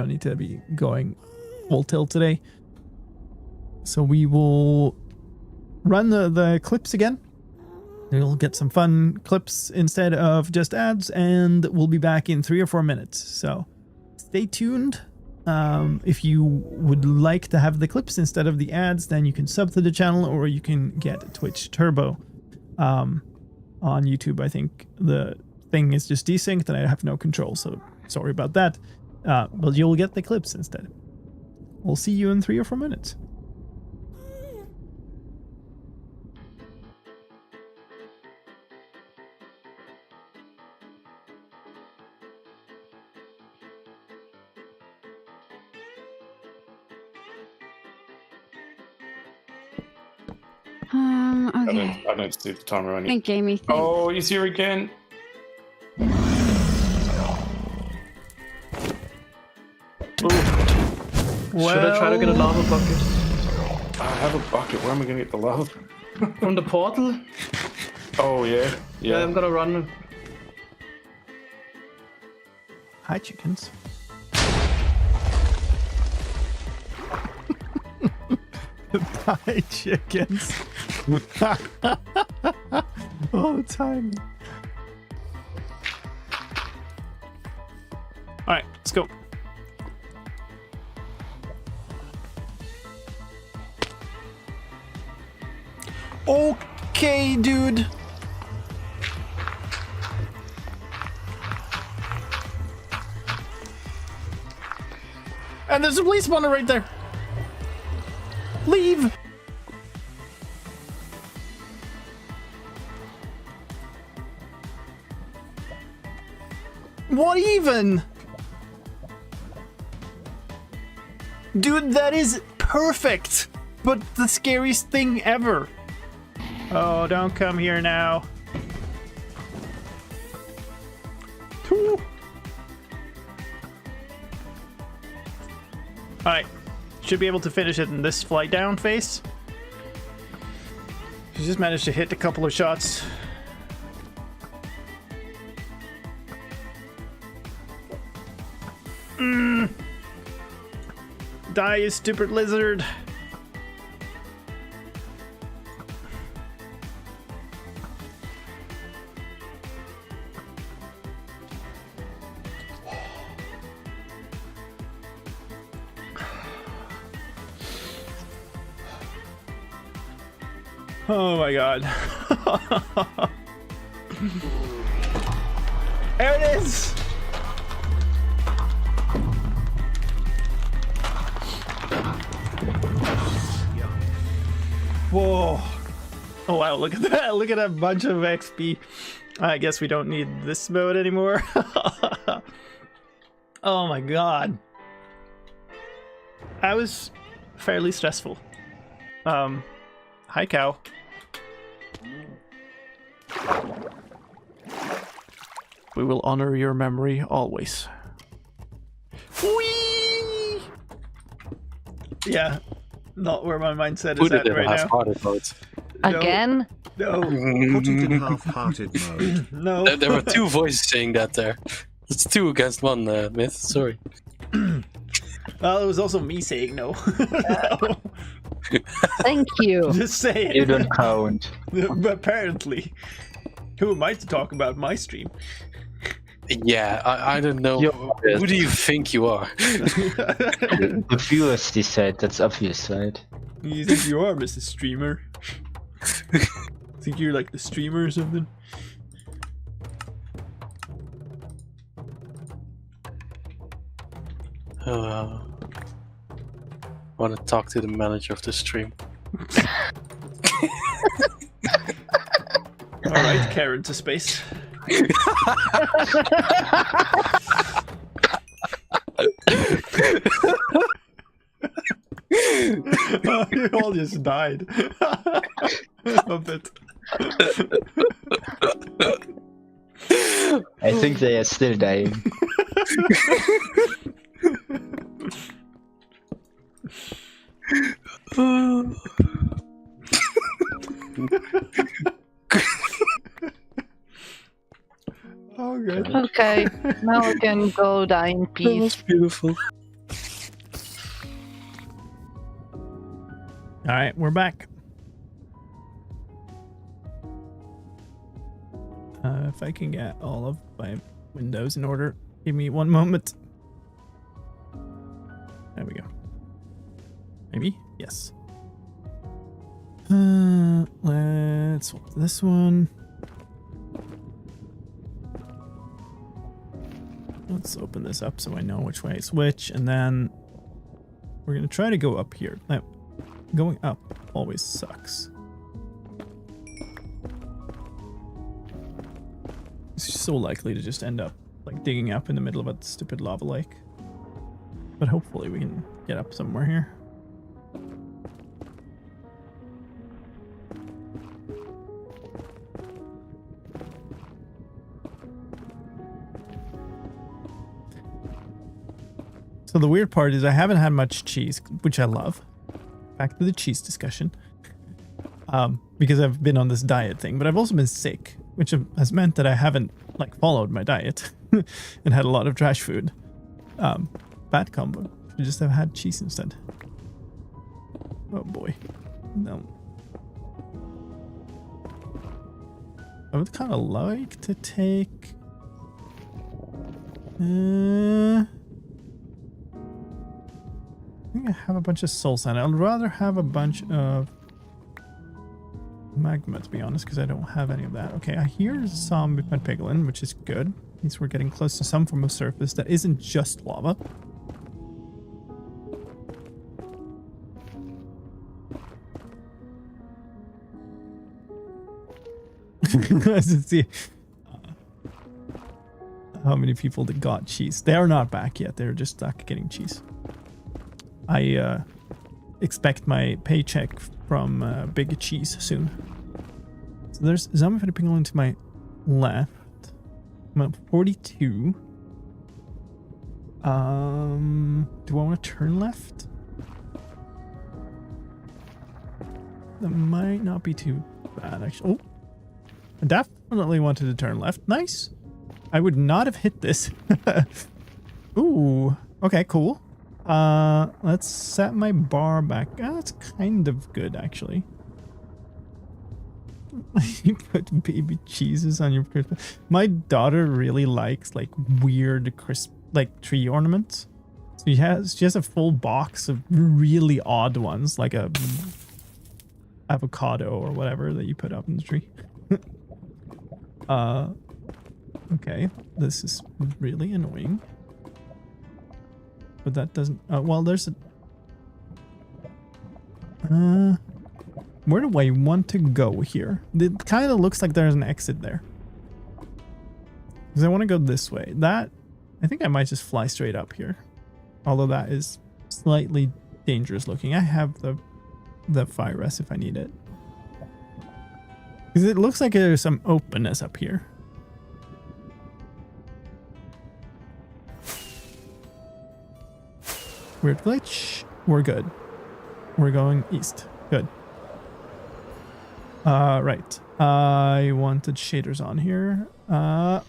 need to be going full tilt today. So we will run the clips again. We'll get some fun clips instead of just ads, and we'll be back in 3 or 4 minutes. So stay tuned. If you would like to have the clips instead of the ads, then you can sub to the channel, or you can get Twitch Turbo. On YouTube, I think the thing is just desynced and I have no control, so sorry about that. But you'll get the clips instead. We'll see you in 3 or 4 minutes. Okay. I don't see the timer on you. Thank Jamie. Thanks. Oh, he's here again. Well, Should I try to get a lava bucket? I have a bucket. Where am I going to get the lava? From the portal? Oh, yeah. Yeah, I'm gonna run. Hi, chickens. Hi, chickens. Oh, time. All right, let's go. Okay, dude. And there's a police spawner right there. Leave. What even? Dude, that is perfect. But the scariest thing ever. Oh, don't come here now. Whew. Alright. Should be able to finish it in this flight down phase. She just managed to hit a couple of shots. Die, you stupid lizard. Oh my god. There it is! Whoa. Oh wow, look at that. Look at that bunch of XP. I guess we don't need this mode anymore. Oh my god. That was fairly stressful. Hi, cow. We will honor your memory always. Whee! Yeah, not where my mindset is Put at it in right now. half-hearted mode. Again? No. Put it in half-hearted mode. No. There were two voices saying that there. It's 2 against 1, Myth. Sorry. Well, it was also me saying no. No. Thank you. Just saying. You don't count. Apparently. Who am I to talk about my stream? Yeah, I don't know. Who do you think you are? The viewers decide, that's obvious, right? You think you are, Mrs. Streamer? Think you're like the streamer or something? Want to talk to the manager of the stream. Alright, Karen to space. Oh, you all just died. A bit. I think they are still dying. Oh, good. Okay, now we can go die in That peace. was beautiful. Alright, we're back. If I can get all of my windows in order, give me 1 moment. There we go. Maybe? Yes. Let's swap this one. Let's open this up so I know which way is which, and then we're gonna try to go up here. Now, going up always sucks. It's so likely to just end up like digging up in the middle of a stupid lava lake. But hopefully we can get up somewhere here. So the weird part is I haven't had much cheese, which I love. Back to the cheese discussion. Because I've been on this diet thing, but I've also been sick, which has meant that I haven't like followed my diet and had a lot of trash food. Bad combo. Should just have had cheese instead. Oh boy. No. I would kind of like to take... I think I have a bunch of soul sand. I'd rather have a bunch of magma, to be honest, because I don't have any of that. Okay, I hear some piglin, which is good. Means we're getting close to some form of surface that isn't just lava. Let's see how many people that got cheese. They're not back yet. They're just stuck getting cheese. I expect my paycheck from Big Cheese soon. So there's zombie piglin to my left. I'm at 42. Do I want to turn left? That might not be too bad, actually. Oh, I definitely wanted to turn left. Nice. I would not have hit this. Ooh. Okay, cool. Let's set my bar back. Ah, that's kind of good, actually. You put baby cheeses on your Christmas. My daughter really likes like weird like tree ornaments. So she has a full box of really odd ones, like a avocado or whatever that you put up in the tree. Okay, this is really annoying. But that doesn't... well, there's a... where do I want to go here? It kind of looks like there's an exit there. Because I want to go this way. That... I think I might just fly straight up here. Although that is slightly dangerous looking. I have the fire rest if I need it. Because it looks like there's some openness up here. Weird glitch. We're good. We're going east. Good. Right. I wanted shaders on here. Let's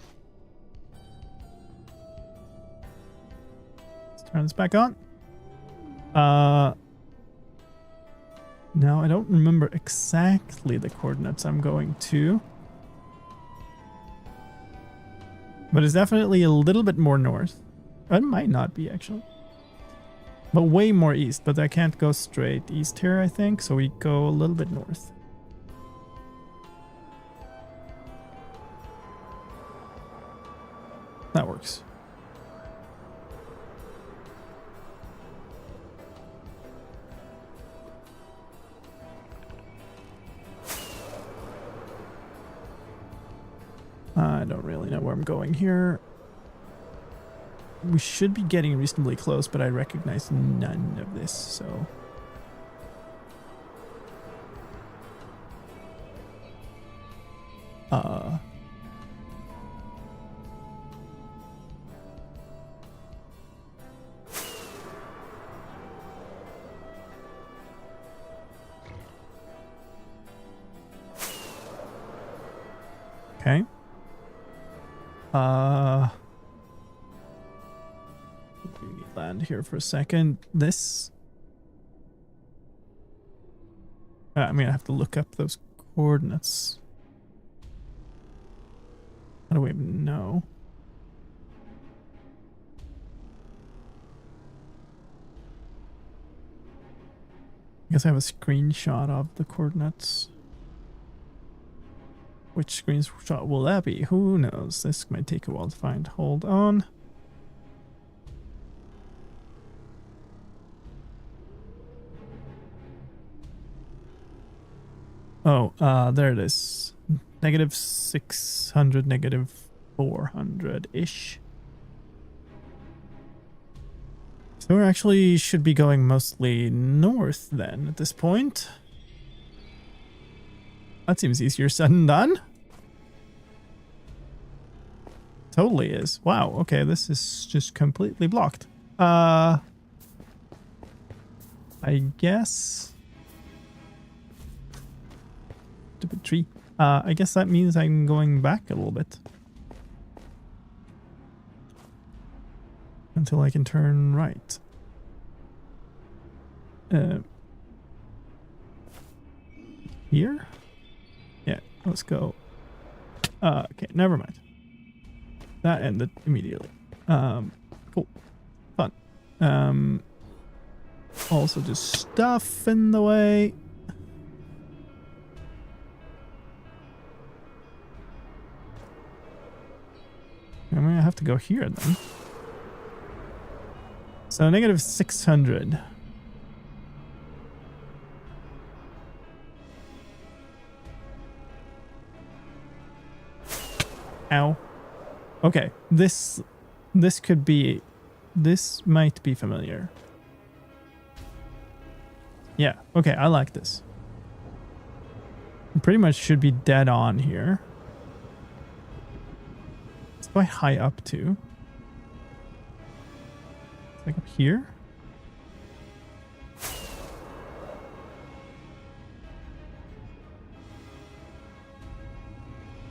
turn this back on. Now I don't remember exactly the coordinates I'm going to. But it's definitely a little bit more north. It might not be, actually. But way more east, but I can't go straight east here, I think, so we go a little bit north. That works. I don't really know where I'm going here. We should be getting reasonably close, but I recognize none of this, so... Okay. Land here for a second. This... I mean, I have to look up those coordinates. How do we even know? I guess I have a screenshot of the coordinates. Which screenshot will that be? Who knows? This might take a while to find. Hold on. Oh, there it is. Negative 600, negative 400-ish. So we actually should be going mostly north then at this point. That seems easier said than done. Totally is. Wow, okay, this is just completely blocked. I guess... Stupid tree. I guess that means I'm going back a little bit. Until I can turn right. Here? Yeah, let's go. Okay, never mind. That ended immediately. Cool. Fun. Also just stuff in the way. I mean, I have to go here then. So negative 600. Ow. Okay, this could be, this might be familiar. Yeah, okay, I like this. Pretty much should be dead on here. It's quite high up too. It's like up here.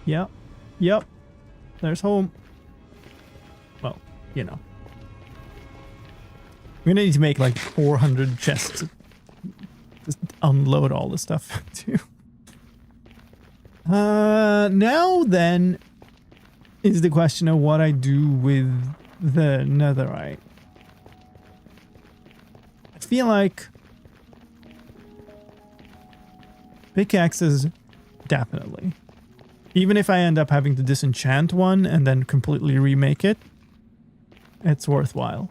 Yep. Yep. There's home. Well, you know. We're gonna need to make like 400 chests to just unload all this stuff too. Now then is the question of what I do with the netherite. I feel like pickaxes, definitely. Even if I end up having to disenchant one and then completely remake it, it's worthwhile.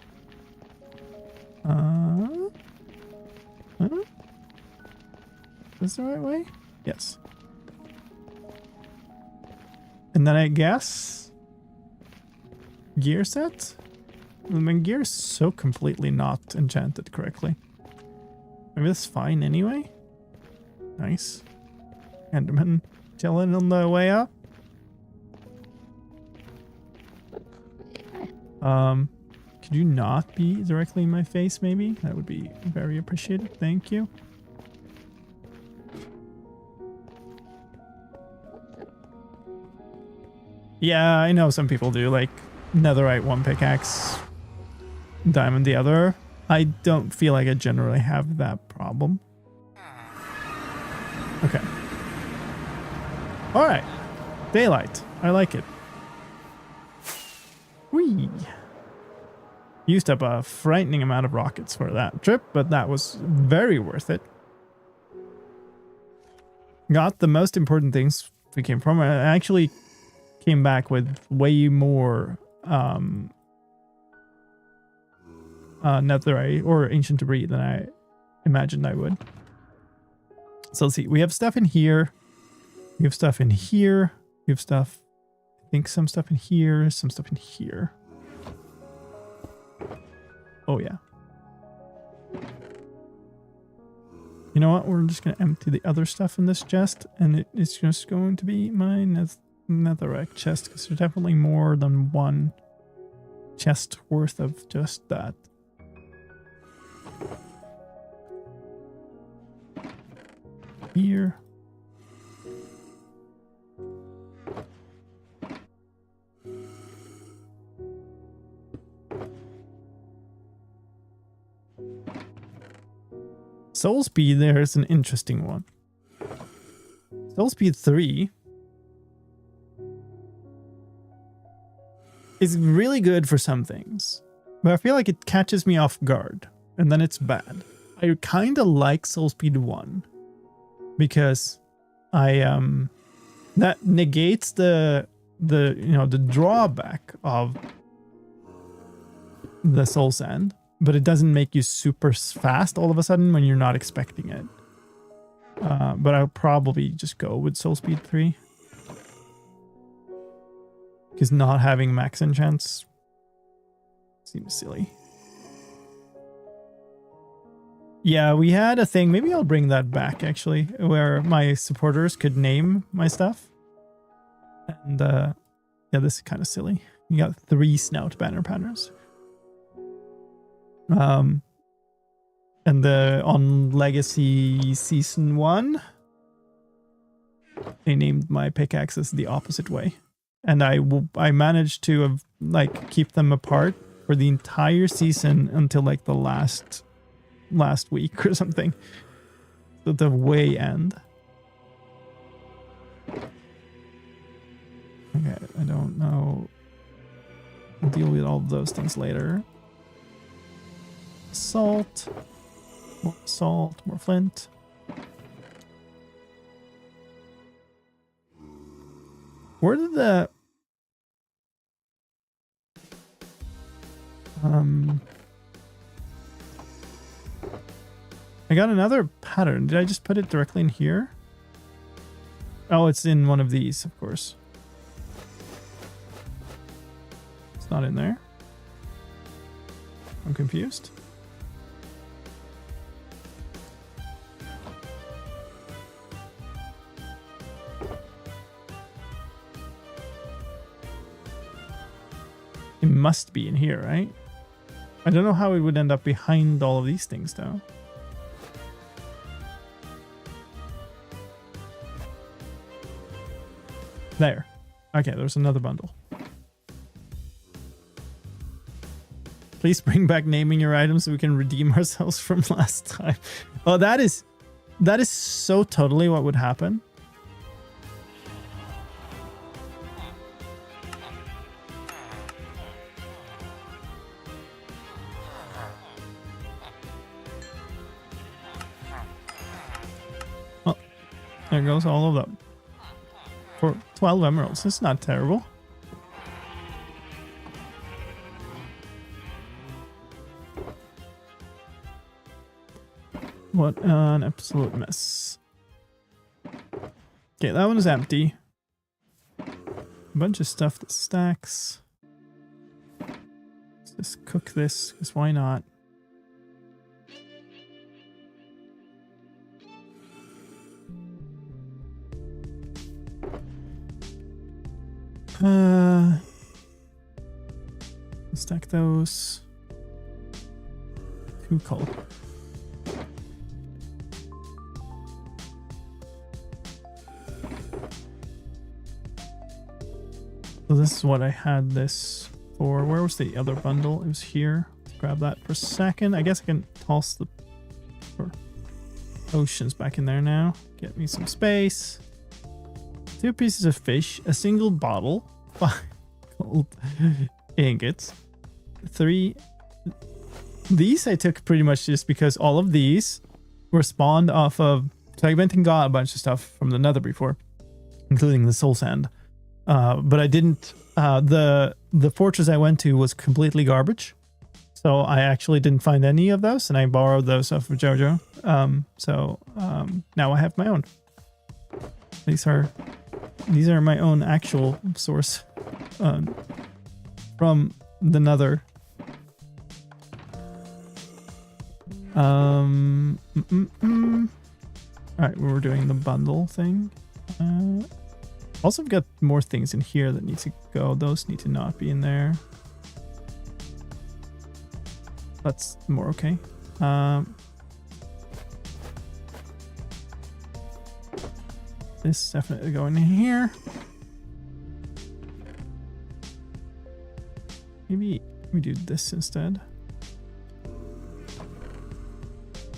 Is this the right way? Yes. And then I guess gear set? I mean, gear is so completely not enchanted correctly. Maybe that's fine anyway. Nice. Enderman chilling on the way up. Could you not be directly in my face maybe? That would be very appreciated. Thank you. Yeah, I know some people do, like netherite one pickaxe, diamond the other. I don't feel like I generally have that problem. Okay. Alright. Daylight. I like it. Whee! Used up a frightening amount of rockets for that trip, but that was very worth it. Got the most important things we came from. I actually came back with way more netherite or ancient debris than I imagined I would. So let's see. We have stuff in here. We have stuff in here. We have stuff, I think some stuff in here, some stuff in here. Oh yeah. You know what? We're just going to empty the other stuff in this chest, and it's just going to be my netherite chest, because there's definitely more than one chest worth of just that. Here. Soul speed, there's an interesting one. Soul speed 3 is really good for some things, but I feel like it catches me off guard, and then it's bad. I kind of like soul speed 1 because that negates the drawback of the soul sand, but it doesn't make you super fast all of a sudden when you're not expecting it. But I'll probably just go with Soul Speed 3. Because not having max enchants seems silly. Yeah, we had a thing, maybe I'll bring that back actually, where my supporters could name my stuff. And yeah, this is kind of silly. You got 3 snout banner patterns. And on Legacy Season 1, they named my pickaxes the opposite way. And I managed to like keep them apart for the entire season until like the last week or something. So the way end. Okay, I don't know. I'll deal with all of those things later. Salt, more flint. Where did the I got another pattern. Did I just put it directly in here? Oh, it's in one of these, of course. It's not in there. I'm confused. It must be in here, right? I don't know how it would end up behind all of these things, though. There. Okay, there's another bundle. Please bring back naming your items so we can redeem ourselves from last time. Oh, that is so totally what would happen. Oh, there goes all of them. For 12 emeralds, it's not terrible. What an absolute mess. Okay, that one is empty. A bunch of stuff that stacks. Let's just cook this, because why not? Stack those. 2 coal. So this is what I had this for. Where was the other bundle? It was here. Let's grab that for a second. I guess I can toss the oceans back in there now. Get me some space. 2 pieces of fish, a single bottle, 5 gold ingots, 3. These I took pretty much just because all of these were spawned off of. So I went and got a bunch of stuff from the Nether before, including the soul sand. But I didn't. The fortress I went to was completely garbage, so I actually didn't find any of those, and I borrowed those off of Jojo. Now I have my own. These are my own actual source from the Nether. All right, we were doing the bundle thing. Also, I've got more things in here that need to go. Those need to not be in there. That's more okay. This definitely going in here. Maybe we do this instead.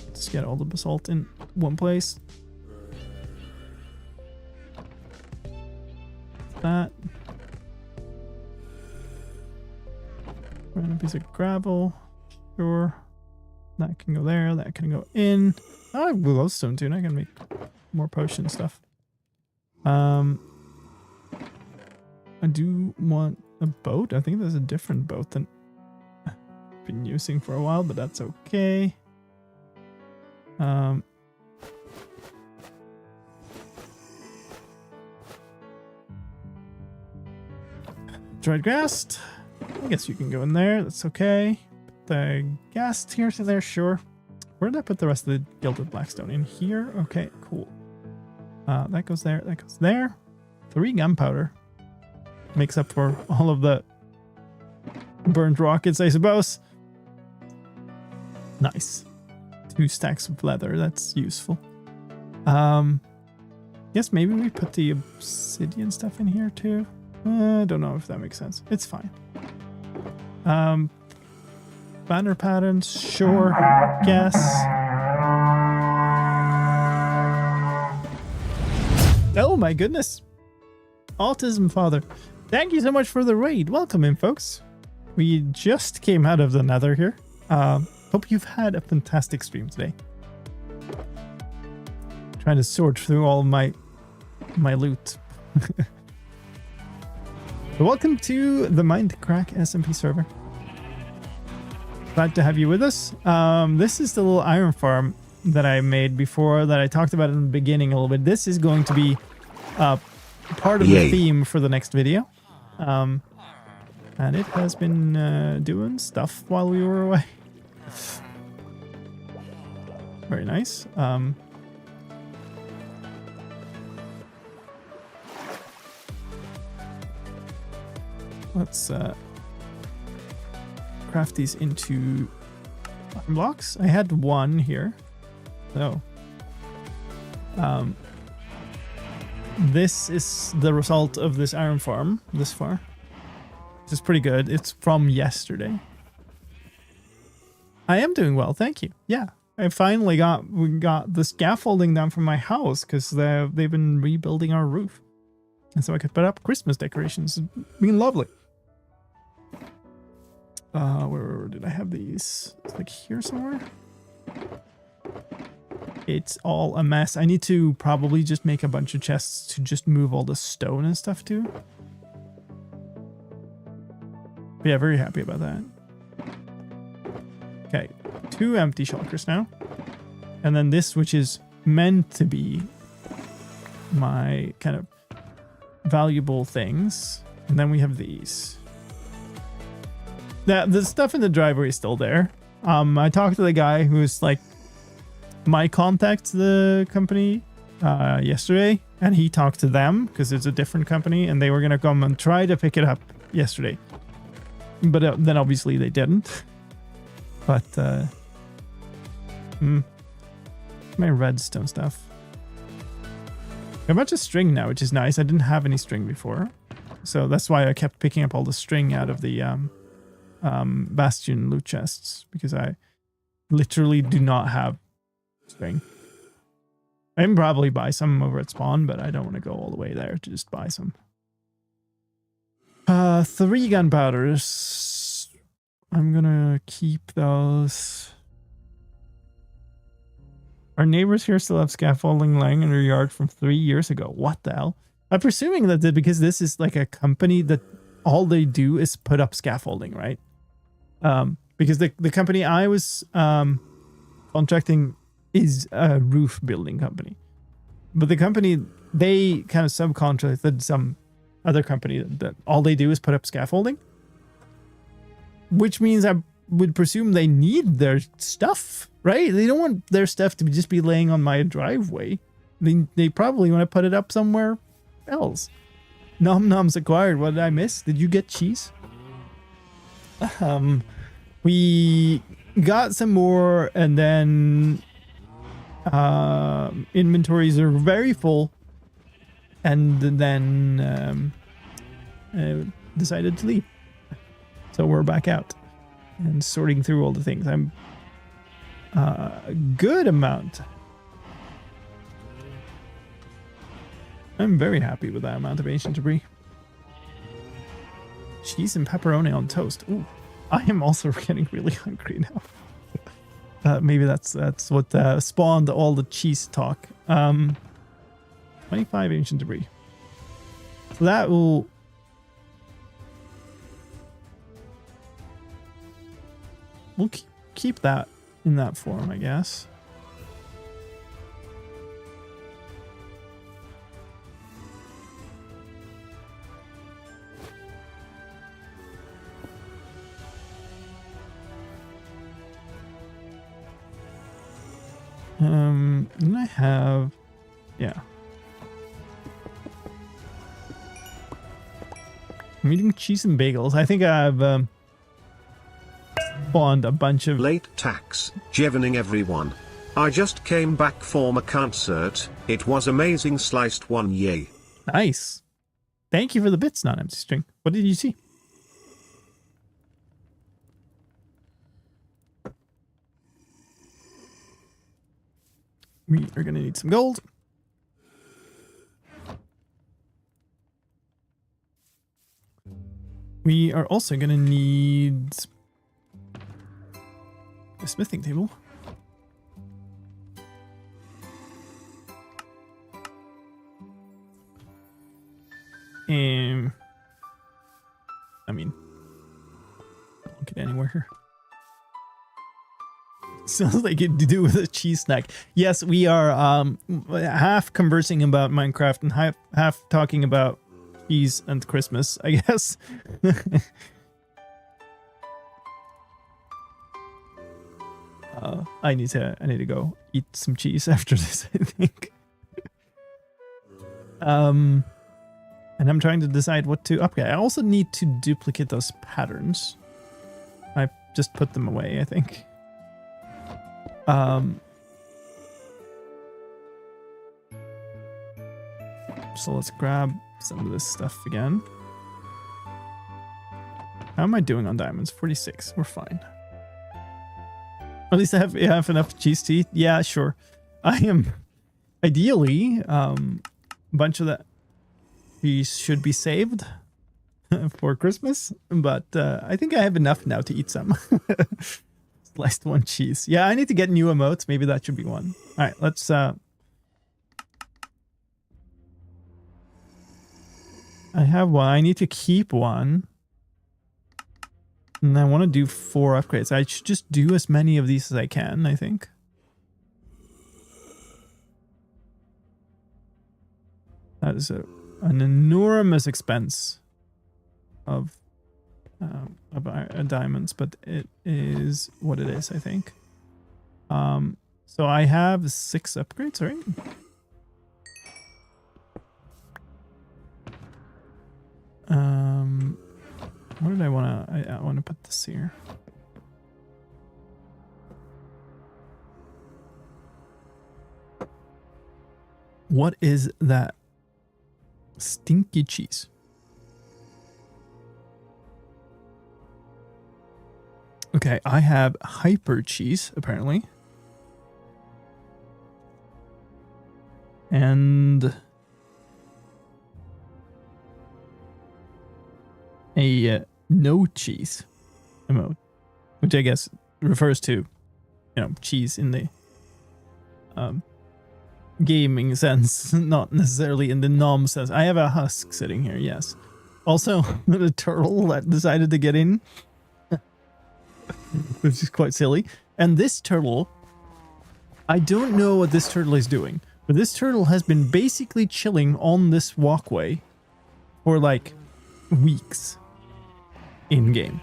Let's get all the basalt in one place. That. Random piece of gravel. Sure. That can go there. That can go in. Oh, I have glowstone too. And I can make more potion stuff. I do want a boat. I think there's a different boat than I've been using for a while, but that's okay. Dried grass. I guess you can go in there. That's okay. Put the gas tiers in there, sure. Where did I put the rest of the gilded blackstone? In here? Okay, cool. That goes there. That goes there. 3 gunpowder. Makes up for all of the burnt rockets, I suppose. Nice. 2 stacks of leather. That's useful. Yes, maybe we put the obsidian stuff in here too. I don't know if that makes sense. It's fine. Banner patterns, sure. Guess. Oh my goodness. Autism Father. Thank you so much for the raid. Welcome in, folks. We just came out of the Nether here. Hope you've had a fantastic stream today. Trying to sort through all my loot. Welcome to the Mindcrack SMP server. Glad to have you with us. This is the little iron farm that I made before that I talked about in the beginning a little bit. This is going to be part of the theme for the next video. And it has been doing stuff while we were away. Very nice. Let's craft these into iron blocks. I had 1 here. So this is the result of this iron farm this far. This is pretty good. It's from yesterday. I am doing well, thank you. Yeah, I finally got the scaffolding down from my house because they've been rebuilding our roof, and so I could put up Christmas decorations. It's been lovely. Where did I have these? It's like here somewhere. It's all a mess. I need to probably just make a bunch of chests to just move all the stone and stuff too. But yeah, very happy about that. Okay, 2 empty shulkers now. And then this, which is meant to be my kind of valuable things. And then we have these. The stuff in the driveway is still there. I talked to the guy who's like my contact to the company yesterday, and he talked to them because it's a different company, and they were gonna come and try to pick it up yesterday, but then obviously they didn't. But my redstone stuff. I have a bunch of string now, which is nice. I didn't have any string before, so that's why I kept picking up all the string out of the Bastion loot chests, because I literally do not have string. I can probably buy some over at spawn, but I don't want to go all the way there to just buy some. 3 gunpowders. I'm gonna keep those. Our neighbors here still have scaffolding lying in their yard from 3 years ago. What the hell? I'm presuming that because this is like a company that all they do is put up scaffolding, right? Because the company I was contracting is a roof building company, but the company, they kind of subcontracted some other company that all they do is put up scaffolding, which means I would presume they need their stuff, right? They don't want their stuff to just be laying on my driveway. They probably want to put it up somewhere else. Nom noms acquired. What did I miss? Did you get cheese? We got some more, and then inventories are very full, and then decided to leave. So we're back out and sorting through all the things. I'm a good amount. I'm very happy with that amount of ancient debris. Cheese and pepperoni on toast. Ooh, I am also getting really hungry now. Maybe that's what spawned all the cheese talk. 25 ancient debris. So that will... We'll keep that in that form, I guess. Then I have, yeah. I'm eating cheese and bagels. I think I've spawned a bunch of... Late tax, Jevening everyone. I just came back from a concert. It was amazing. Sliced one, yay. Nice. Thank you for the bits, not empty string. What did you see? We are going to need some gold. We are also going to need a smithing table. I mean, don't get anywhere here. Sounds like it to do with a cheese snack. Yes, we are half conversing about Minecraft and half talking about cheese and Christmas, I guess. I need to go eat some cheese after this, I think. And I'm trying to decide what to upgrade. I also need to duplicate those patterns. I just put them away, I think. So let's grab some of this stuff again. How am I doing on diamonds? 46. We're fine. At least I have enough cheese to eat. Yeah, sure. I am ideally a bunch of that cheese should be saved for Christmas, but I think I have enough now to eat some. Sliced one cheese. Yeah, I need to get new emotes. Maybe that should be one. All right, let's I have one. I need to keep one. And I want to do 4 upgrades. I should just do as many of these as I can, I think. That is an enormous expense of diamonds, but it is what it is, I think. So I have 6 upgrades, right? What did I want to... I want to put this here. What is that stinky cheese? Okay, I have hyper cheese, apparently. And a no cheese emote, which I guess refers to, cheese in the gaming sense, not necessarily in the nom sense. I have a husk sitting here, yes. Also, the turtle that decided to get in, which is quite silly. And this turtle, I don't know what this turtle is doing, but this turtle has been basically chilling on this walkway for like weeks in game.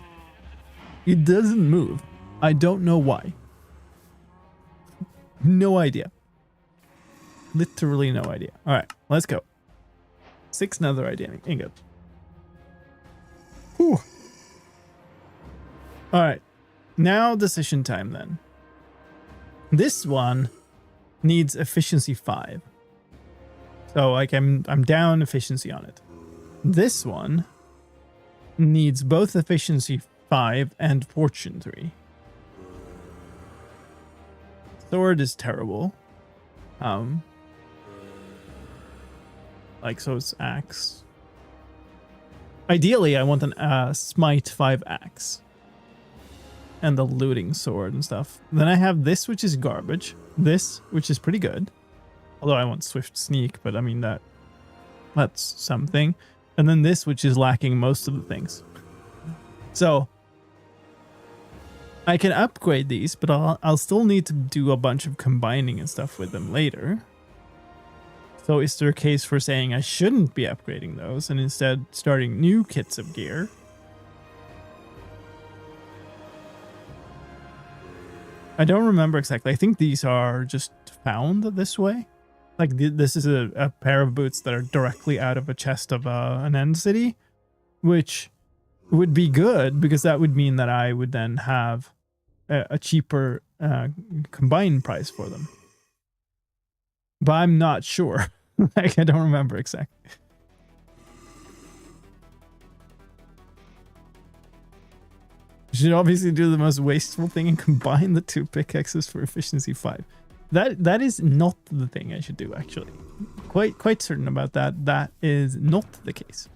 It doesn't move. I don't know why. No idea. Literally no idea. All right, let's go. 6 nether idea ingot. Whew. All right, now decision time then. This one needs efficiency 5. So like I'm down efficiency on it. This one needs both efficiency 5 and fortune 3. Sword is terrible. Like, so it's axe. Ideally, I want an smite 5 axe. And the looting sword and stuff. Then I have this, which is garbage. This, which is pretty good. Although I want swift sneak, but I mean that's something. And then this, which is lacking most of the things. So I can upgrade these, but I'll still need to do a bunch of combining and stuff with them later. So is there a case for saying I shouldn't be upgrading those and instead starting new kits of gear? I don't remember exactly. I think these are just found this way. Like this is a pair of boots that are directly out of a chest of an end city, which would be good because that would mean that I would then have a cheaper combined price for them. But I'm not sure. Like, I don't remember exactly. You should obviously do the most wasteful thing and combine the 2 pickaxes for efficiency 5. That is not the thing I should do, actually. Quite certain about that. That is not the case.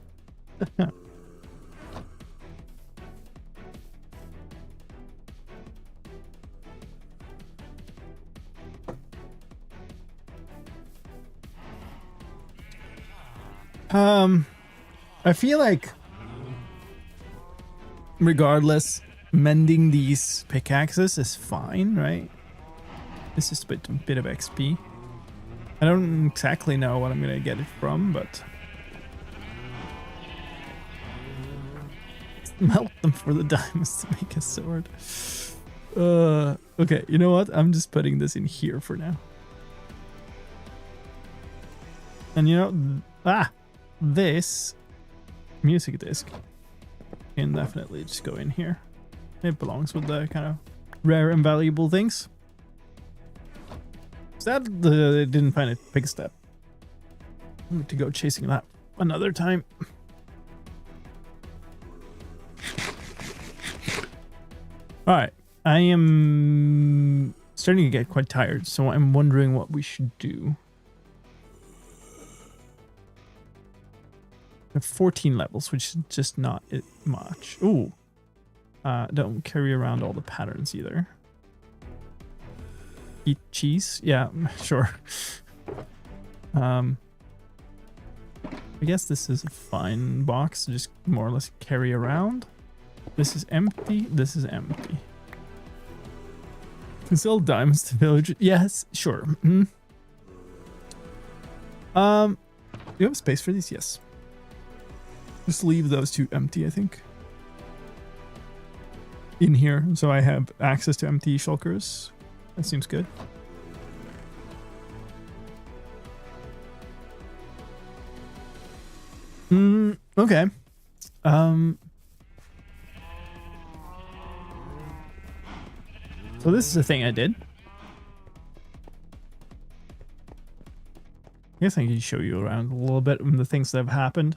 I feel like regardless, mending these pickaxes is fine, right? This is a bit of XP. I don't exactly know what I'm gonna get it from, but melt them for the diamonds to make a sword. Okay, you know what? I'm just putting this in here for now. And you know, this music disc can definitely just go in here. It belongs with the kind of rare and valuable things. Sad that I didn't find a big step. I need to go chasing that another time. Alright, I am starting to get quite tired, so I'm wondering what we should do. I have 14 levels, which is just not much. Ooh. Don't carry around all the patterns either. Eat cheese? Yeah, sure. I guess this is a fine box to just more or less carry around. This is empty. This is empty. Can sell diamonds to villagers. Yes, sure. Mm-hmm. Do you have space for these? Yes. Just leave those 2 empty, I think. In here, so I have access to empty shulkers. That seems good. Okay. So this is a thing I did. I guess I can show you around a little bit of the things that have happened.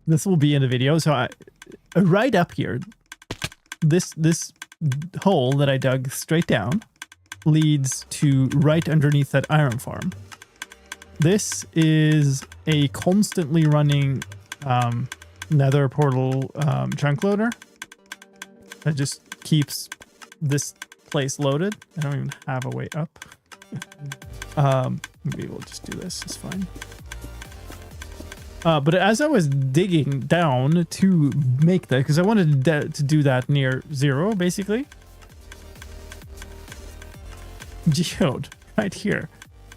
This will be in the video. So right up here, this hole that I dug straight down leads to right underneath that iron farm. This is a constantly running Nether portal chunk loader that just keeps this place loaded. I don't even have a way up. Maybe we'll just do this. It's fine. But as I was digging down to make that, because I wanted to do that near 0, basically. Geode, right here.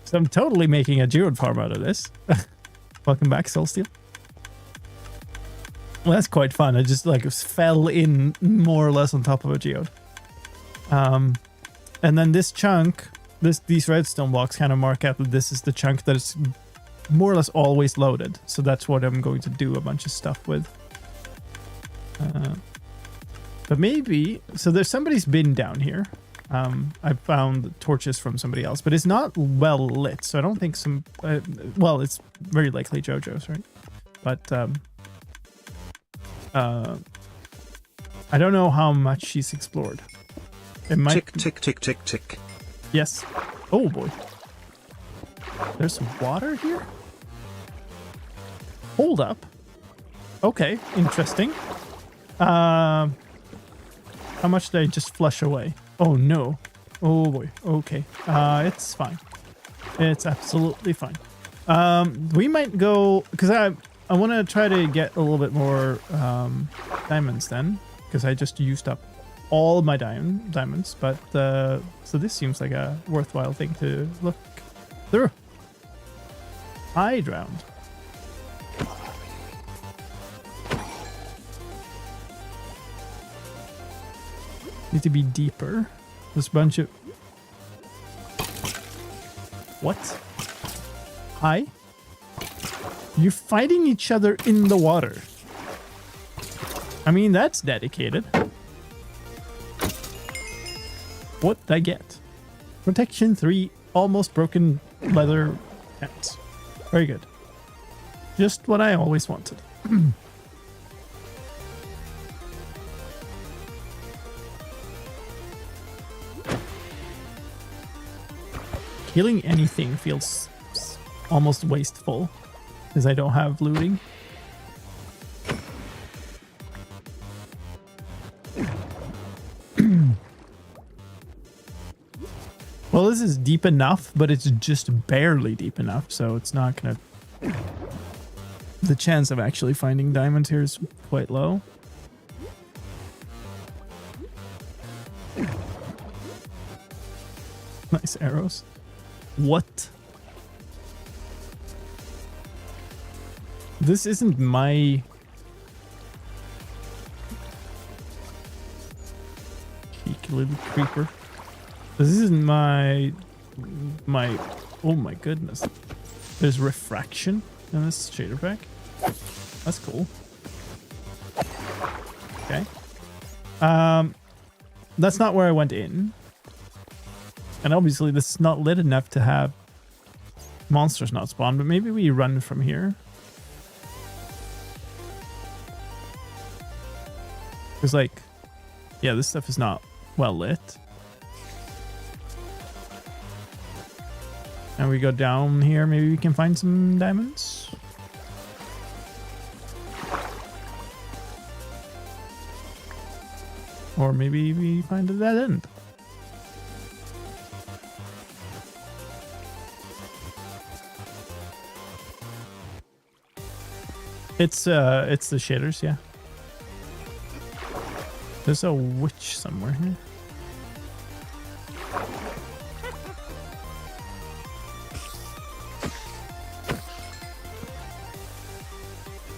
So I'm totally making a geode farm out of this. Welcome back, Soulsteel. Well, that's quite fun. I just like fell in more or less on top of a geode. And then this chunk, these redstone blocks kind of mark out that this is the chunk that is more or less always loaded. So that's what I'm going to do a bunch of stuff with. But maybe, so there's somebody's been down here. I found torches from somebody else, but it's not well lit. So I don't think well, it's very likely JoJo's, right? But I don't know how much she's explored. It might... Tick, tick, tick, tick, tick. Yes. Oh boy. There's some water here? Hold up. Okay, interesting. How much did I just flush away? Oh no. Oh boy. Okay. It's fine. It's absolutely fine. We might go, because I want to try to get a little bit more diamonds then, because I just used up all my diamonds, but so this seems like a worthwhile thing to look through. I drowned. Need to be deeper. There's a bunch of... What? Hi? You're fighting each other in the water. I mean, that's dedicated. What did I get? Protection 3, almost broken leather pants. Very good. Just what I always wanted. Killing anything feels almost wasteful because I don't have looting. Well, this is deep enough, but it's just barely deep enough, so it's not gonna... The chance of actually finding diamonds here is quite low. Nice arrows. What? This isn't my... Cheeky little creeper. This isn't my... Oh my goodness. There's refraction in this shader pack. That's cool. Okay. That's not where I went in. And obviously this is not lit enough to have monsters not spawn, but maybe we run from here. Because like, yeah, this stuff is not well lit. And we go down here, maybe we can find some diamonds. Or maybe we find a dead end. It's the shaders, yeah. There's a witch somewhere here.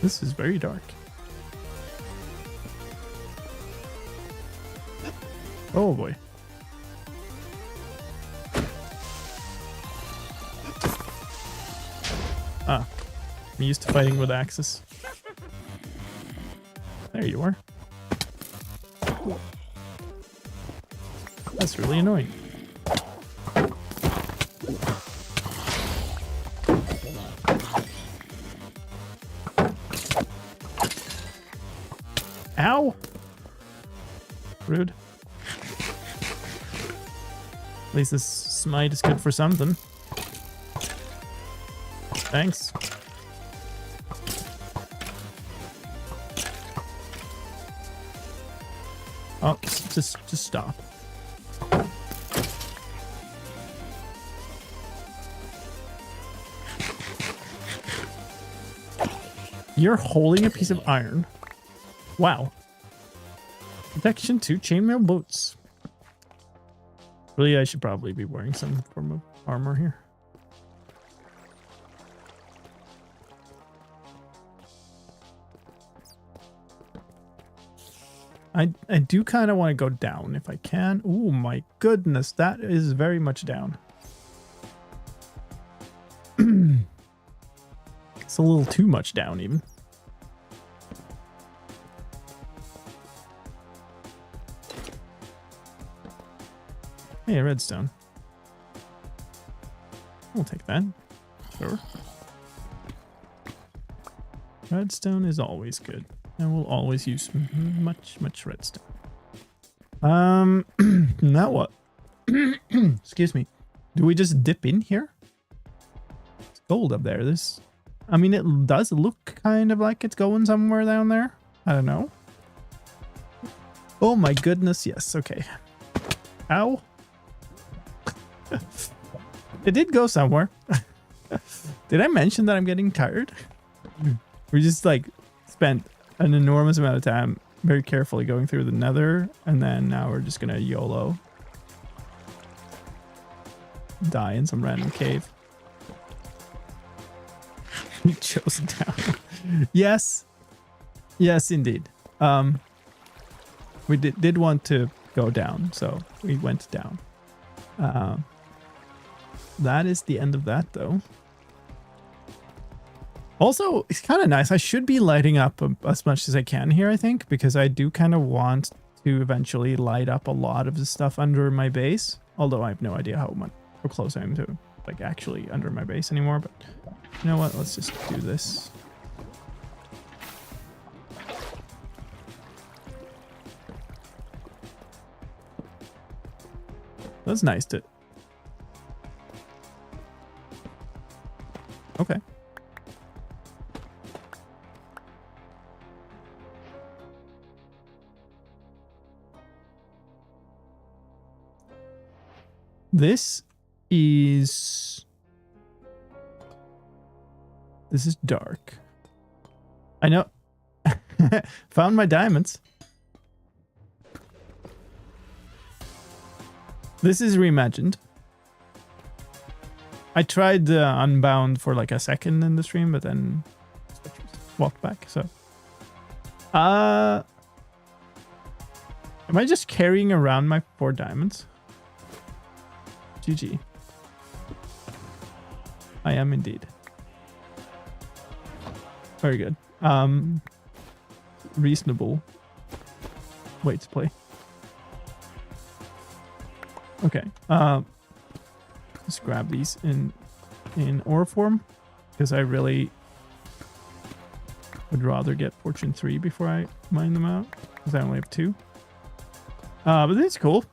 This is very dark. Oh boy. Ah, I'm used to fighting with axes. There you are. That's really annoying. Ow! Rude. At least this smite is good for something. Thanks. Oh, just stop. You're holding a piece of iron. Wow. Protection 2 chainmail boots. Really, I should probably be wearing some form of armor here. I do kind of want to go down if I can. Oh my goodness, that is very much down. It's a little too much down even. Hey, redstone. We'll take that. Sure. Redstone is always good. And we'll always use much redstone. Now what? Excuse me. Do we just dip in here? It's gold up there. This, I mean, it does look kind of like it's going somewhere down there. I don't know. Oh my goodness, yes. Okay. Ow. It did go somewhere. Did I mention that I'm getting tired? We just like spent an enormous amount of time very carefully going through the Nether, and then now we're just gonna YOLO die in some random cave. We chose down. Yes indeed. We did want to go down, so we went down. That is the end of that, though. Also, it's kind of nice. I should be lighting up as much as I can here, I think, because I do kind of want to eventually light up a lot of the stuff under my base. Although I have no idea how close I am to like actually under my base anymore. But you know what? Let's just do this. That's nice to... Okay. This is dark. I know. Found my diamonds. This is reimagined. I tried Unbound for like a second in the stream, but then walked back. So, am I just carrying around my 4 diamonds? GG. I am indeed. Very good. Reasonable way to play. Okay. Let's grab these in ore form, because I really would rather get Fortune 3 before I mine them out, because I only have 2. But it's cool.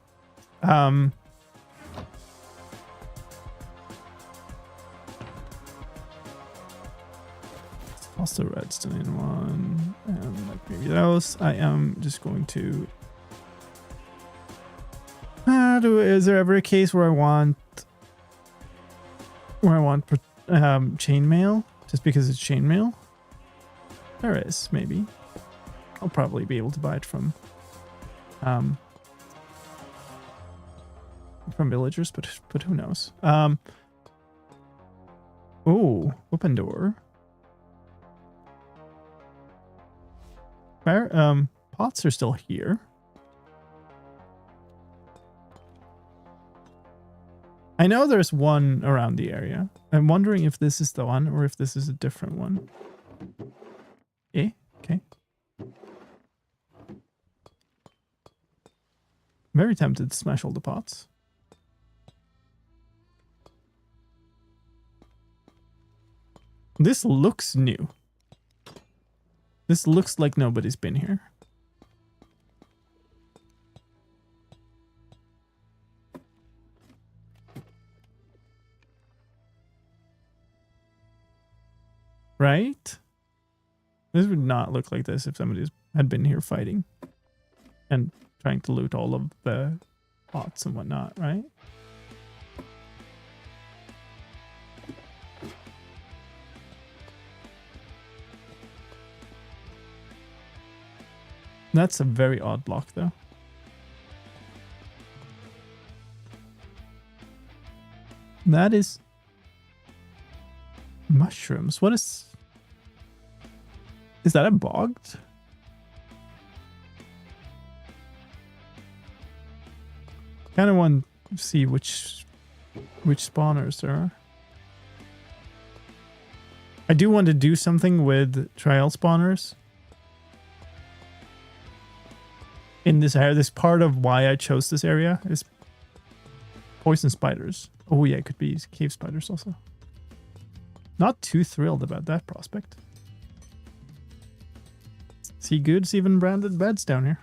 Also redstone in one, and like maybe those. I am just going to... is there ever a case where I want chainmail just because it's chainmail? There is, maybe. I'll probably be able to buy it from villagers, but who knows? Oh, open door. Pots are still here. I know there's one around the area. I'm wondering if this is the one or if this is a different one. Okay. Very tempted to smash all the pots. This looks new. This looks like nobody's been here. Right? This would not look like this if somebody had been here fighting and trying to loot all of the pots and whatnot, right? That's a very odd block, though. That is mushrooms. What is that a bogged? Kind of want to see which spawners there are. I do want to do something with trial spawners in this area. This part of why I chose this area is poison spiders. Oh yeah, it could be cave spiders also. Not too thrilled about that prospect. See goods, even branded beds down here.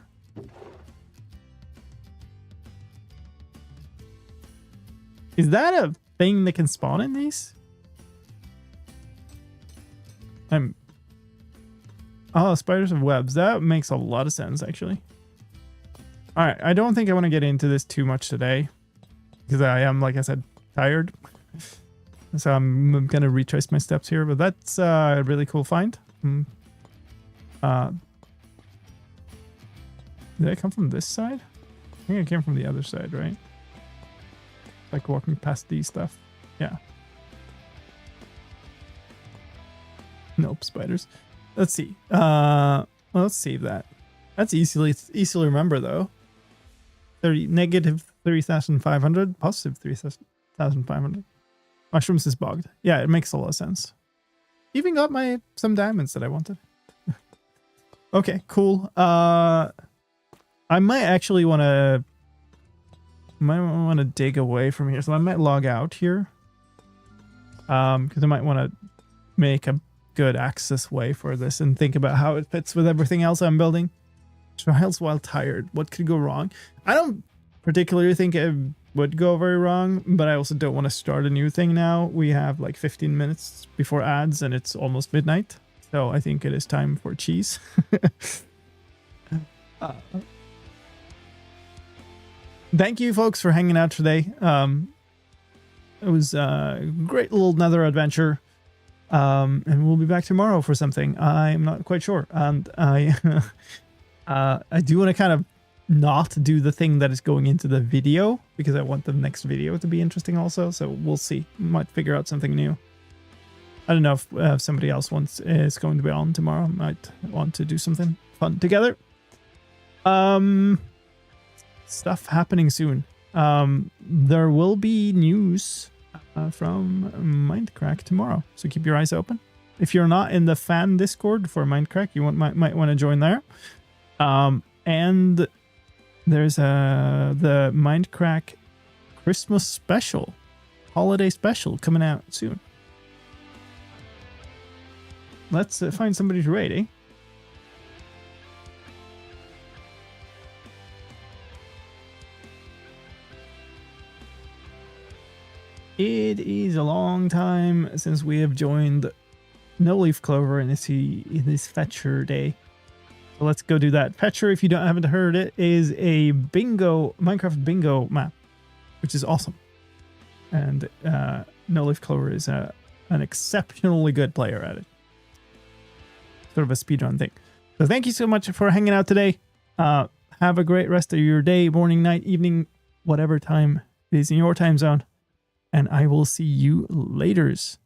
Is that a thing that can spawn in these? Oh, spiders of webs. That makes a lot of sense, actually. Alright, I don't think I want to get into this too much today, because I am, like I said, tired. So I'm gonna retrace my steps here, but that's a really cool find. Did I come from this side? I think I came from the other side, right? Like walking past these stuff. Yeah. Nope, spiders. Let's see. Let's save that. That's easy to remember, though. negative 3,500, positive 3,500. Mushrooms is bogged. Yeah, it makes a lot of sense. Even got some diamonds that I wanted. Okay, cool. I might actually want to dig away from here, so I might log out here. Because I might want to make a good access way for this and think about how it fits with everything else I'm building. Trials while tired. What could go wrong? I don't particularly think it would go very wrong, but I also don't want to start a new thing now. We have like 15 minutes before ads and it's almost midnight. So I think it is time for cheese. Thank you folks for hanging out today. It was a great little Nether adventure. And we'll be back tomorrow for something. I'm not quite sure. And I do want to kind of not do the thing that is going into the video because I want the next video to be interesting also. So we'll see. Might figure out something new. I don't know if somebody else is going to be on tomorrow. Might want to do something fun together. Stuff happening soon. There will be news from Mindcrack tomorrow, so keep your eyes open. If you're not in the fan Discord for Mindcrack, you might want to join there. And there's the Mindcrack Christmas special, holiday special coming out soon. Let's find somebody to raid, eh? It is a long time since we have joined No Leaf Clover in this Fetcher day. So let's go do that. Fetcher, if you haven't heard it, is a Minecraft bingo map, which is awesome. And No Leaf Clover is an exceptionally good player at it. Sort of a speedrun thing. So thank you so much for hanging out today. Have a great rest of your day, morning, night, evening, whatever time it is in your time zone. And I will see you laters.